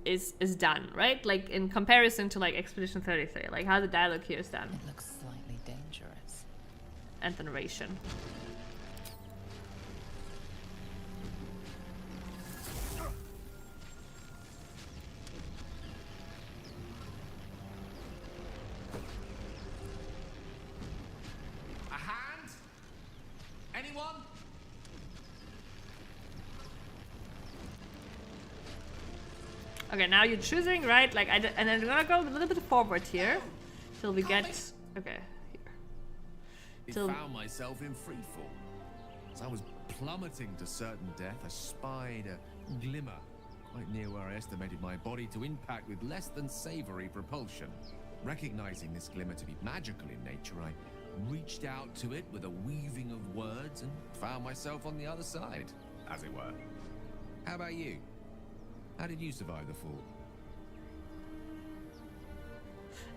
is done, right? Like in comparison to like Expedition 33, like how the dialogue here is done. It looks slightly dangerous. And the narration. A hand? Anyone? Okay, now you're choosing, right? Like, and I'm gonna go a little bit forward here till we get. Okay, here. I found myself in freefall. As I was plummeting to certain death, I spied a glimmer quite near where I estimated my body to impact with less than savory propulsion. Recognizing this glimmer to be magical in nature, I reached out to it with a weaving of words and found myself on the other side, as it were. How about you? How did you survive the fall?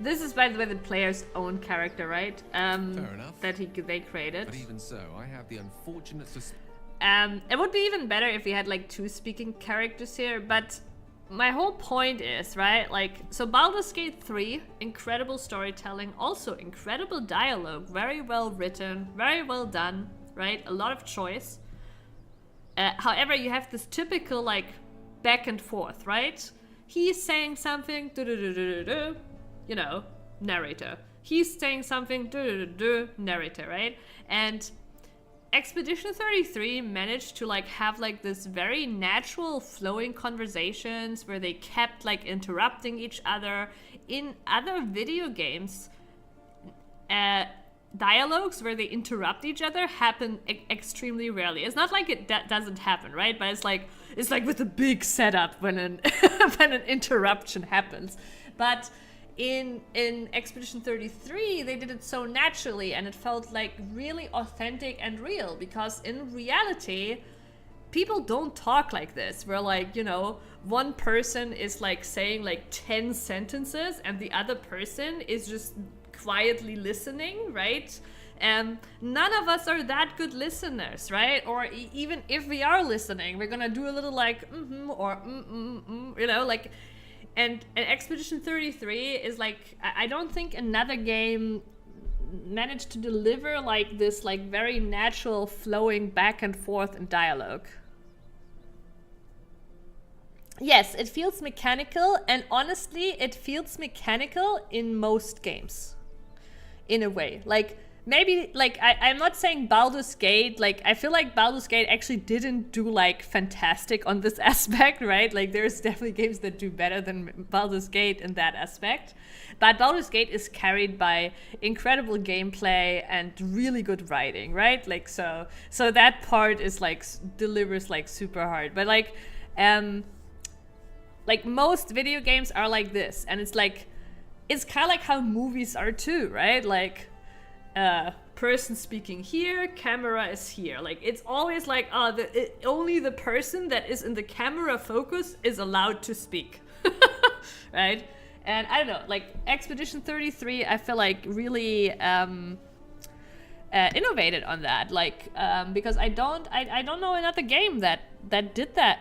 This is, by the way, the player's own character, right? Fair enough. That they created. But even so, I have the unfortunate it would be even better if we had like two speaking characters here, but my whole point is, right, like, so Baldur's Gate 3, incredible storytelling, also incredible dialogue, very well written, very well done, right? A lot of choice. However, you have this typical like back and forth, right? He's saying something, you know, narrator. He's saying something, narrator, right? And Expedition 33 managed to like have like this very natural flowing conversations where they kept like interrupting each other. In other video games, dialogues where they interrupt each other happen extremely rarely. It's not like it doesn't happen, right? But it's like with a big setup when an when an interruption happens. But in Expedition 33, they did it so naturally and it felt like really authentic and real, because in reality, people don't talk like this, where like, you know, one person is like saying like 10 sentences and the other person is just quietly listening, right? And none of us are that good listeners, right? Or even if we are listening, we're gonna do a little like or you know, like. And Expedition 33 is like, I don't think another game managed to deliver like this like very natural flowing back and forth in dialogue. Yes, it feels mechanical, and honestly, it feels mechanical in most games. In a way. Like, maybe, like, I'm not saying Baldur's Gate, like, I feel like Baldur's Gate actually didn't do, like, fantastic on this aspect, right? Like, there's definitely games that do better than Baldur's Gate in that aspect. But Baldur's Gate is carried by incredible gameplay and really good writing, right? Like, so that part is, like, delivers, like, super hard. But, like most video games are like this, and it's like, it's kind of like how movies are too, right? Like, person speaking here, camera is here. Like, it's always like, only the person that is in the camera focus is allowed to speak, right? And I don't know, like, Expedition 33, I feel like really innovated on that, like, because I don't know another game that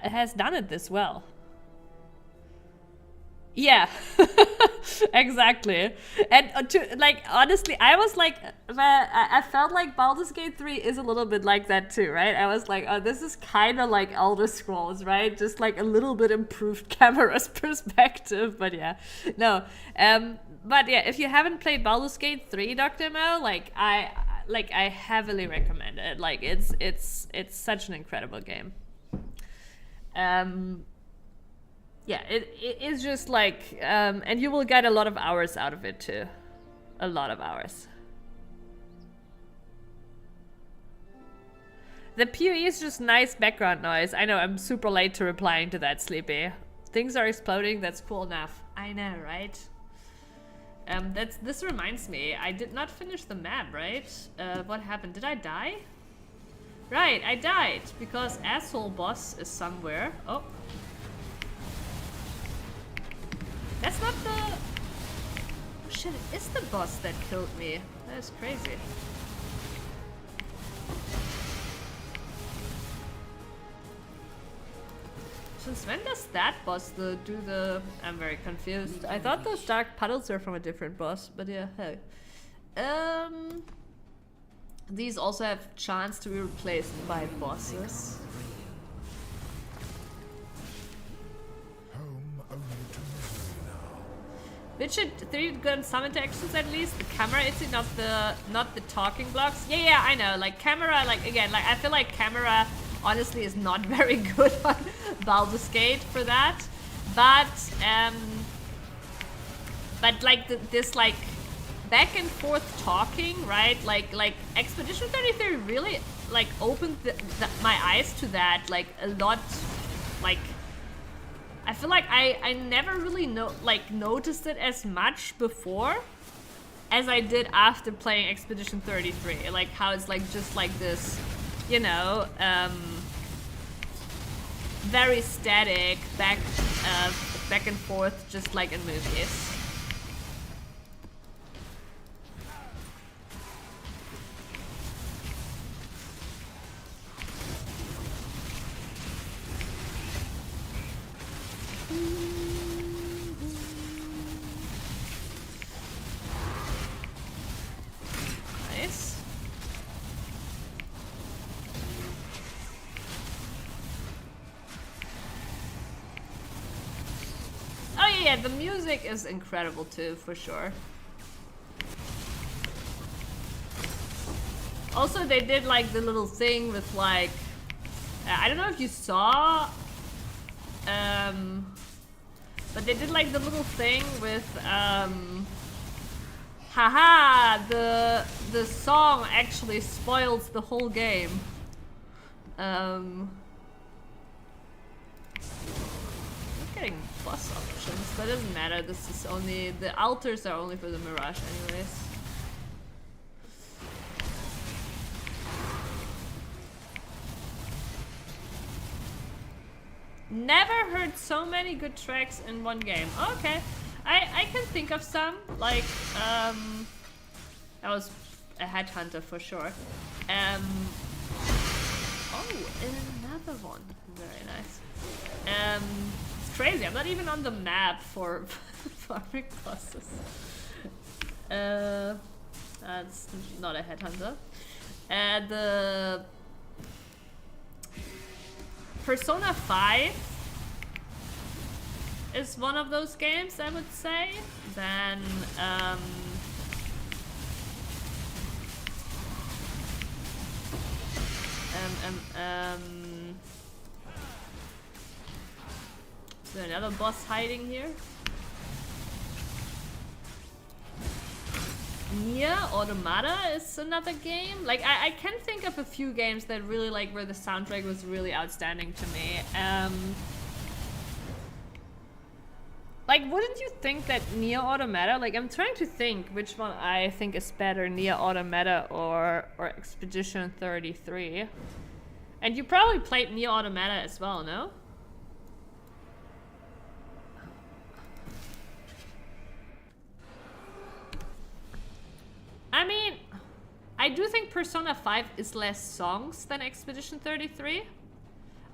has done it this well. Yeah, exactly. And like, honestly, I was like, I felt like Baldur's Gate 3 is a little bit like that too, right? I was like, oh, this is kind of like Elder Scrolls, right? Just like a little bit improved camera's perspective, but yeah, no. But yeah, if you haven't played Baldur's Gate 3, Dr. Mo, like, I heavily recommend it. Like, it's such an incredible game. Yeah, it is just like, and you will get a lot of hours out of it too. A lot of hours. The PoE is just nice background noise. I know, I'm super late to replying to that, Sleepy. Things are exploding, that's cool enough. I know, right? This reminds me, I did not finish the map, right? What happened? Did I die? Right, I died, because asshole boss is somewhere. Oh. That's not the... Oh shit, it is the boss that killed me. That is crazy. Since when does that boss do the... I'm very confused. I thought those dark puddles were from a different boss, but yeah, hey. These also have chance to be replaced by bosses. Witcher 3 good some interactions at least. The camera is not the talking blocks. Yeah, I know. Like, camera, like, again, like, I feel like camera honestly is not very good on Baldur's Gate for that. But like this like back and forth talking, right? Like Expedition 33 really like opened my eyes to that like a lot. Like, I feel like I never really noticed it as much before as I did after playing Expedition 33. Like, how it's like just like this, you know, very static back and forth, just like in movies. Nice. Oh yeah, the music is incredible too, for sure. Also, they did like the little thing with like, I don't know if you saw, but they did like the little thing with, haha, the song actually spoils the whole game. I'm getting plus options, that doesn't matter. This is only, the altars are only for the Mirage anyways. Never heard so many good tracks in one game. Okay, I can think of some. Like, that was a Headhunter for sure. Oh, another one. Very nice. It's crazy. I'm not even on the map for farming bosses. That's not a Headhunter. The Persona 5 is one of those games, I would say. Then is there another boss hiding here? Nier Automata is another game. Like I can think of a few games that really like where the soundtrack was really outstanding to me. Like, wouldn't you think that Nier Automata, like, I'm trying to think which one I think is better, Nier Automata or Expedition 33. And you probably played Nier Automata as well, no? I mean, I do think Persona 5 is less songs than Expedition 33.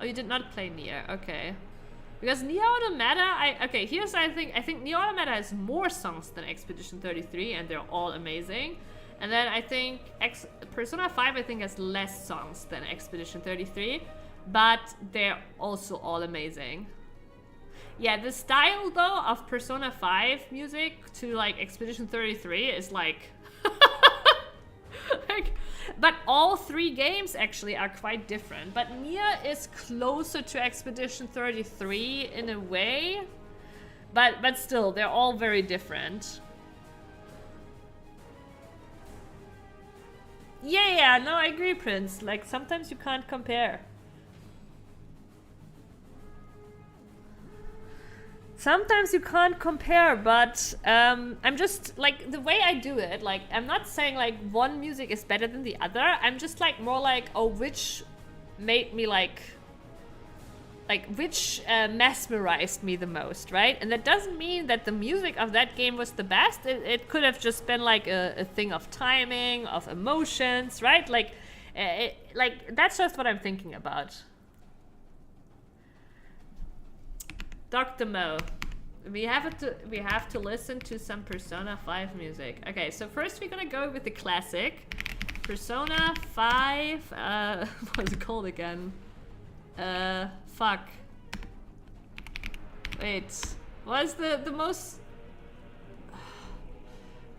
Oh, you did not play Nier, okay. Because Nier Automata, I think Nier Automata has more songs than Expedition 33, and they're all amazing. And then I think Persona 5, I think, has less songs than Expedition 33, but they're also all amazing. Yeah, the style, though, of Persona 5 music to, like, Expedition 33 is, like... But all three games actually are quite different. But Nier is closer to Expedition 33 in a way. But still, they're all very different. Yeah, no, I agree, Prince. Like, sometimes you can't compare. Sometimes you can't compare, but I'm just, like, the way I do it, like, I'm not saying, like, one music is better than the other. I'm just, like, more like, oh, which made me, like which mesmerized me the most, right? And that doesn't mean that the music of that game was the best. It could have just been, like, a thing of timing, of emotions, right? Like, that's just what I'm thinking about. Dr. Mo, we have to listen to some Persona 5 music. Okay, so first we're gonna go with the classic Persona 5. What's it called again? Fuck. Wait, what is the most?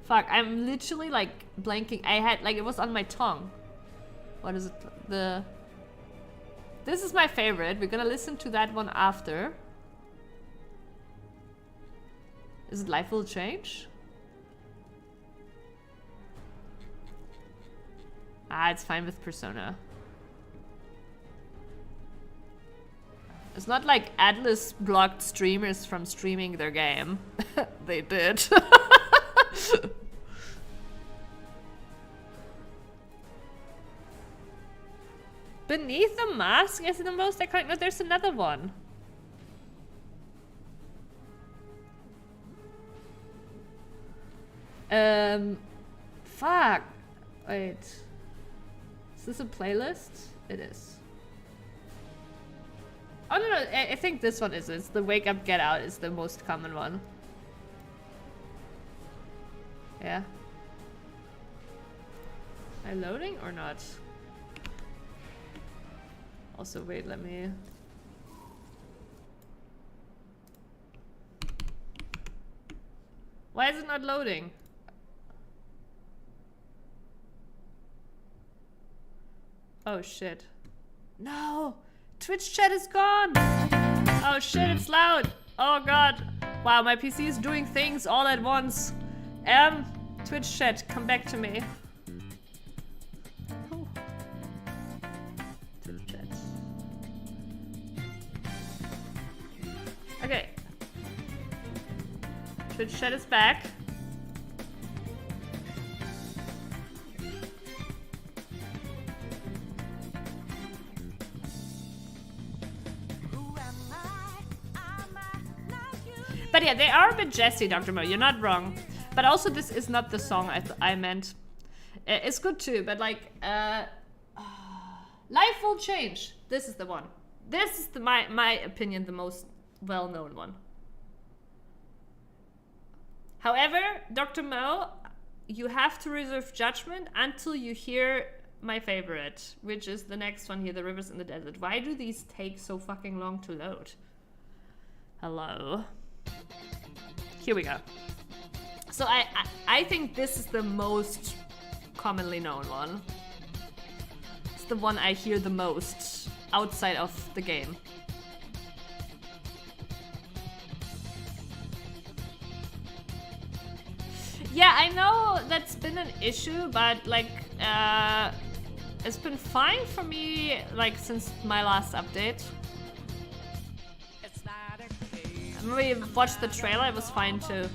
Fuck, I'm literally like blanking. I had like it was on my tongue. What is it? This is my favorite. We're gonna listen to that one after. Is it Life Will Change? Ah, it's fine with Persona. It's not like Atlas blocked streamers from streaming their game. They did. Beneath the Mask is the most iconic. No, there's another one. Fuck. Wait. Is this a playlist? It is. Oh, no, I think this one is. It's the Wake Up, Get Out is the most common one. Yeah. Am I loading or not? Also, wait, let me... Why is it not loading? Oh shit. No! Twitch chat is gone! Oh shit, it's loud! Oh god! Wow, my PC is doing things all at once. Twitch chat, come back to me. Oh. Twitch chat. Okay. Twitch chat is back. But yeah, they are a bit jazzy, Dr. Mo. You're not wrong. But also, this is not the song I meant. It's good too, but like, Life Will Change. This is the one. This is my opinion, the most well-known one. However, Dr. Mo, you have to reserve judgment until you hear my favorite, which is the next one here, The Rivers in the Desert. Why do these take so fucking long to load? Hello. Here we go. So I think this is the most commonly known one. It's the one I hear the most outside of the game. Yeah, I know that's been an issue, but like, it's been fine for me, like, since my last update. When we watched the trailer, it was fine too.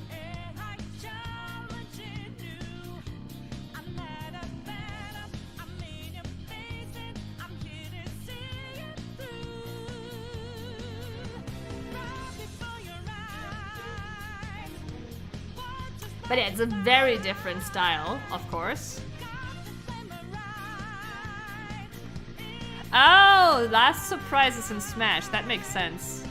But yeah, it's a very different style, of course. Oh, last surprise is in Smash. That makes sense.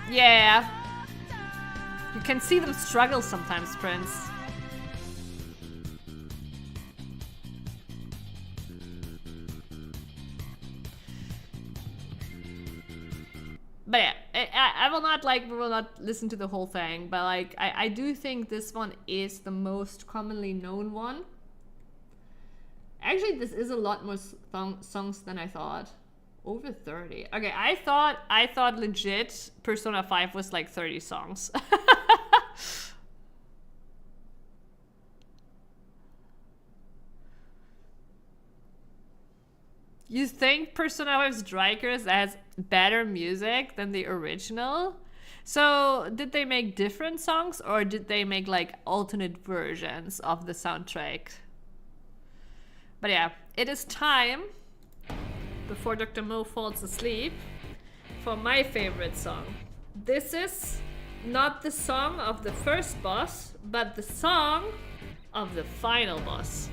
Yeah. You can see them struggle sometimes, Prince. But yeah, I will not, like, we will not listen to the whole thing, but like, I do think this one is the most commonly known one. Actually, this is a lot more songs than I thought. Over 30. Okay, I thought legit Persona 5 was like 30 songs. You think Persona 5 Strikers has better music than the original? So did they make different songs, or did they make like alternate versions of the soundtrack? But yeah, it is time, before Dr. Mo falls asleep, for my favorite song. This is not the song of the first boss, but the song of the final boss.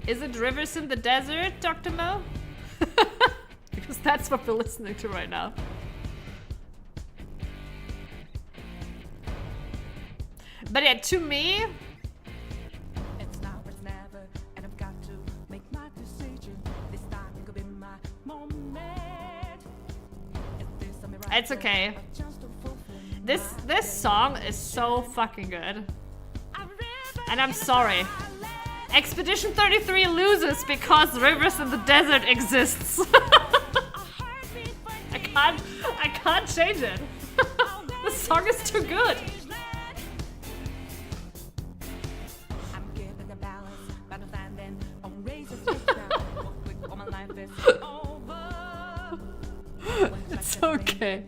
Is it Rivers in the Desert, Dr. Mo? Because that's what we're listening to right now. But yeah, to me, It's now, it's never, and I've got to make my decision. This time could be my moment. If there's something right it's okay. there, I just don't fulfill This song is so fucking good. And I'm sorry. Expedition 33 loses because Rivers in the Desert exists. I can't change it. The song is too good. I'm giving the balance, but I'm standing on razor's edge now. Quick, all my life is over. It's okay.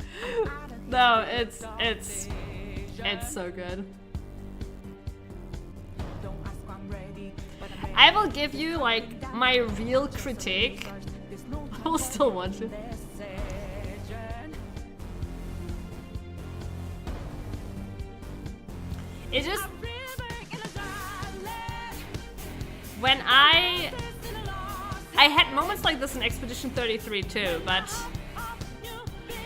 No, it's so good. Don't ask when I'm ready, but I'm ready. I will give you like my real critique. There's no I will still watch it. decision. It just, when I had moments like this in Expedition 33 too, but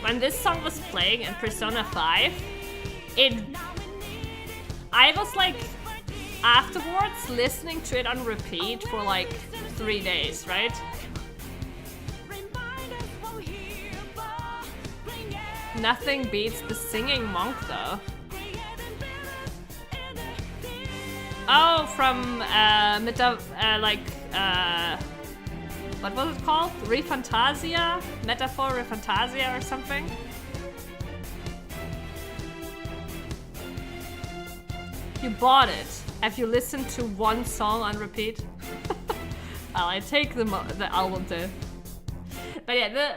when this song was playing in Persona 5, I was like afterwards listening to it on repeat for like 3 days, right? Nothing beats the singing monk though. Oh, from what was it called? Refantasia? Metaphor Refantasia or something? You bought it. Have you listened to one song on repeat? Well, I take the album too. But yeah,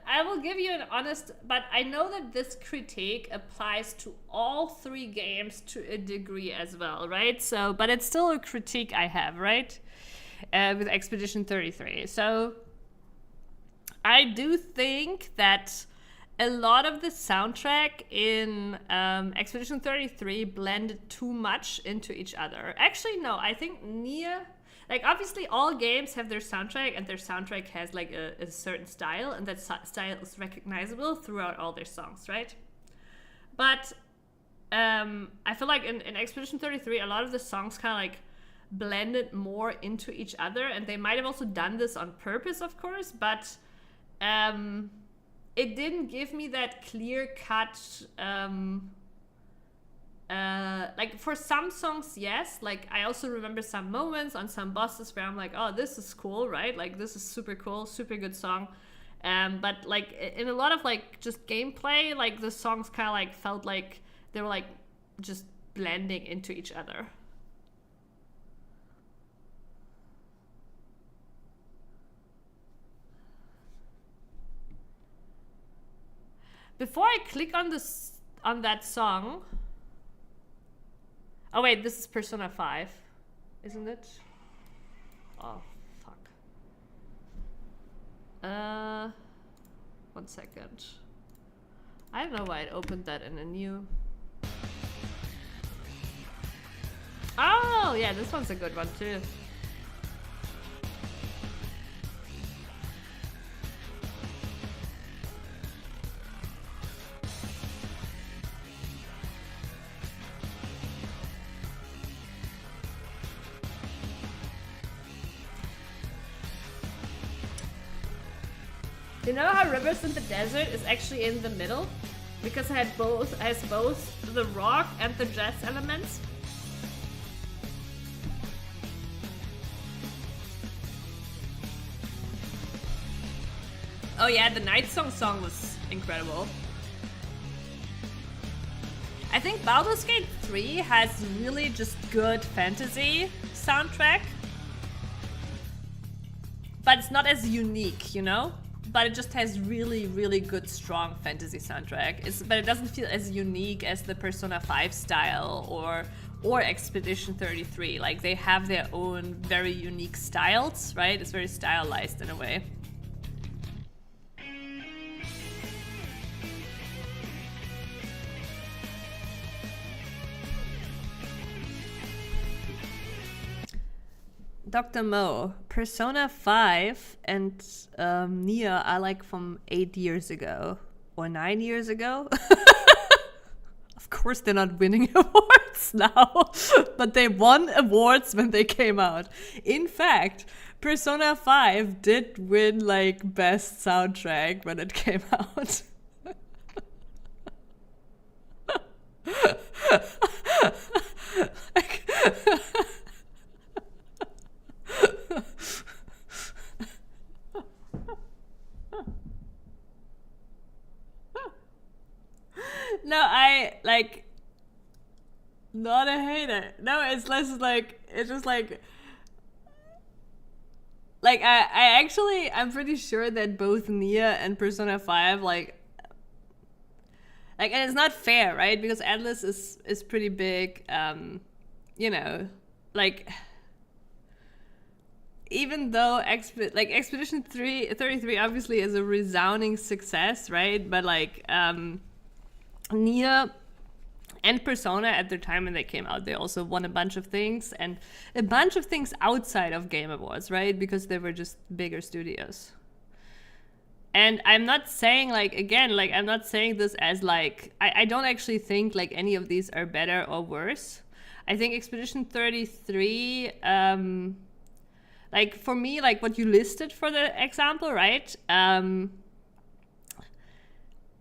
I will give you an honest, but I know that this critique applies to all 3 games to a degree as well, right? So, but it's still a critique I have, right? With Expedition 33. So, I do think that a lot of the soundtrack in Expedition 33 blended too much into each other. Actually, no, I think like, obviously, all games have their soundtrack, and their soundtrack has, like, a certain style, and that style is recognizable throughout all their songs, right? But I feel like in Expedition 33, a lot of the songs kind of like blended more into each other, and they might have also done this on purpose, of course, but it didn't give me that clear cut. Like for some songs, yes. Like I also remember some moments on some bosses where I'm like, oh, this is cool, right? Like this is super cool, super good song. But like in a lot of like just gameplay, like the songs kind of like felt like they were like just blending into each other. Before I click on that song. Oh wait, this is Persona 5, isn't it? Oh fuck. 1 second. I don't know why it opened that in a new. Oh yeah, this one's a good one too. You know how Rivers in the Desert is actually in the middle? Because it has both the rock and the jazz elements. Oh yeah, the Night song was incredible. I think Baldur's Gate 3 has really just good fantasy soundtrack. But it's not as unique, you know? But it just has really, really good, strong fantasy soundtrack. But it doesn't feel as unique as the Persona 5 style or Expedition 33. Like, they have their own very unique styles, right? It's very stylized in a way. Dr. Mo, Persona 5 and Nier are like from 8 years ago or 9 years ago. Of course they're not winning awards now, but they won awards when they came out. In fact, Persona 5 did win like best soundtrack when it came out. Like, no, I like not a hater. No, it's less like it's just like I actually I'm pretty sure that both Nier and Persona 5 like and it's not fair, right? Because Atlas is pretty big, you know, like even though Expedition 33 obviously is a resounding success, right? But like Nier and Persona at the time when they came out, they also won a bunch of things and a bunch of things outside of Game Awards, right? Because they were just bigger studios. And I'm not saying like, again, like I'm not saying this as like, I don't actually think like any of these are better or worse. I think Expedition 33, like for me, like what you listed for the example, right?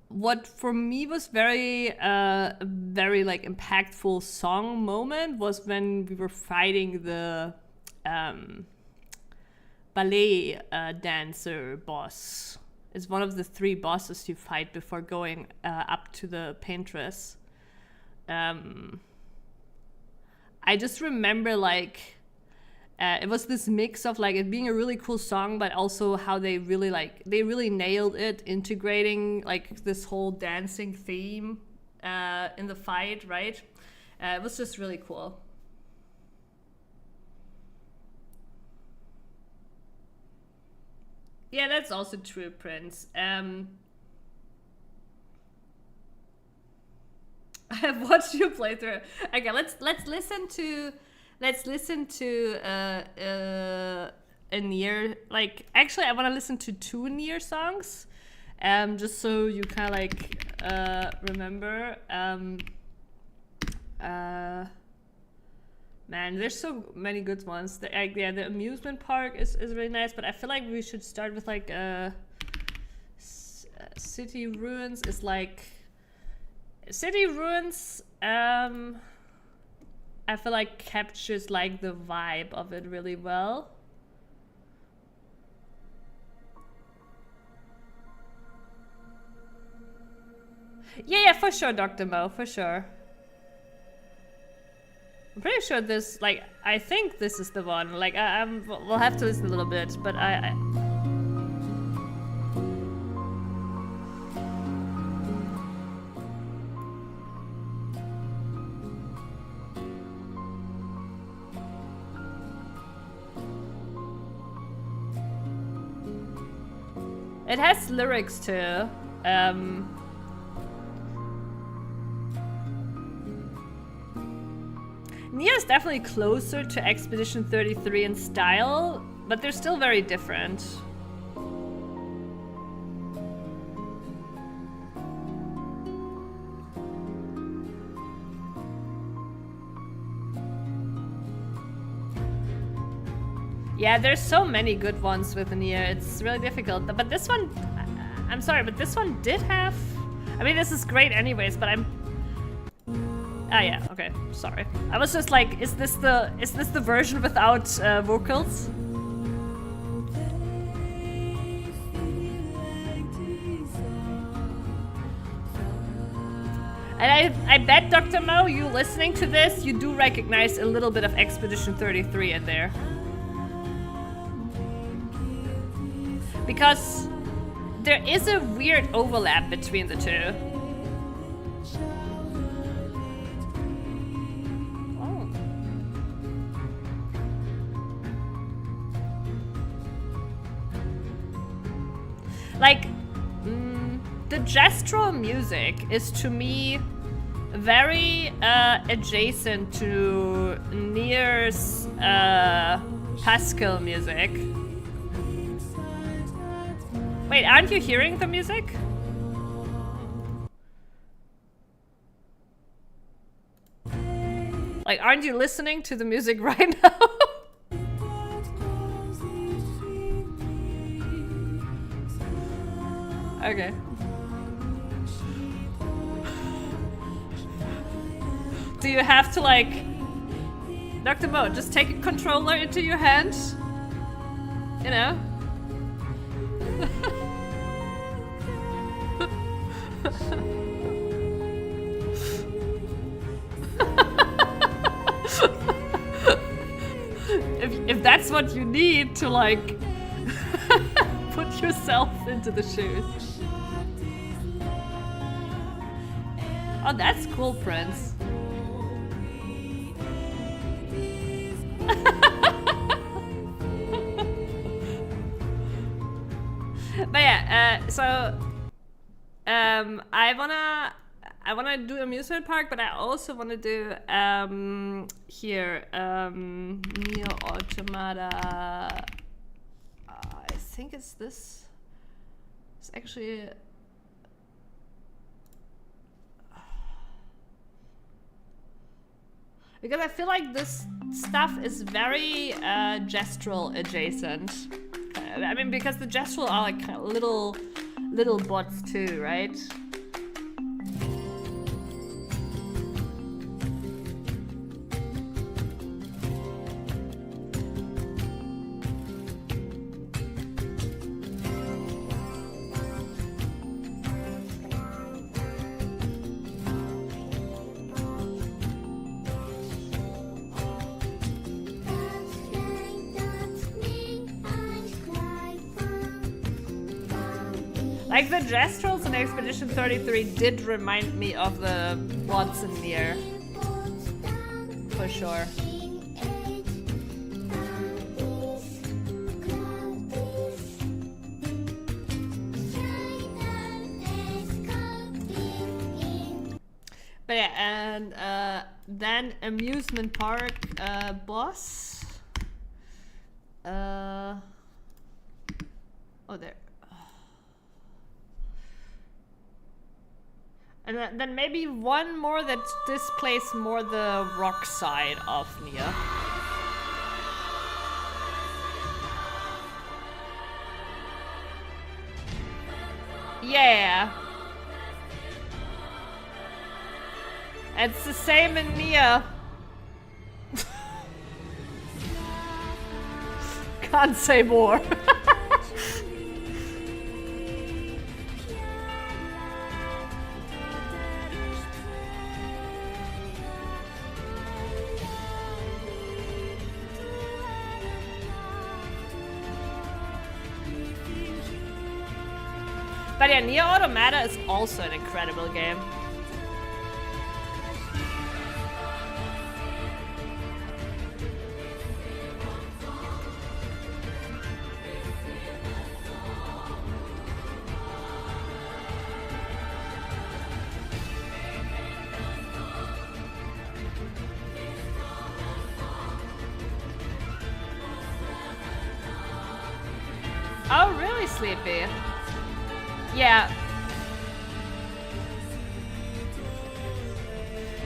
What for me was very like impactful song moment was when we were fighting the ballet dancer boss. It's one of the 3 bosses you fight before going up to the paintress. I just remember like it was this mix of like it being a really cool song, but also how they really nailed it, integrating like this whole dancing theme in the fight, right? It was just really cool. Yeah, that's also true, Prince. I have watched you play through. Okay, let's listen to a Nier. Like, actually, I want to listen to 2 Nier songs, just so you kind of like remember. Man, there's so many good ones. Yeah, the amusement park is really nice, but I feel like we should start with like city ruins is like city ruins. I feel like captures like the vibe of it really well. Yeah, for sure, Dr. Mo, for sure. I'm pretty sure this, like, I think this is the one. Like, we'll have to listen a little bit, but it has lyrics too. Nia is definitely closer to Expedition 33 in style, but they're still very different. Yeah, there's so many good ones with Nia. It's really difficult. But this one, I'm sorry, but this one did have... I mean, this is great anyways, but I'm... Ah, yeah, okay, sorry. I was just like, is this the version without vocals? And I bet, Dr. Mo, you listening to this, you do recognize a little bit of Expedition 33 in there. Because there is a weird overlap between the two. Like, the gestural music is to me very adjacent to Nier's Pascal music. Wait, aren't you hearing the music? Like, aren't you listening to the music right now? Okay. Do you have to, like... Dr. Mo, just take a controller into your hand? You know? if that's what you need to, like... put yourself into the shoes. Oh, that's cool, Prince. But yeah, so I wanna do amusement park, but I also wanna do here Neo Automata. I think it's this. It's actually. Because I feel like this stuff is very gestural adjacent. I mean, because the gestural are like kind of little bots too, right? Like, the gestuals in Expedition 33 did remind me of the bots in Nier. For sure. But yeah, and then amusement park boss. Oh, there. And then maybe one more that displays more the rock side of Nia. Yeah. It's the same in Nia. Can't say more. But yeah, Nier Automata is also an incredible game. Oh, really, Sleepy? Yeah.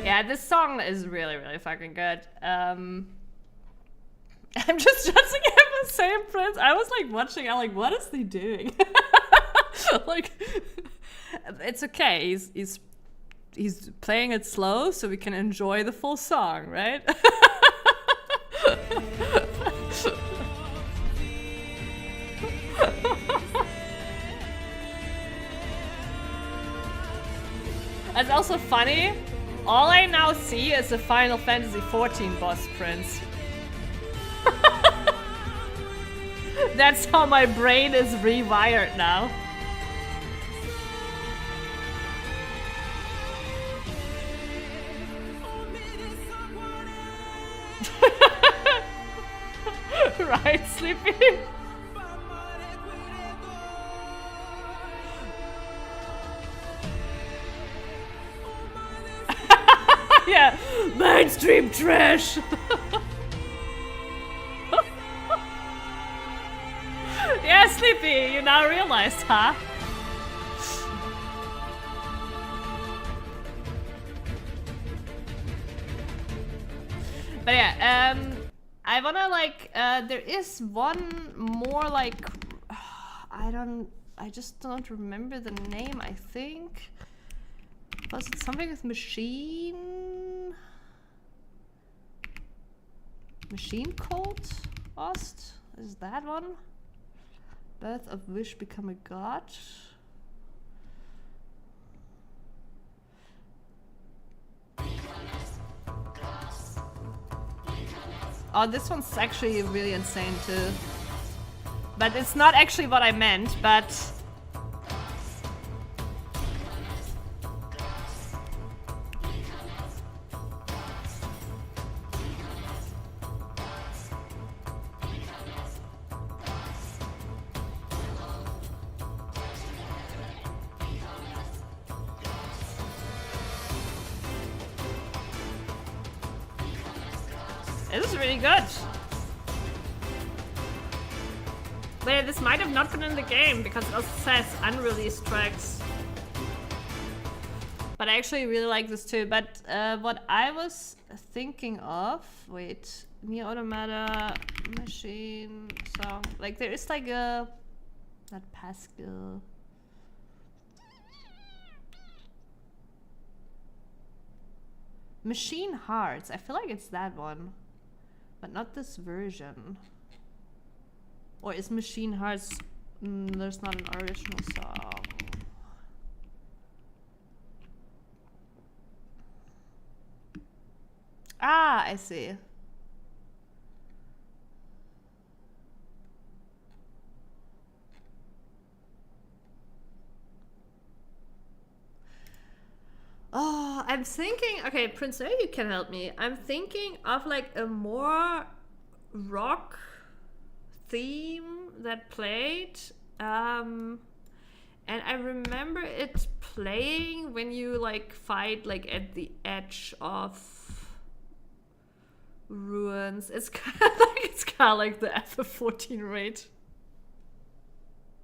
Yeah, this song is really, really fucking good. I'm just judging him the same prince. I was like watching, I'm like, what is he doing? Like, it's okay. He's playing it slow so we can enjoy the full song, right? It's also funny, all I now see is a Final Fantasy XIV boss prince. That's how my brain is rewired now. Right, Sleepy? Yeah, mainstream trash. Yeah, Sleepy, you now realized, huh? But yeah, I wanna like, there is one more like, I just don't remember the name, I think. Was it something with machine code? Ost? Is that one? Birth of Wish Become a God? Oh, this one's actually really insane too. But it's not actually what I meant, but... This is really good. But yeah, this might have not been in the game because it also says unreleased tracks. But I actually really like this too. But what I was thinking of, wait, Nier Automata, machine song. Like there is like a, not Pascal. Machine Hearts. I feel like it's that one. But not this version. Or is Machine Hearts... there's not an original song. Ah, I see. Oh, I'm thinking... Okay, Prince, maybe you can help me. I'm thinking of like a more rock theme that played. And I remember it playing when you like fight like at the edge of ruins. It's kind of like the FF14 raid.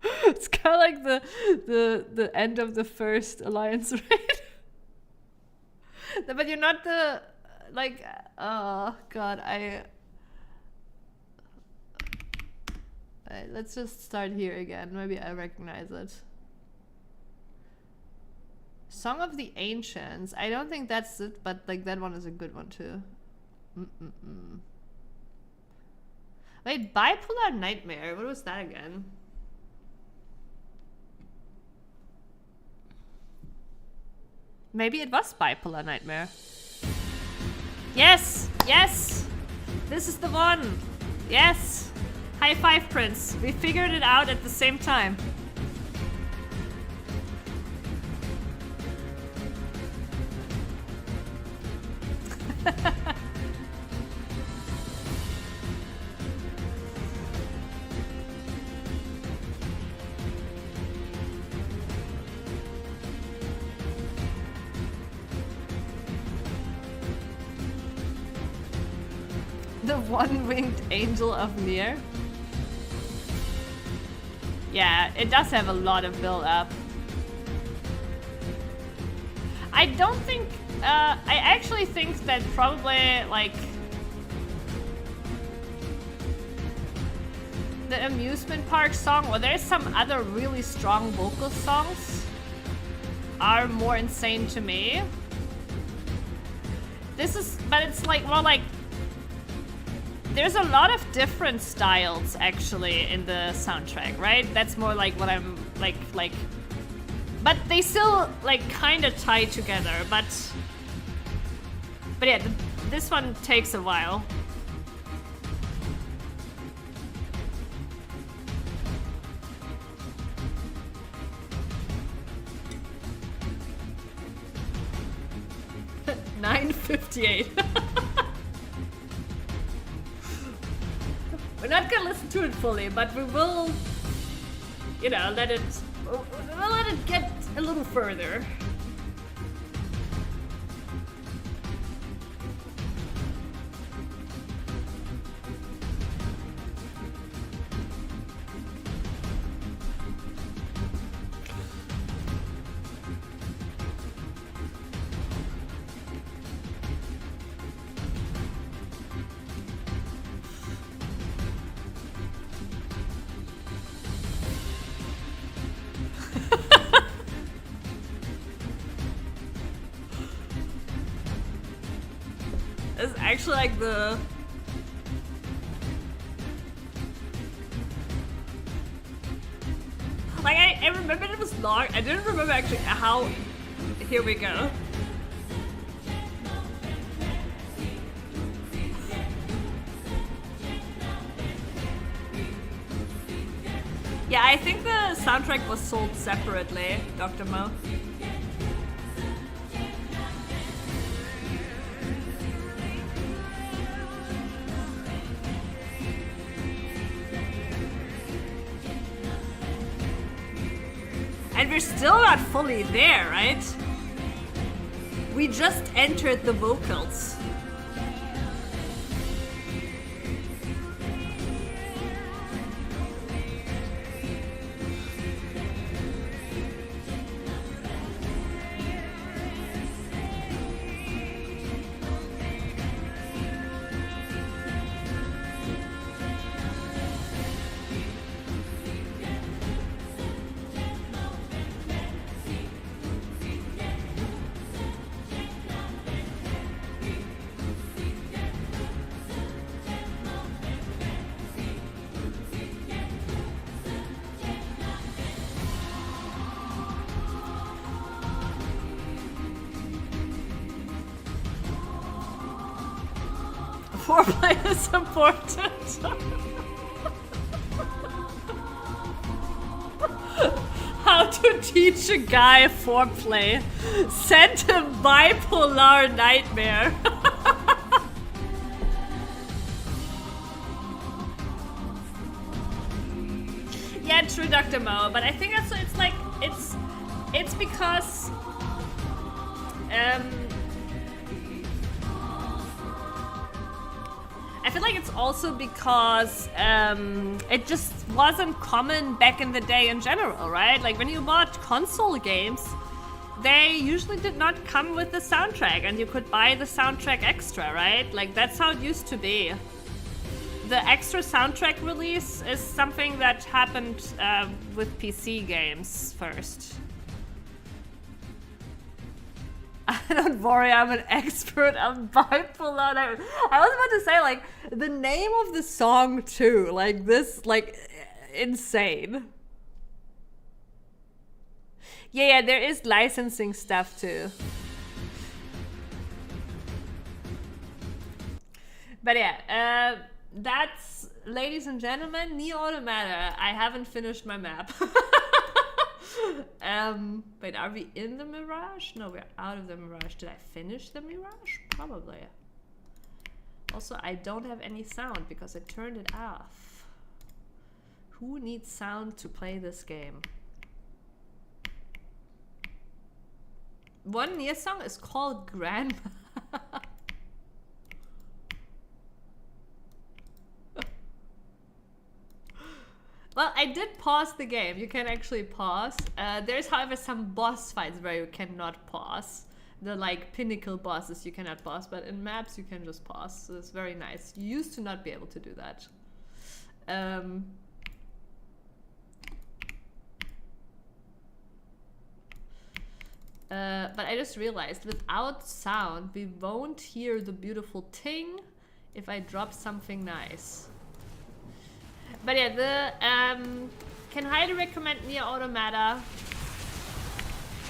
It's kind of like the end of the first Alliance raid. But you're not the like. Oh God, let's just start here again. Maybe I recognize it. Song of the Ancients. I don't think that's it, but like that one is a good one too. Wait, Bipolar Nightmare. What was that again? Maybe it was Bipolar Nightmare. Yes! Yes! This is the one! Yes! High five, Prince. We figured it out at the same time. The one-winged angel of Nier. Yeah, it does have a lot of build-up. I don't think... I actually think that probably, like... the amusement park song, or there's some other really strong vocal songs, are more insane to me. This is... but it's like more like... there's a lot of different styles actually in the soundtrack, right? That's more like what I'm like but they still like kind of tie together, but yeah, this one takes a while. $9.58. We're not gonna listen to it fully, but we will, you know, we'll let it get a little further. It's actually like the... like, I remember it was long. I didn't remember actually how... Here we go. Yeah, I think the soundtrack was sold separately, Dr. Mo. And we're still not fully there, right? We just entered the vocals. Foreplay is important. How to teach a guy foreplay. Send him Bipolar Nightmare. Yeah, true, Dr. Mo, but I think also it's like it's because I feel like it's also because it just wasn't common back in the day in general, right? Like when you bought console games, they usually did not come with the soundtrack, and you could buy the soundtrack extra, right? Like, that's how it used to be. The extra soundtrack release is something that happened with PC games first. Don't worry, I'm an expert on bipolar. I was about to say, like, the name of the song too, like this, like, insane. Yeah, there is licensing stuff too. But yeah, that's, ladies and gentlemen, Nier Automata. I haven't finished my map. Wait, are we in the Mirage? No, we're out of the Mirage. Did I finish the Mirage? Probably. Also, I don't have any sound because I turned it off. Who needs sound to play this game? One Nier song is called Grandma. Well, I did pause the game. You can actually pause. There's, however, some boss fights where you cannot pause. The, like, pinnacle bosses you cannot pause, but in maps you can just pause. So it's very nice. You used to not be able to do that. But I just realized, without sound, we won't hear the beautiful ting if I drop something nice. But yeah, can highly recommend Nier Automata.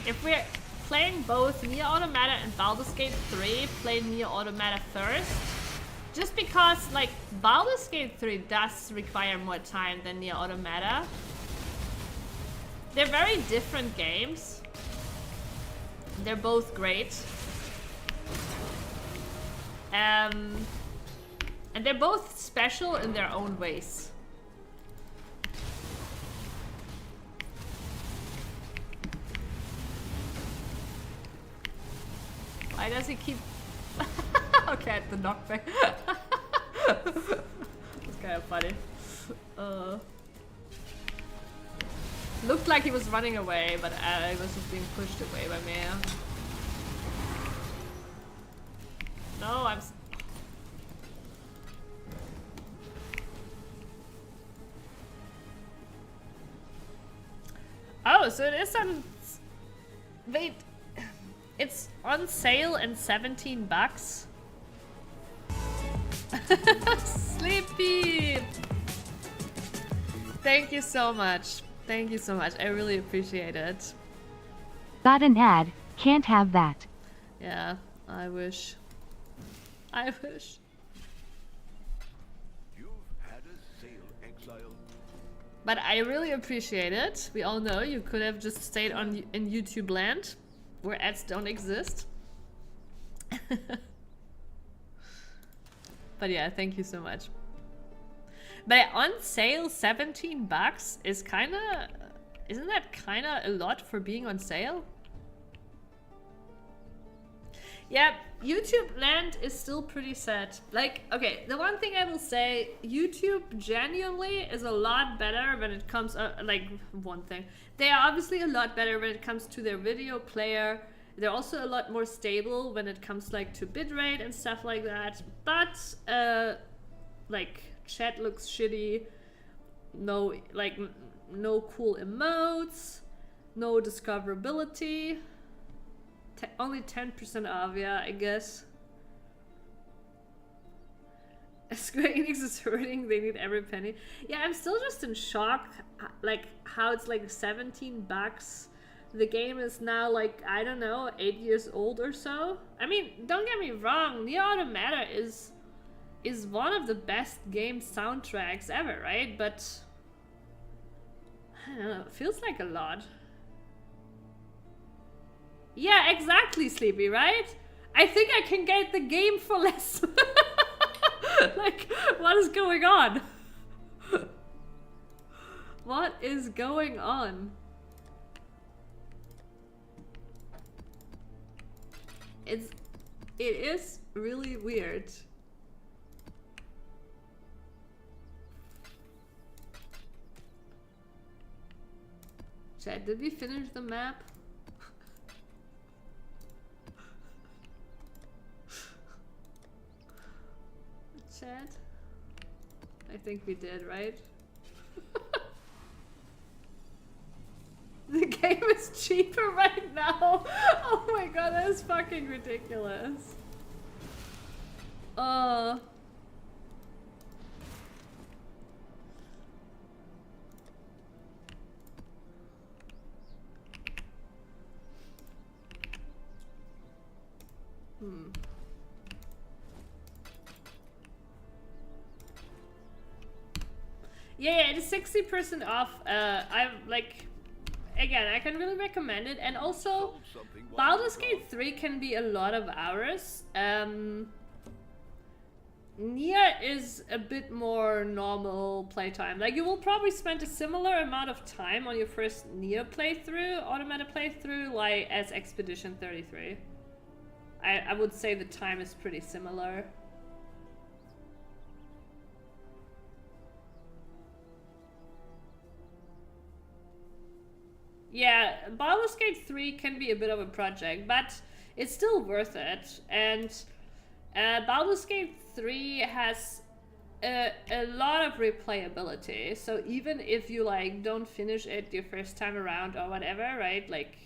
If we're playing both Nier Automata and Baldur's Gate 3, play Nier Automata first. Just because, like, Baldur's Gate 3 does require more time than Nier Automata. They're very different games. They're both great. And they're both special in their own ways. Why does he keep... Okay, the knockback. That's kind of funny. Looked like he was running away, but I was just being pushed away by me. No, I'm... Oh, so it is on... Wait... It's on sale and $17. Sleepy! Thank you so much. Thank you so much. I really appreciate it. Got an ad. Can't have that. Yeah, I wish. I wish. You've had a sale, exile. But I really appreciate it. We all know you could have just stayed on in YouTube land, where ads don't exist. But yeah, thank you so much. But on sale, $17 is kinda... Isn't that kinda a lot for being on sale? Yeah, YouTube land is still pretty sad. Like, okay, the one thing I will say, YouTube genuinely is a lot better when it comes, like, one thing. They are obviously a lot better when it comes to their video player. They're also a lot more stable when it comes, like, to bitrate and stuff like that. But, like, chat looks shitty. No, like, no cool emotes. No discoverability. Only 10% off, yeah, I guess. Square Enix is hurting, they need every penny. Yeah, I'm still just in shock, like, how it's like $17. The game is now, like, I don't know, 8 years old or so. I mean, don't get me wrong, Nier Automata is one of the best game soundtracks ever, right? But, I don't know, it feels like a lot. Yeah, exactly, Sleepy, right? I think I can get the game for less. Like, what is going on? What is going on? It is really weird. Chat, did we finish the map? chat? I think we did, right? The game is cheaper right now. Oh my god, that is fucking ridiculous. Yeah, it is 60% off. I'm like, again, I can really recommend it. And also, Sold something while Baldur's you Gate 3 can be a lot of hours. Nier is a bit more normal playtime. Like, you will probably spend a similar amount of time on your first Nier playthrough, automated playthrough, like as Expedition 33. I would say the time is pretty similar. Yeah, Baldur's Gate 3 can be a bit of a project, but it's still worth it. And Baldur's Gate 3 has a lot of replayability. So even if you like don't finish it your first time around or whatever, right? Like,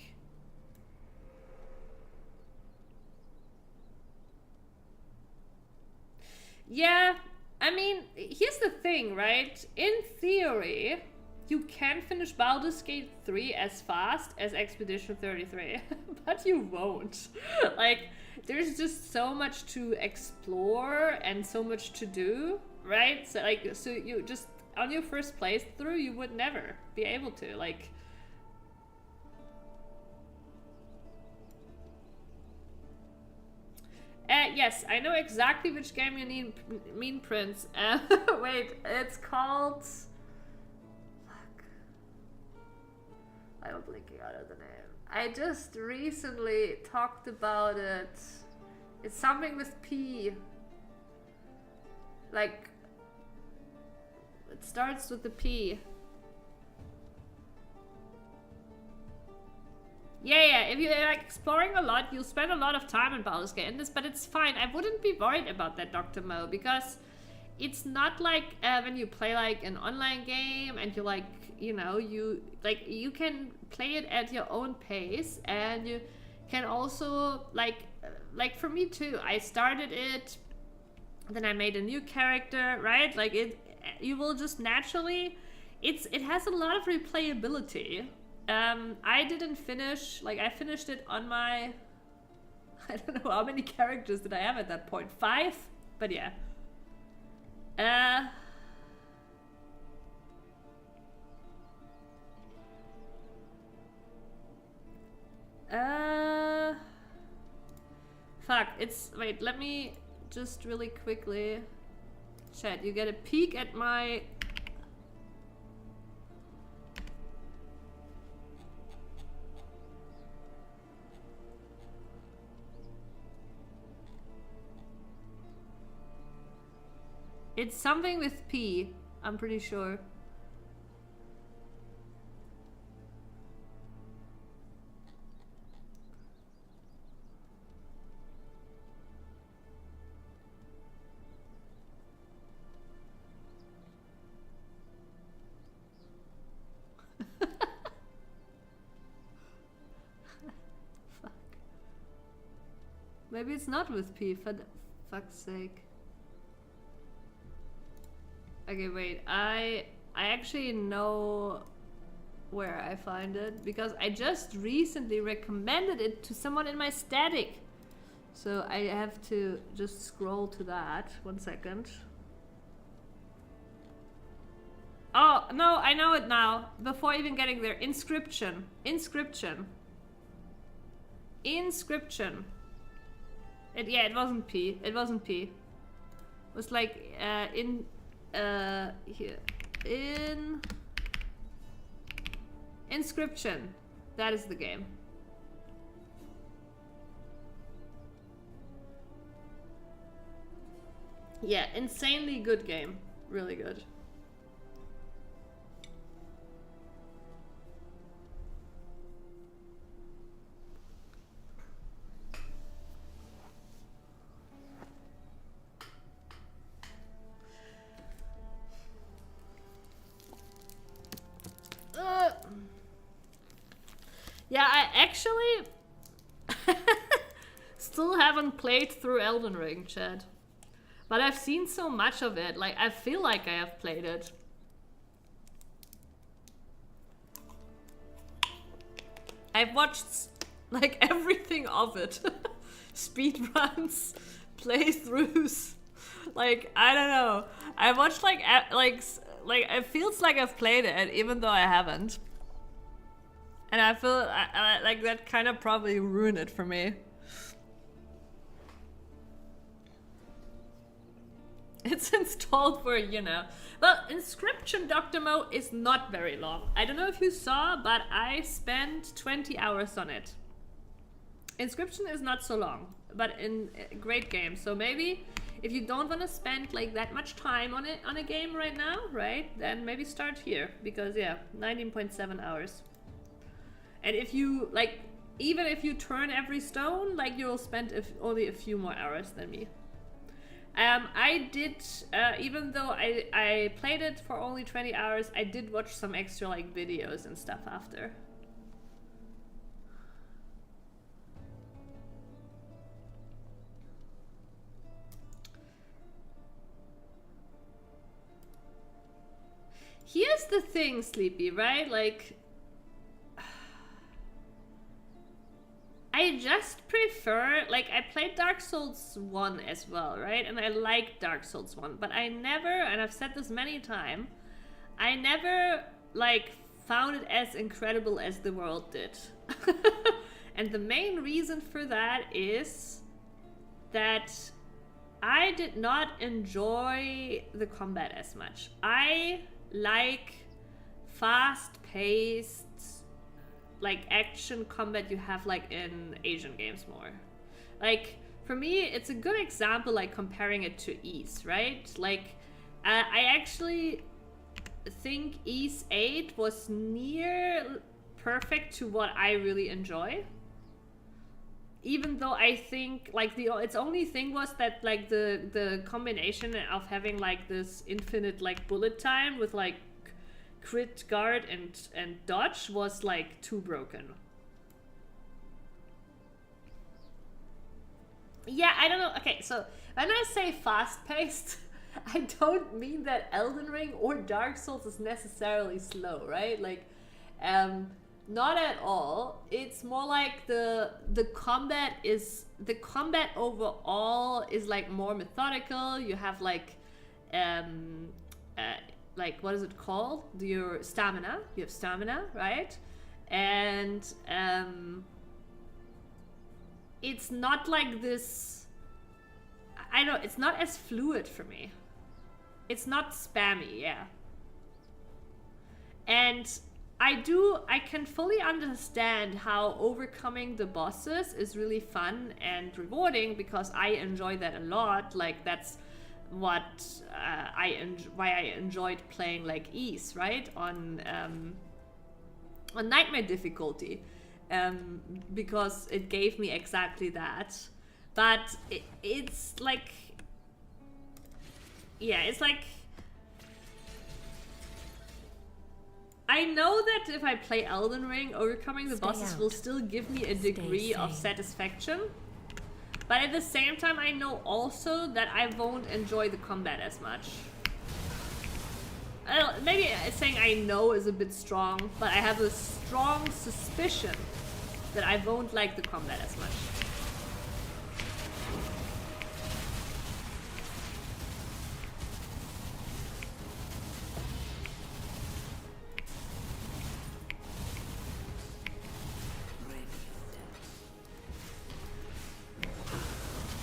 yeah, I mean, here's the thing, right? In theory, you can finish Baldur's Gate 3 as fast as Expedition 33, but you won't. Like, there's just so much to explore and so much to do, right? So, like, so you just, on your first playthrough, you would never be able to, like... Yes, I know exactly which game you mean, Prince. Wait, it's called... I'm blinking out of the name. I just recently talked about it. It's something with P. Like, it starts with the P. Yeah, if you're like exploring a lot, you'll spend a lot of time in Baldur's Gate in this, but it's fine. I wouldn't be worried about that, Dr. Mo, because it's not like when you play like an online game and you like, you know, you can play it at your own pace, and you can also like for me too, I started it, then I made a new character, right? Like you will just naturally, it has a lot of replayability. I didn't finish, like I finished it on my, I don't know how many characters did I have at that point, 5? But yeah. Fuck, wait, let me just really quickly chat. You get a peek at my... It's something with P, I'm pretty sure. Fuck. Maybe it's not with P, for fuck's sake. Okay, wait, I actually know where I find it, because I just recently recommended it to someone in my static. So I have to just scroll to that. 1 second. Oh, no, I know it now. Before even getting there. Inscription. Inscription. Inscription. Yeah, it wasn't P. It wasn't P. It was like, here. Inscription. That is the game. Yeah, insanely good game. Really good. Yeah, I actually still haven't played through Elden Ring, Chad. But I've seen so much of it, like I feel like I have played it. I've watched like everything of it. Speedruns, playthroughs. Like, I don't know. I watched like it feels like I've played it even though I haven't. And I feel like that kind of probably ruined it for me. It's installed for, you know. Well, Inscription Dr. Mo is not very long. I don't know if you saw, but I spent 20 hours on it. Inscription is not so long, but in a great game. So maybe if you don't want to spend like that much time on it on a game right now, right? Then maybe start here because yeah, 19.7 hours. And if you like, even if you turn every stone, like you'll spend only a few more hours than me. I did, even though I played it for only 20 hours, I did watch some extra like videos and stuff after. Here's the thing, Sleepy, right? Like, I just prefer, like, I played Dark Souls 1 as well, right? And I liked Dark Souls 1, but I never, and I've said this many times, I never, like, found it as incredible as the world did. And the main reason for that is that I did not enjoy the combat as much. I like fast-paced, like action combat you have like in Asian games more. Like for me, it's a good example like comparing it to Ys, right? Like I actually think Ys 8 was near perfect to what I really enjoy. Even though I think like its only thing was that like the combination of having like this infinite like bullet time with like crit, guard, and dodge was like too broken. Yeah, I don't know. Okay, so when I say fast-paced, I don't mean that Elden Ring or Dark Souls is necessarily slow, right? Like, not at all. It's more like the combat overall is like more methodical. You have like what is it called? Your stamina. You have stamina, right? And it's not like this. I know it's not as fluid for me. It's not spammy, yeah. And I can fully understand how overcoming the bosses is really fun and rewarding because I enjoy that a lot. Like that's what why I enjoyed playing like Ys, right? On nightmare difficulty, because it gave me exactly that. But it's like, yeah, it's like, I know that if I play Elden Ring, overcoming the bosses will still give me a degree of satisfaction. But at the same time, I know also that I won't enjoy the combat as much. Maybe saying I know is a bit strong, but I have a strong suspicion that I won't like the combat as much.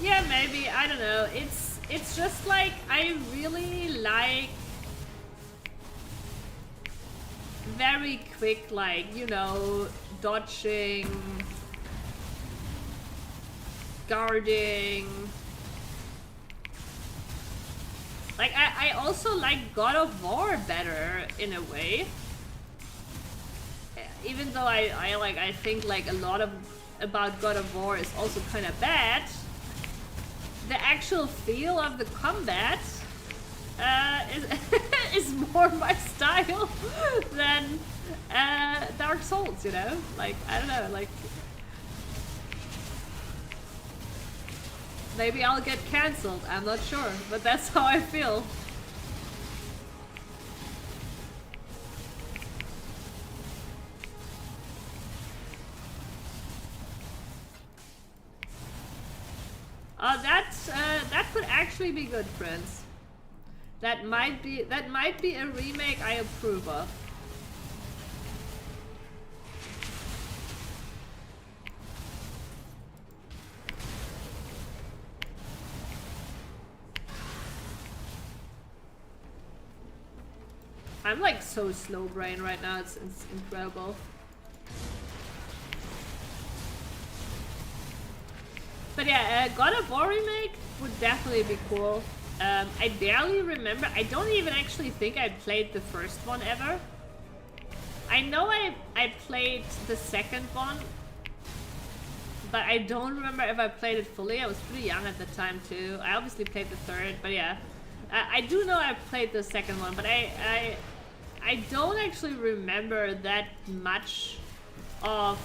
Yeah, maybe, I don't know. It's just like I really like very quick, like, you know, dodging, guarding. Like I also like God of War better in a way. Even though I think like a lot about God of War is also kind of bad. The actual feel of the combat is more my style than Dark Souls, you know? Like, I don't know, like... Maybe I'll get cancelled, I'm not sure, but that's how I feel. Oh, that could actually be good, friends. That might be a remake I approve of. I'm like so slow brain right now, it's incredible. But yeah, God of War remake would definitely be cool. I barely remember. I don't even actually think I played the first one ever. I know I played the second one, but I don't remember if I played it fully. I was pretty young at the time too. I obviously played the third, but yeah. I do know I played the second one, but I don't actually remember that much of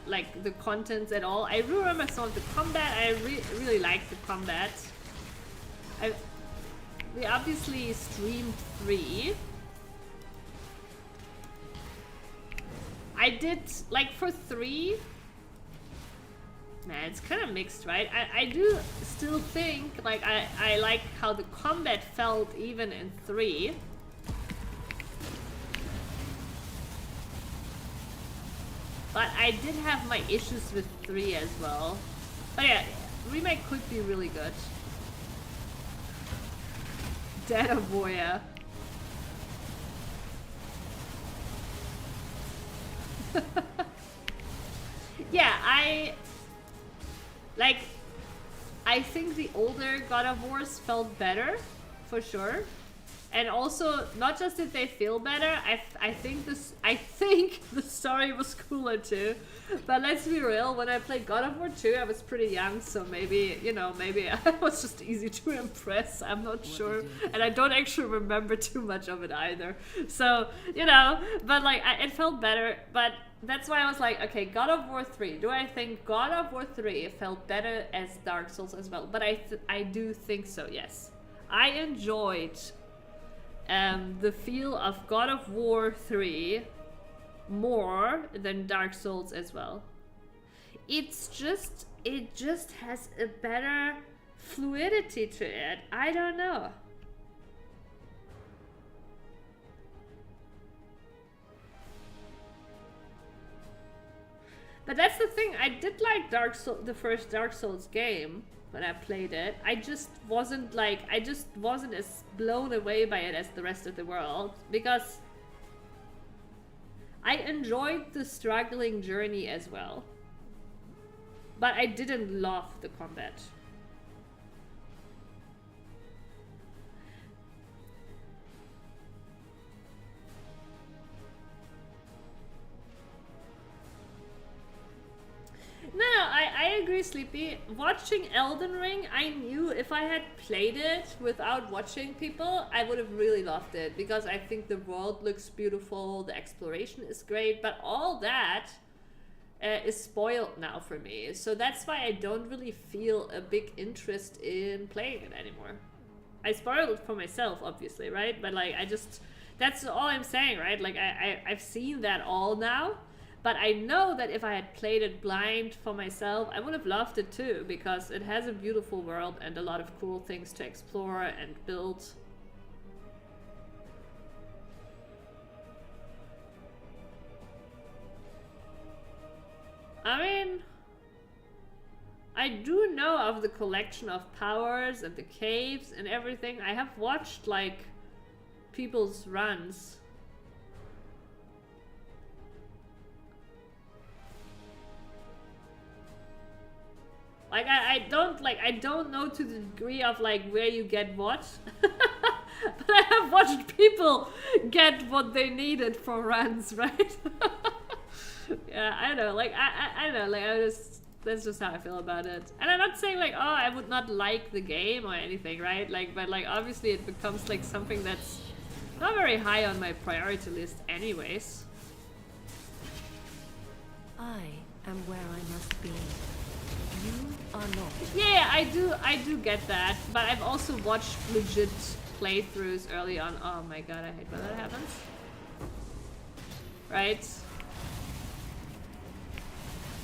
like the contents at all. I do remember some of the combat. I really liked the combat. We obviously streamed 3. I did like for 3. Man, it's kind of mixed, right? I do still think like I like how the combat felt even in 3. But I did have my issues with 3 as well. But yeah, remake could be really good. Dead of Warrior. Yeah, I think the older God of Wars felt better, for sure. And also, not just did they feel better, I think the story was cooler too. But let's be real, when I played God of War 2, I was pretty young, so maybe, you know, maybe I was just easy to impress, I'm not sure. And I don't actually remember too much of it either. So, you know, but like, it felt better, but that's why I was like, okay, God of War 3. Do I think God of War 3 felt better as Dark Souls as well? But I do think so, yes. I enjoyed the feel of God of War 3 more than Dark Souls as well. It just has a better fluidity to it. I don't know. But that's the thing, I did like the first Dark Souls game when I played it. I just wasn't as blown away by it as the rest of the world, because I enjoyed the struggling journey as well. But I didn't love the combat. No, I agree, Sleepy. Watching Elden Ring, I knew if I had played it without watching people, I would have really loved it. Because I think the world looks beautiful, the exploration is great, but all that is spoiled now for me. So that's why I don't really feel a big interest in playing it anymore. I spoiled it for myself, obviously, right? But like, that's all I'm saying, right? Like, I've seen that all now. But I know that if I had played it blind for myself, I would have loved it too, because it has a beautiful world and a lot of cool things to explore and build. I mean, I do know of the collection of powers and the caves and everything. I have watched like people's runs. Like, I don't know to the degree of like where you get what. But I have watched people get what they needed for runs, right? Yeah, I know, like, I know, like, that's just how I feel about it. And I'm not saying like, oh, I would not like the game or anything, right? Like, but like, obviously it becomes like something that's not very high on my priority list anyways. am where I must be. You are not. Yeah, I do get that, but I've also watched legit playthroughs early on. Oh my god, I hate when that happens. Right?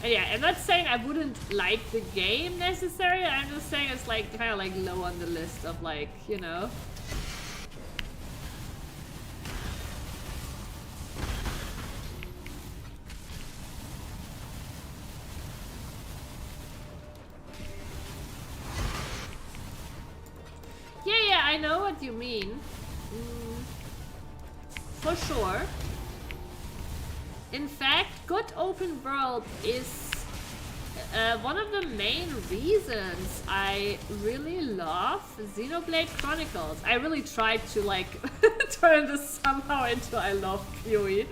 And yeah, I'm not saying I wouldn't like the game necessarily, I'm just saying it's like kind of like low on the list of like, you know. Yeah, I know what you mean. For sure. In fact, good open world is one of the main reasons I really love Xenoblade Chronicles. I really tried to like turn this somehow into I love PoE.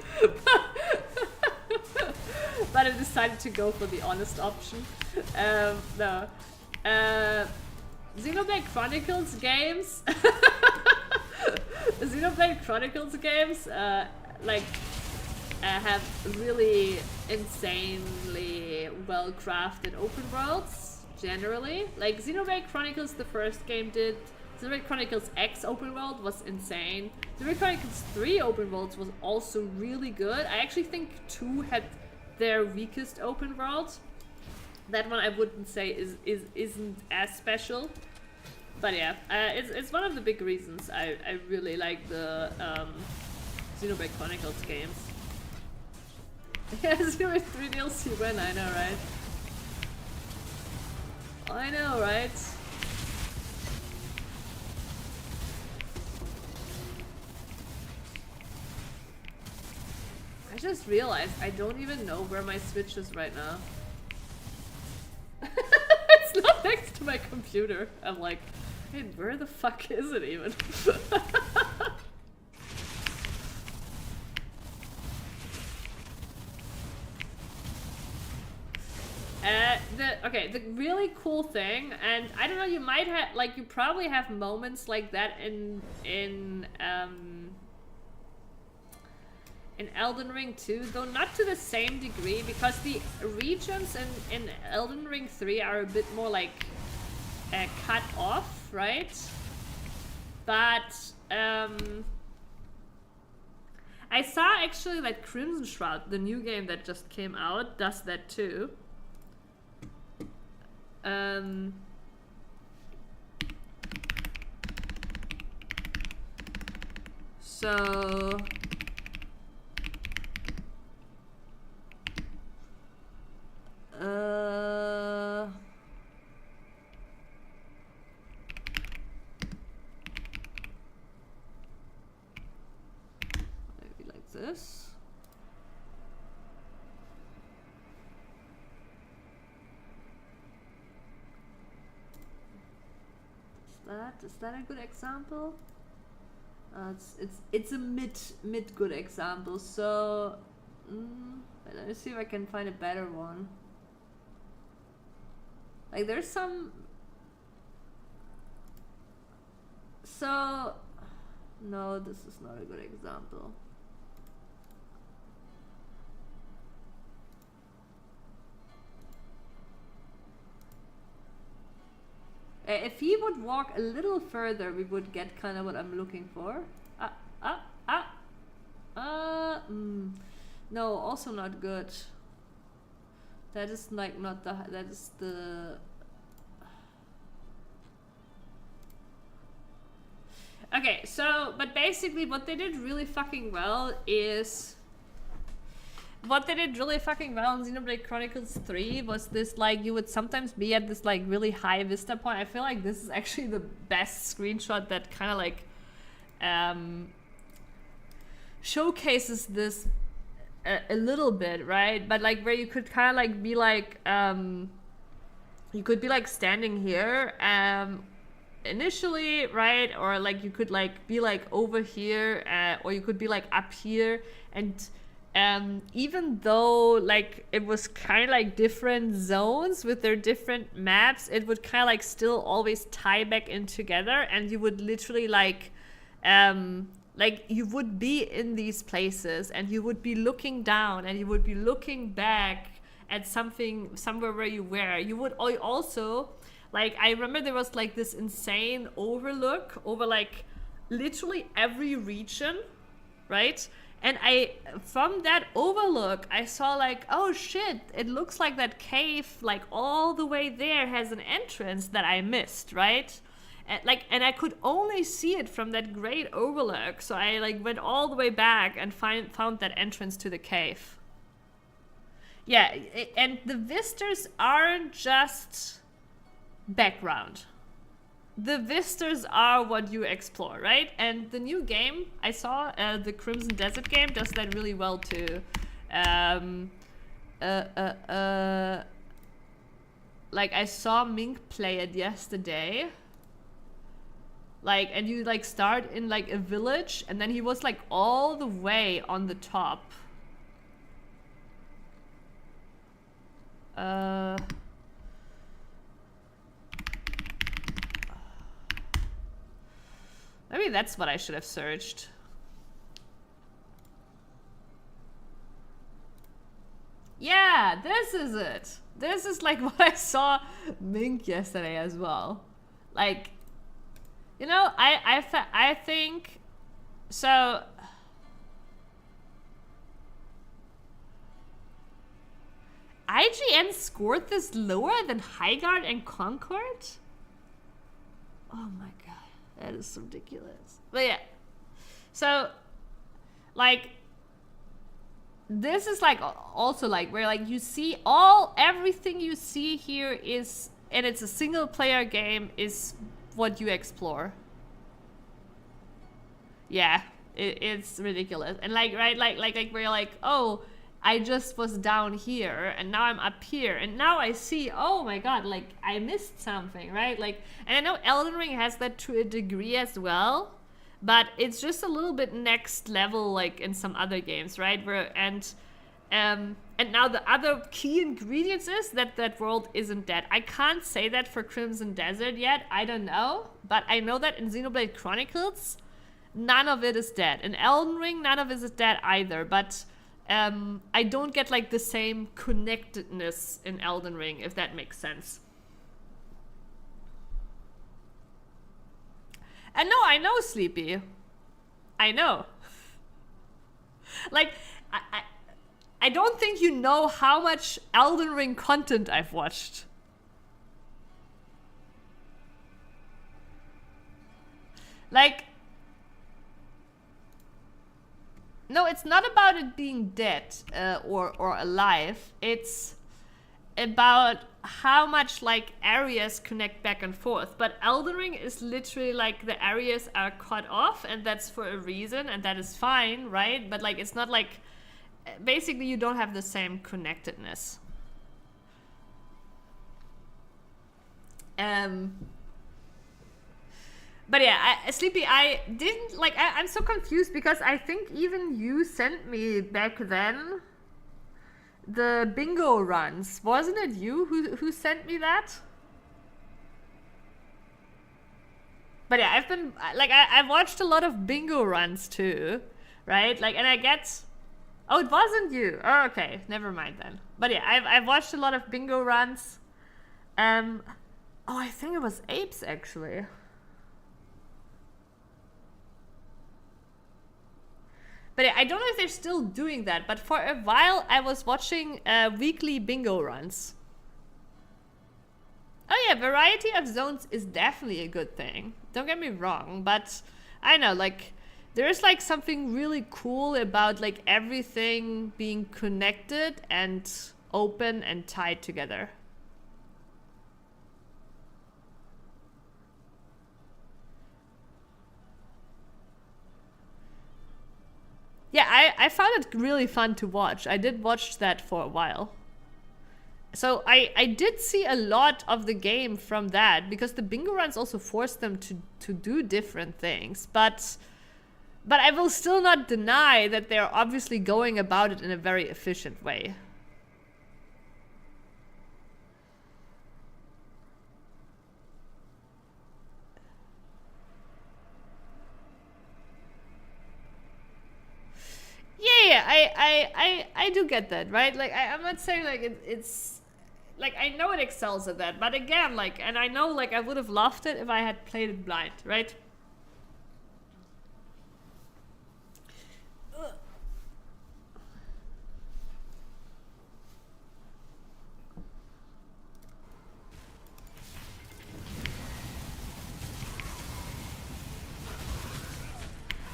But I decided to go for the honest option. No. Xenoblade Chronicles games Xenoblade Chronicles games have really insanely well crafted open worlds generally. Like Xenoblade Chronicles the first game did. Xenoblade Chronicles X open world was insane. Xenoblade Chronicles 3 open worlds was also really good. I actually think 2 had their weakest open world. That one I wouldn't say isn't as special, but yeah, it's one of the big reasons I really like the Xenoblade Chronicles games. Yeah, Xenoblade 3 DLC win, I know, right? I know, right? I just realized I don't even know where my Switch is right now. It's not next to my computer. I'm like, hey, where the fuck is it even? The really cool thing, and I don't know, you might have, like, you probably have moments like that in Elden Ring 2, though not to the same degree, because the regions in Elden Ring 3 are a bit more like cut off, right? But I saw actually that Crimson Shroud, the new game that just came out, does that too. So maybe like this. Is that a good example? It's a mid good example. So let me see if I can find a better one. Like there's some. So no, this is not a good example. If he would walk a little further, we would get kind of what I'm looking for. No, also not good. That is like not the. That is the. Okay, so but basically, what they did really fucking well is. What they did really fucking well in Xenoblade Chronicles 3 was this, like, you would sometimes be at this, like, really high vista point. I feel like this is actually the best screenshot that kind of, like, showcases this a little bit, right? But, like, where you could kind of, like, be, like, you could be, like, standing here, initially, right? Or, like, you could, like, be, like, over here, or you could be, like, up here, and even though like it was kind of like different zones with their different maps, it would kind of like still always tie back in together, and you would literally like you would be in these places and you would be looking down and you would be looking back at somewhere where you were, you would also, like, I remember there was like this insane overlook over like literally every region, right? And from that overlook, I saw like, oh shit, it looks like that cave, like all the way there has an entrance that I missed, right? And I could only see it from that great overlook. So I like went all the way back and found that entrance to the cave. Yeah, and the vistas aren't just background. The vistas are what you explore, right? And the new game I saw, the Crimson Desert game, does that really well too. Like I saw Mink play it yesterday. Like, and you like start in like a village, and then he was like all the way on the top. Maybe that's what I should have searched. Yeah, this is it. This is like what I saw Mink yesterday as well. Like, you know, I think so. IGN scored this lower than Highguard and Concord? Oh my god, that is ridiculous. But yeah, so like this is like also like where like you see everything you see here is, and it's a single player game, is what you explore. Yeah, it's ridiculous. And like right like where you're like, oh, I just was down here and now I'm up here and now I see, oh my god, like I missed something, right? Like, and I know Elden Ring has that to a degree as well, but it's just a little bit next level like in some other games, right? Where and now the other key ingredients is that that world isn't dead. I can't say that for Crimson Desert yet, I don't know, but I know that in Xenoblade Chronicles none of it is dead. In Elden Ring none of it is dead either, but I don't get like the same connectedness in Elden Ring, if that makes sense. And no, I know, Sleepy. I know. Like, I don't think you know how much Elden Ring content I've watched. Like, no, it's not about it being dead or alive. It's about how much like areas connect back and forth. But Elden Ring is literally like the areas are cut off, and that's for a reason, and that is fine, right? But like it's not like, basically you don't have the same connectedness. But yeah, Sleepy, I didn't, like, I'm so confused because I think even you sent me back then the bingo runs. Wasn't it you who sent me that? But yeah, I've been, like, I've watched a lot of bingo runs too, right? Like, and I get, oh, it wasn't you. Oh, okay, never mind then. But yeah, I've watched a lot of bingo runs. Oh, I think it was Apes actually. But I don't know if they're still doing that, but for a while I was watching weekly bingo runs. Oh yeah, variety of zones is definitely a good thing. Don't get me wrong, but I know, like, there's like something really cool about like everything being connected and open and tied together. Yeah, I found it really fun to watch. I did watch that for a while. So I did see a lot of the game from that, because the bingo runs also forced them to do different things. But I will still not deny that they're obviously going about it in a very efficient way. Yeah, I do get that, right? Like I'm not saying like it's like I know it excels at that, but again, like, and I know like I would have loved it if I had played it blind, right?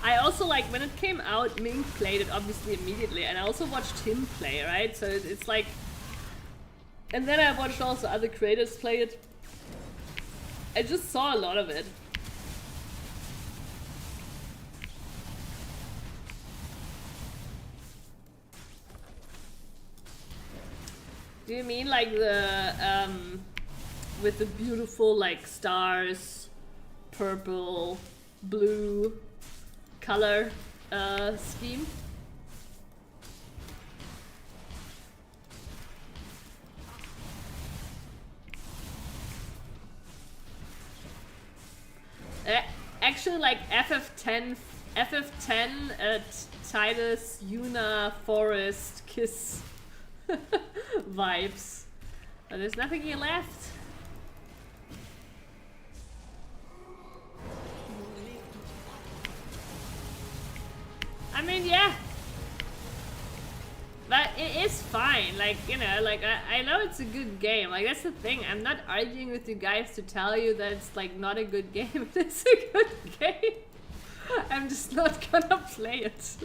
I also, like, when it came out, Ming played it obviously immediately, and I also watched him play, right? So it's like... And then I watched also other creators play it. I just saw a lot of it. Do you mean like the, with the beautiful, like, stars, purple, blue... color scheme? Actually, like FF10 Titus, Yuna, Forest, Kiss vibes. But there's nothing here left. I mean, yeah. But it is fine, like, you know, like, I know it's a good game. Like, that's the thing. I'm not arguing with you guys to tell you that it's, like, not a good game. It's a good game. I'm just not gonna play it.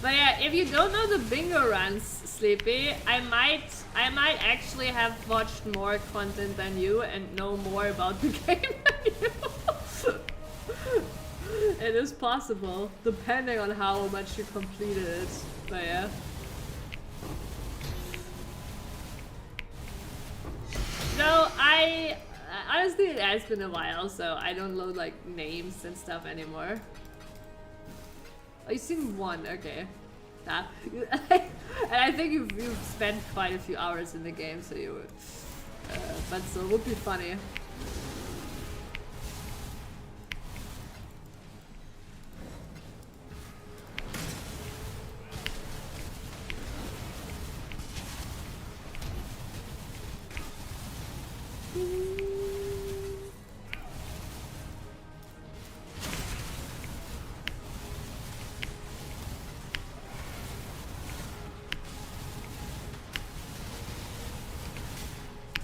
But yeah, if you don't know the bingo runs, Sleepy, I might actually have watched more content than you and know more about the game than you. It is possible, depending on how much you completed it. But yeah. No, honestly, it has been a while, so I don't load like names and stuff anymore. Oh, you've seen one, okay. Nah. And I think you've spent quite a few hours in the game, so you would. But so it would be funny.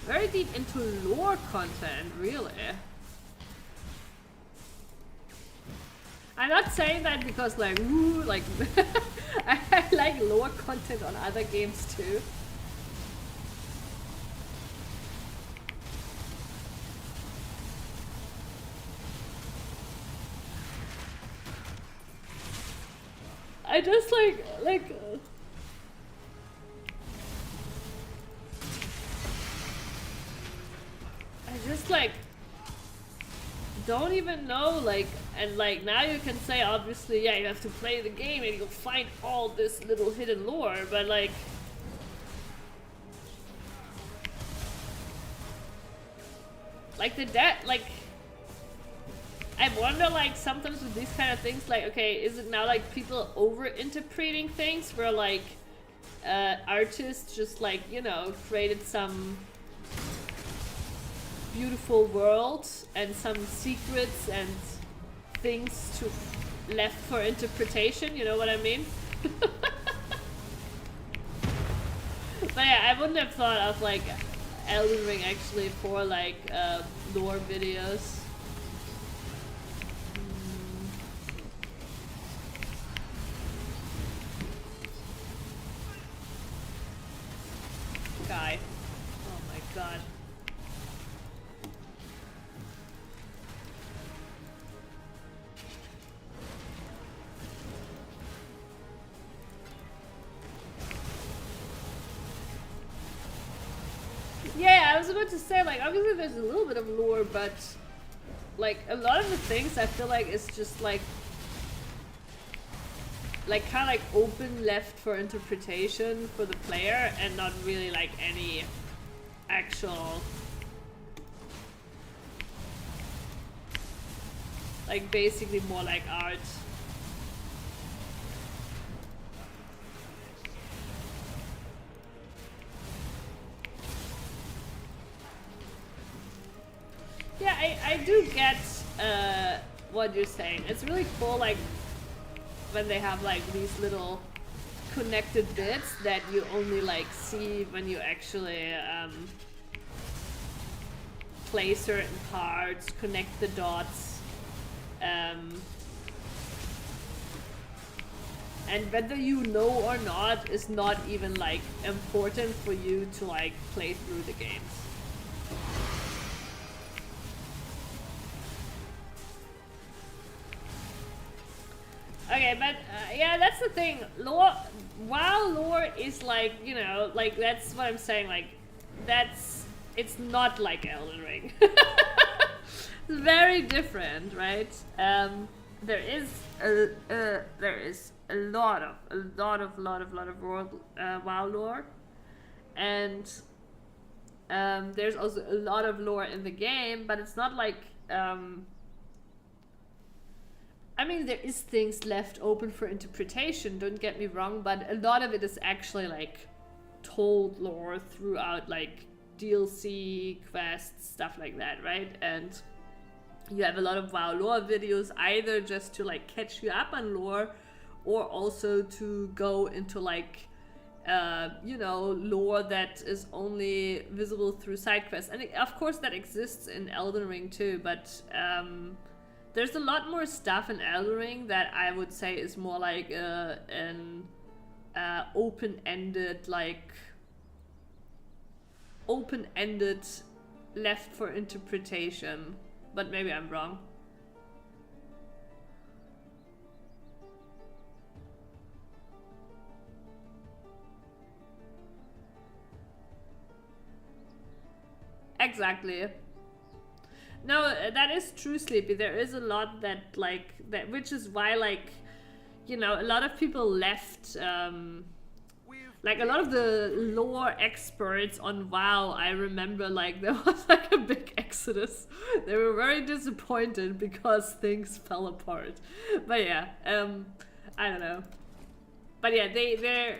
Very deep into lore content, really. I'm not saying that because like, woo, like, I like lore content on other games too. I just like I just like don't even know, like, and like now you can say obviously, yeah, you have to play the game and you'll find all this little hidden lore, but like I wonder, like, sometimes with these kind of things, like, okay, is it now like people over interpreting things where like artists just like, you know, created some beautiful world and some secrets and things to left for interpretation, you know what I mean? But yeah, I wouldn't have thought of like Elden Ring actually for like lore videos. Guy. Oh my god. Yeah, I was about to say, like, obviously there's a little bit of lore, but like a lot of the things I feel like it's just like like kind of like open left for interpretation for the player, and not really like any actual like basically more like art. Yeah, I do get what you're saying. It's really cool, like when they have like these little connected bits that you only like see when you actually play certain parts, connect the dots, and whether you know or not is not even like important for you to like play through the games. Okay, but yeah, that's the thing. Lore, WoW lore is like, you know, like that's what I'm saying. Like, it's not like Elden Ring. It's very different, right? There is a lot of world WoW lore, and there's also a lot of lore in the game, but it's not like I mean, there is things left open for interpretation, don't get me wrong, but a lot of it is actually like told lore throughout like DLC, quests, stuff like that, right? And you have a lot of WoW lore videos, either just to like catch you up on lore, or also to go into like you know, lore that is only visible through side quests. And of course that exists in Elden Ring too, but there's a lot more stuff in Elden Ring that I would say is more like an open-ended, left for interpretation. But maybe I'm wrong. Exactly. No, that is true, Sleepy. There is a lot that, like, that, which is why, like, you know, a lot of people left, like, a lot of the lore experts on WoW, I remember, like, there was, like, a big exodus. They were very disappointed because things fell apart. But yeah, I don't know. But yeah, they're,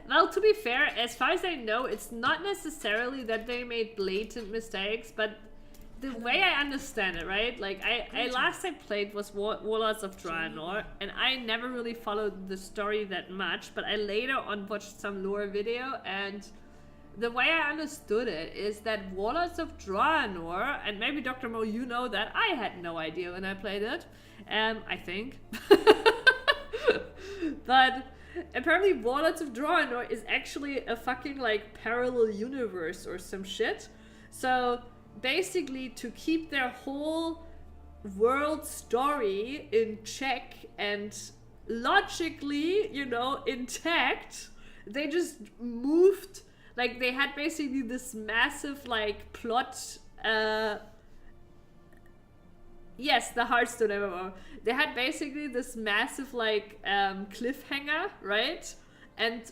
well, to be fair, as far as I know, it's not necessarily that they made blatant mistakes, but the way I understand it, right? Like, I last I played was Warlords of Draenor, and I never really followed the story that much, but I later on watched some lore video, and the way I understood it is that Warlords of Draenor, and maybe Dr. Mo, you know that, I had no idea when I played it, I think. But apparently Warlords of Draenor is actually a fucking like parallel universe or some shit. So basically, to keep their whole world story in check and logically, you know, intact, they just moved, like they had basically this massive like plot, yes, the Hearthstone MMO. They had basically this massive like cliffhanger, right? And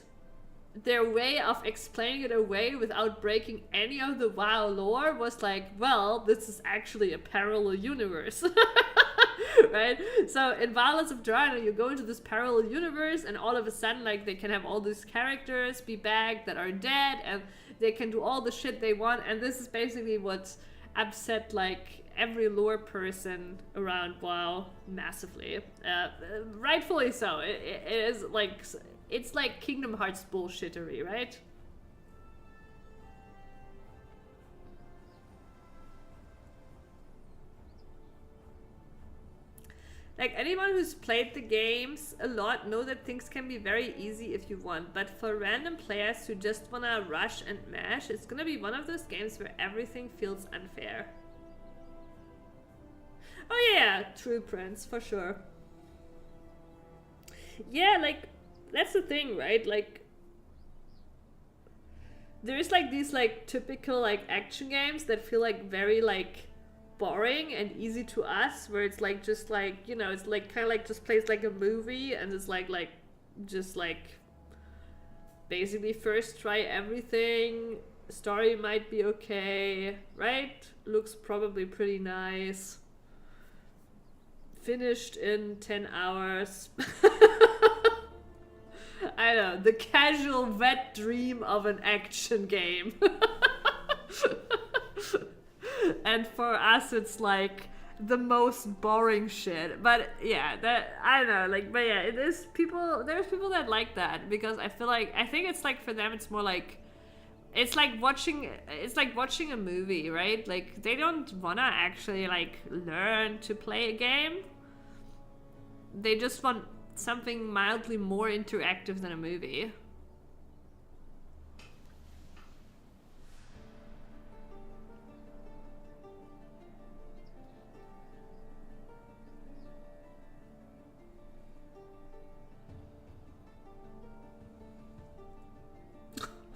their way of explaining it away without breaking any of the WoW lore was like, well, this is actually a parallel universe. Right? So in Warlords of Draenor, you go into this parallel universe, and all of a sudden, like, they can have all these characters be back that are dead, and they can do all the shit they want, and this is basically what upset like every lore person around WoW massively. Rightfully so. It is like, it's like Kingdom Hearts bullshittery, right? Like, anyone who's played the games a lot know that things can be very easy if you want, but for random players who just wanna rush and mash, it's gonna be one of those games where everything feels unfair. Oh yeah, true, Prince, for sure. Yeah, like, that's the thing, right? Like, there's like these like typical like action games that feel like very like boring and easy to us, where it's like just like, you know, it's like kind of like just plays like a movie, and it's like just like basically first try everything. Story might be okay, right? Looks probably pretty nice. Finished in 10 hours. I know, the casual wet dream of an action game. And for us it's like the most boring shit. But yeah, that, I don't know, like, but yeah, it is people, there's people that like that, because I think it's like, for them it's more like, it's like watching a movie, right? Like, they don't wanna actually like learn to play a game. They just want something mildly more interactive than a movie.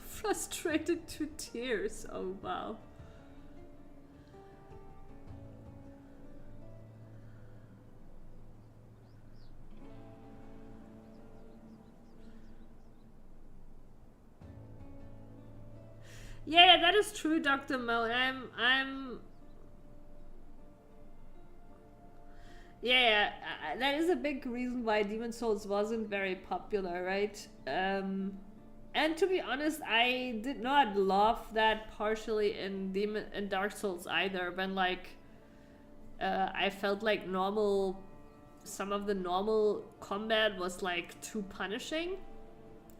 Frustrated to tears. Oh wow. Yeah, that is true, Dr. Mo. Yeah, that is a big reason why Demon's Souls wasn't very popular, right? And to be honest, I did not love that partially in Dark Souls either. When like, I felt like some of the normal combat was like too punishing.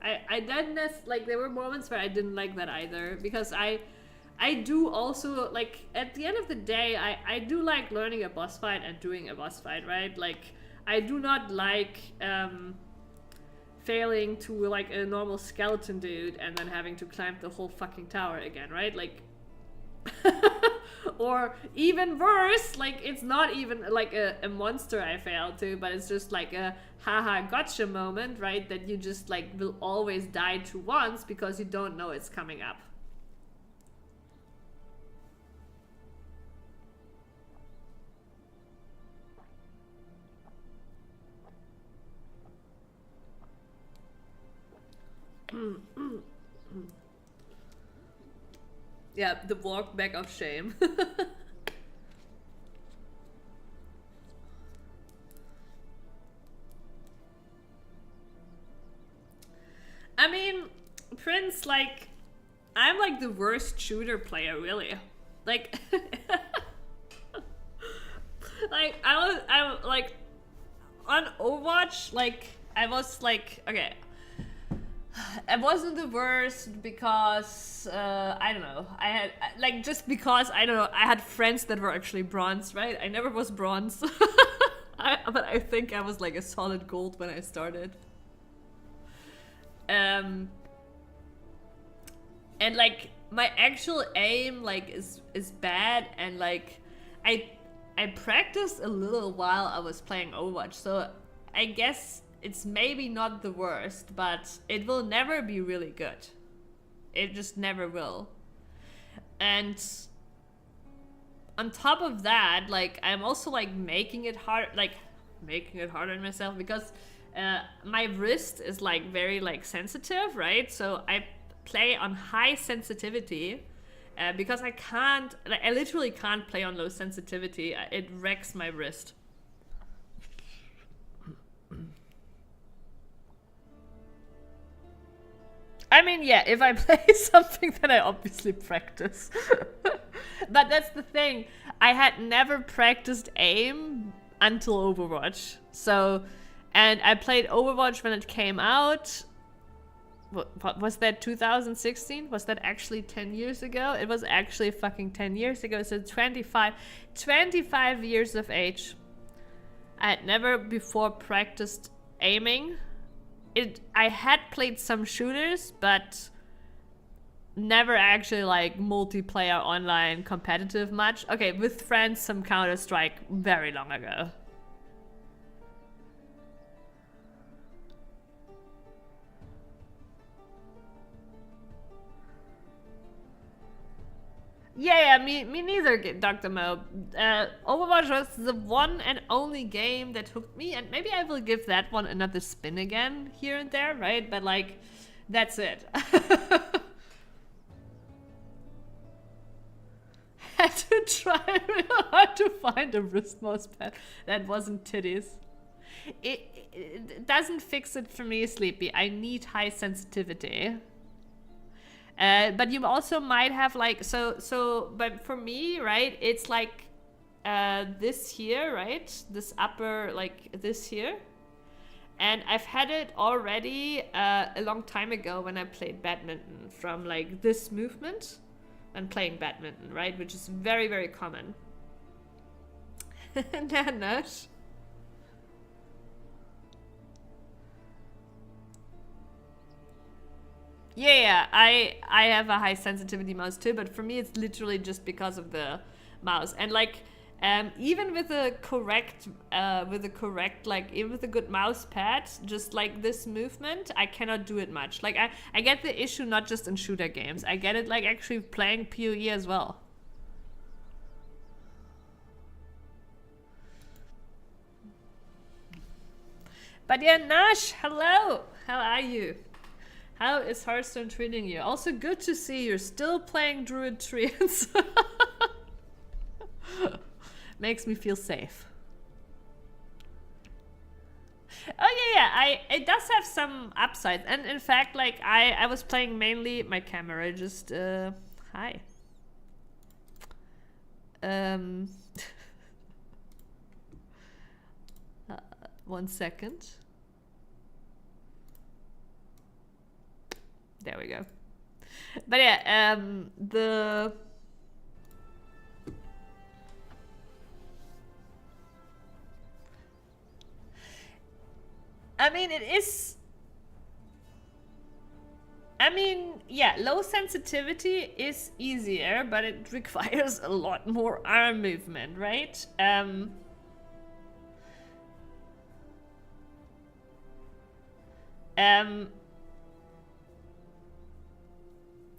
I didn't like, there were moments where I didn't like that either, because I do also, like, at the end of the day, I do like learning a boss fight and doing a boss fight, right? Like, I do not like failing to like a normal skeleton dude and then having to climb the whole fucking tower again, right? Like, or even worse, like, it's not even like a monster I failed to, but it's just like a haha gotcha moment, right? That you just like will always die to once because you don't know it's coming up. Yeah, the walk back of shame. I mean, Prince, like, I'm like the worst shooter player, really. Like, like I like on Overwatch, like I was like, okay, I wasn't the worst because I don't know. I had like, just because I don't know. I had friends that were actually bronze, right? I never was bronze, but I think I was like a solid gold when I started. And like my actual aim like is bad, and like I practiced a little while I was playing Overwatch, so I guess it's maybe not the worst, but it will never be really good. It just never will. And on top of that, like, I'm also like making it hard on myself, because my wrist is like very like sensitive, right? So I play on high sensitivity because I literally can't play on low sensitivity. It wrecks my wrist. I mean, yeah, if I play something, then I obviously practice. But that's the thing. I had never practiced aim until Overwatch. So, and I played Overwatch when it came out. What was that, 2016? Was that actually 10 years ago? It was actually fucking 10 years ago. So 25 years of age. I had never before practiced aiming. I had played some shooters, but never actually like multiplayer online competitive much. Okay, with friends, some Counter-Strike very long ago. Yeah, me neither, Dr. Mo. Overwatch was the one and only game that hooked me, and maybe I will give that one another spin again here and there, right? But like, that's it. Had to try real hard to find a wrist mouse pad that wasn't titties. It doesn't fix it for me, Sleepy. I need high sensitivity. But you also might have like, but for me, right, it's like this here, right? This upper, like this here. And I've had it already a long time ago when I played badminton, from like this movement and playing badminton, right? Which is very, very common. Nanash. Yeah, I have a high sensitivity mouse too, but for me it's literally just because of the mouse. And like even with a correct like even with a good mouse pad, just like this movement, I cannot do it much. Like I get the issue not just in shooter games. I get it like actually playing PoE as well. But yeah, Nash, hello. How are you? How is Hearthstone treating you? Also good to see you're still playing Druid Treants. Makes me feel safe. Oh yeah, it does have some upsides. And in fact, like I was playing mainly my camera just hi. 1 second. There we go. But yeah, I mean, it is... I mean, yeah, low sensitivity is easier, but it requires a lot more arm movement, right?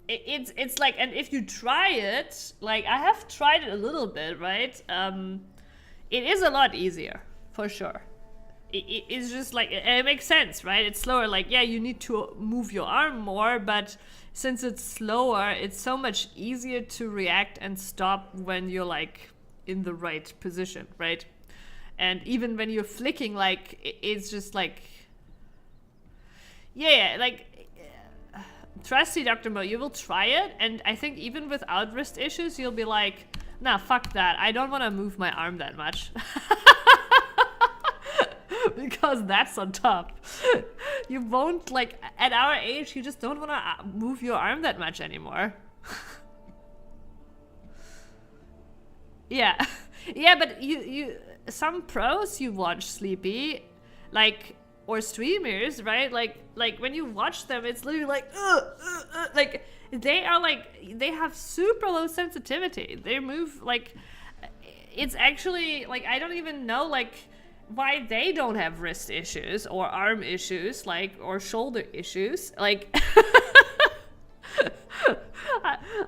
It's like, and if you try it, like I have tried it a little bit, right? It is a lot easier, for sure. It's just like, it makes sense, right? It's slower, like, yeah, you need to move your arm more, but since it's slower, it's so much easier to react and stop when you're like in the right position, right? And even when you're flicking, like, it's just like, yeah, like, trusty Dr. Mo, you will try it, and I think even without wrist issues, you'll be like, nah, fuck that, I don't want to move my arm that much. Because that's on top. You won't, like, at our age, you just don't want to move your arm that much anymore. Yeah. Yeah, but you some pros you watch, Sleepy, like, or streamers, right? Like when you watch them, it's literally like, like they are like, they have super low sensitivity. They move like, it's actually like, I don't even know like why they don't have wrist issues or arm issues, like, or shoulder issues. Like,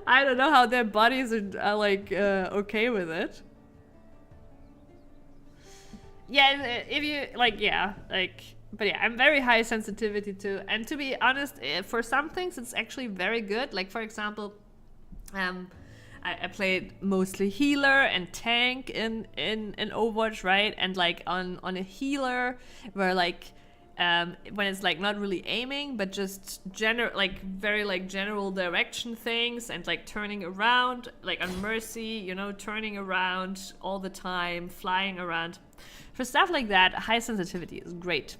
I don't know how their bodies are like okay with it. Yeah, if you like, yeah, like. But yeah, I'm very high sensitivity too. And to be honest, for some things, it's actually very good. Like, for example, I played mostly healer and tank in Overwatch, right? And like on a healer, where like when it's like not really aiming, but just like very like general direction things and like turning around, like on Mercy, you know, turning around all the time, flying around. For stuff like that, high sensitivity is great.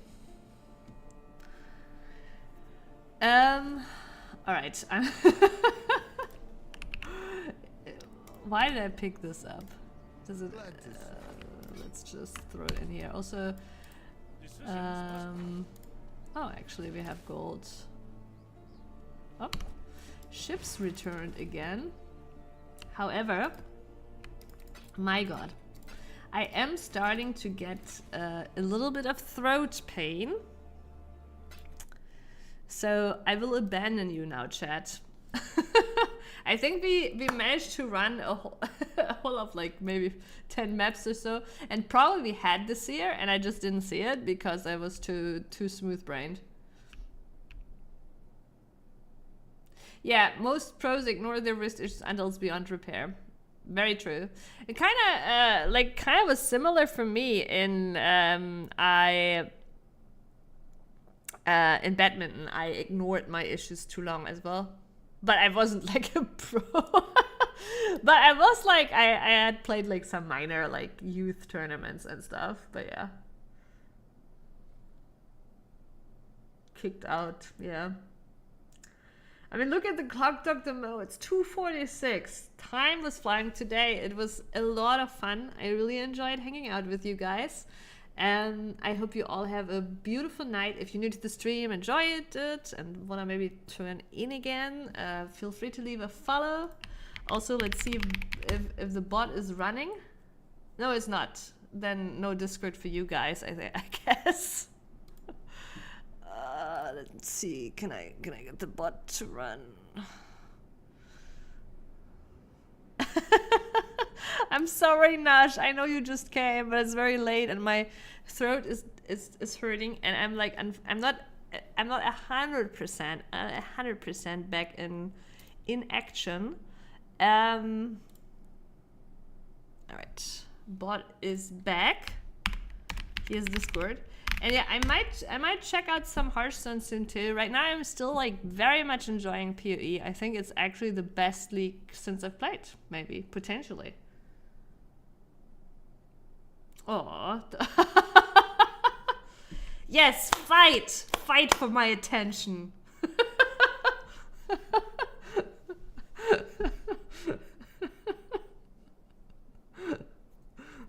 All right. Why did I pick this up? Does it? Let's just throw it in here. Also, oh, actually, we have gold. Oh, ships returned again. However, my God, I am starting to get a little bit of throat pain. So I will abandon you now, chat. I think we managed to run a whole, a whole of like maybe 10 maps or so, and probably we had the seer, and I just didn't see it because I was too smooth brained. Yeah, most pros ignore their wrist issues until it's beyond repair. Very true. It kind of was similar for me in in badminton. I ignored my issues too long as well, but I wasn't like a pro. But I was like I had played like some minor like youth tournaments and stuff. But yeah, kicked out. Yeah. I mean, look at the clock, Dr. Mo. It's 2:46. Time was flying today. It was a lot of fun. I really enjoyed hanging out with you guys. And I hope you all have a beautiful night. If you're new to the stream, enjoyed it, and want to maybe tune in again, feel free to leave a follow. Also, let's see if the bot is running. No, it's not. Then no Discord for you guys, I guess. Let's see. Can I get the bot to run? I'm sorry, Nash. I know you just came, but it's very late and my throat is hurting, and I'm like I'm not 100% back in action. All right, bot is back. Here's Discord. And yeah, I might check out some Hearthstone soon too. Right now I'm still like very much enjoying PoE. I think it's actually the best league since I've played, maybe, potentially. Oh. Yes, fight! Fight for my attention.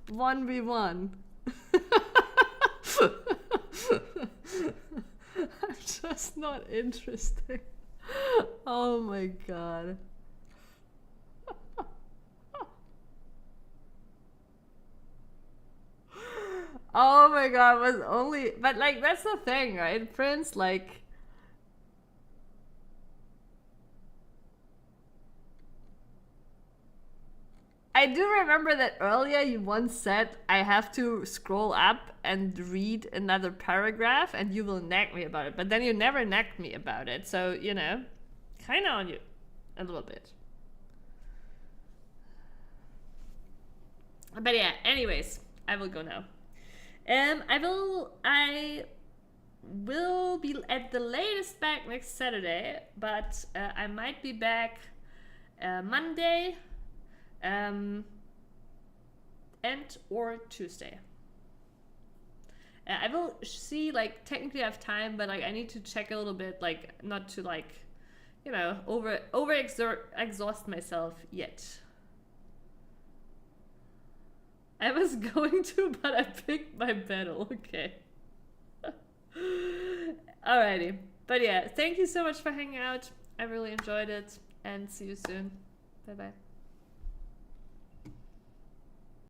1v1. I'm just not interesting. Oh my god. Oh my god, was only, but like that's the thing, right, Prince? Like I do remember that earlier you once said I have to scroll up and read another paragraph and you will nag me about it. But then you never nagged me about it. So, you know, kind of on you a little bit. But yeah, anyways, I will go now. I will be at the latest back next Saturday, but I might be back Monday and or Tuesday. I will see, like, technically I have time, but like I need to check a little bit, like, not to, like, you know, exhaust myself yet. I was going to, but I picked my battle. Okay. Alrighty. But yeah, thank you so much for hanging out. I really enjoyed it, and see you soon. Bye bye.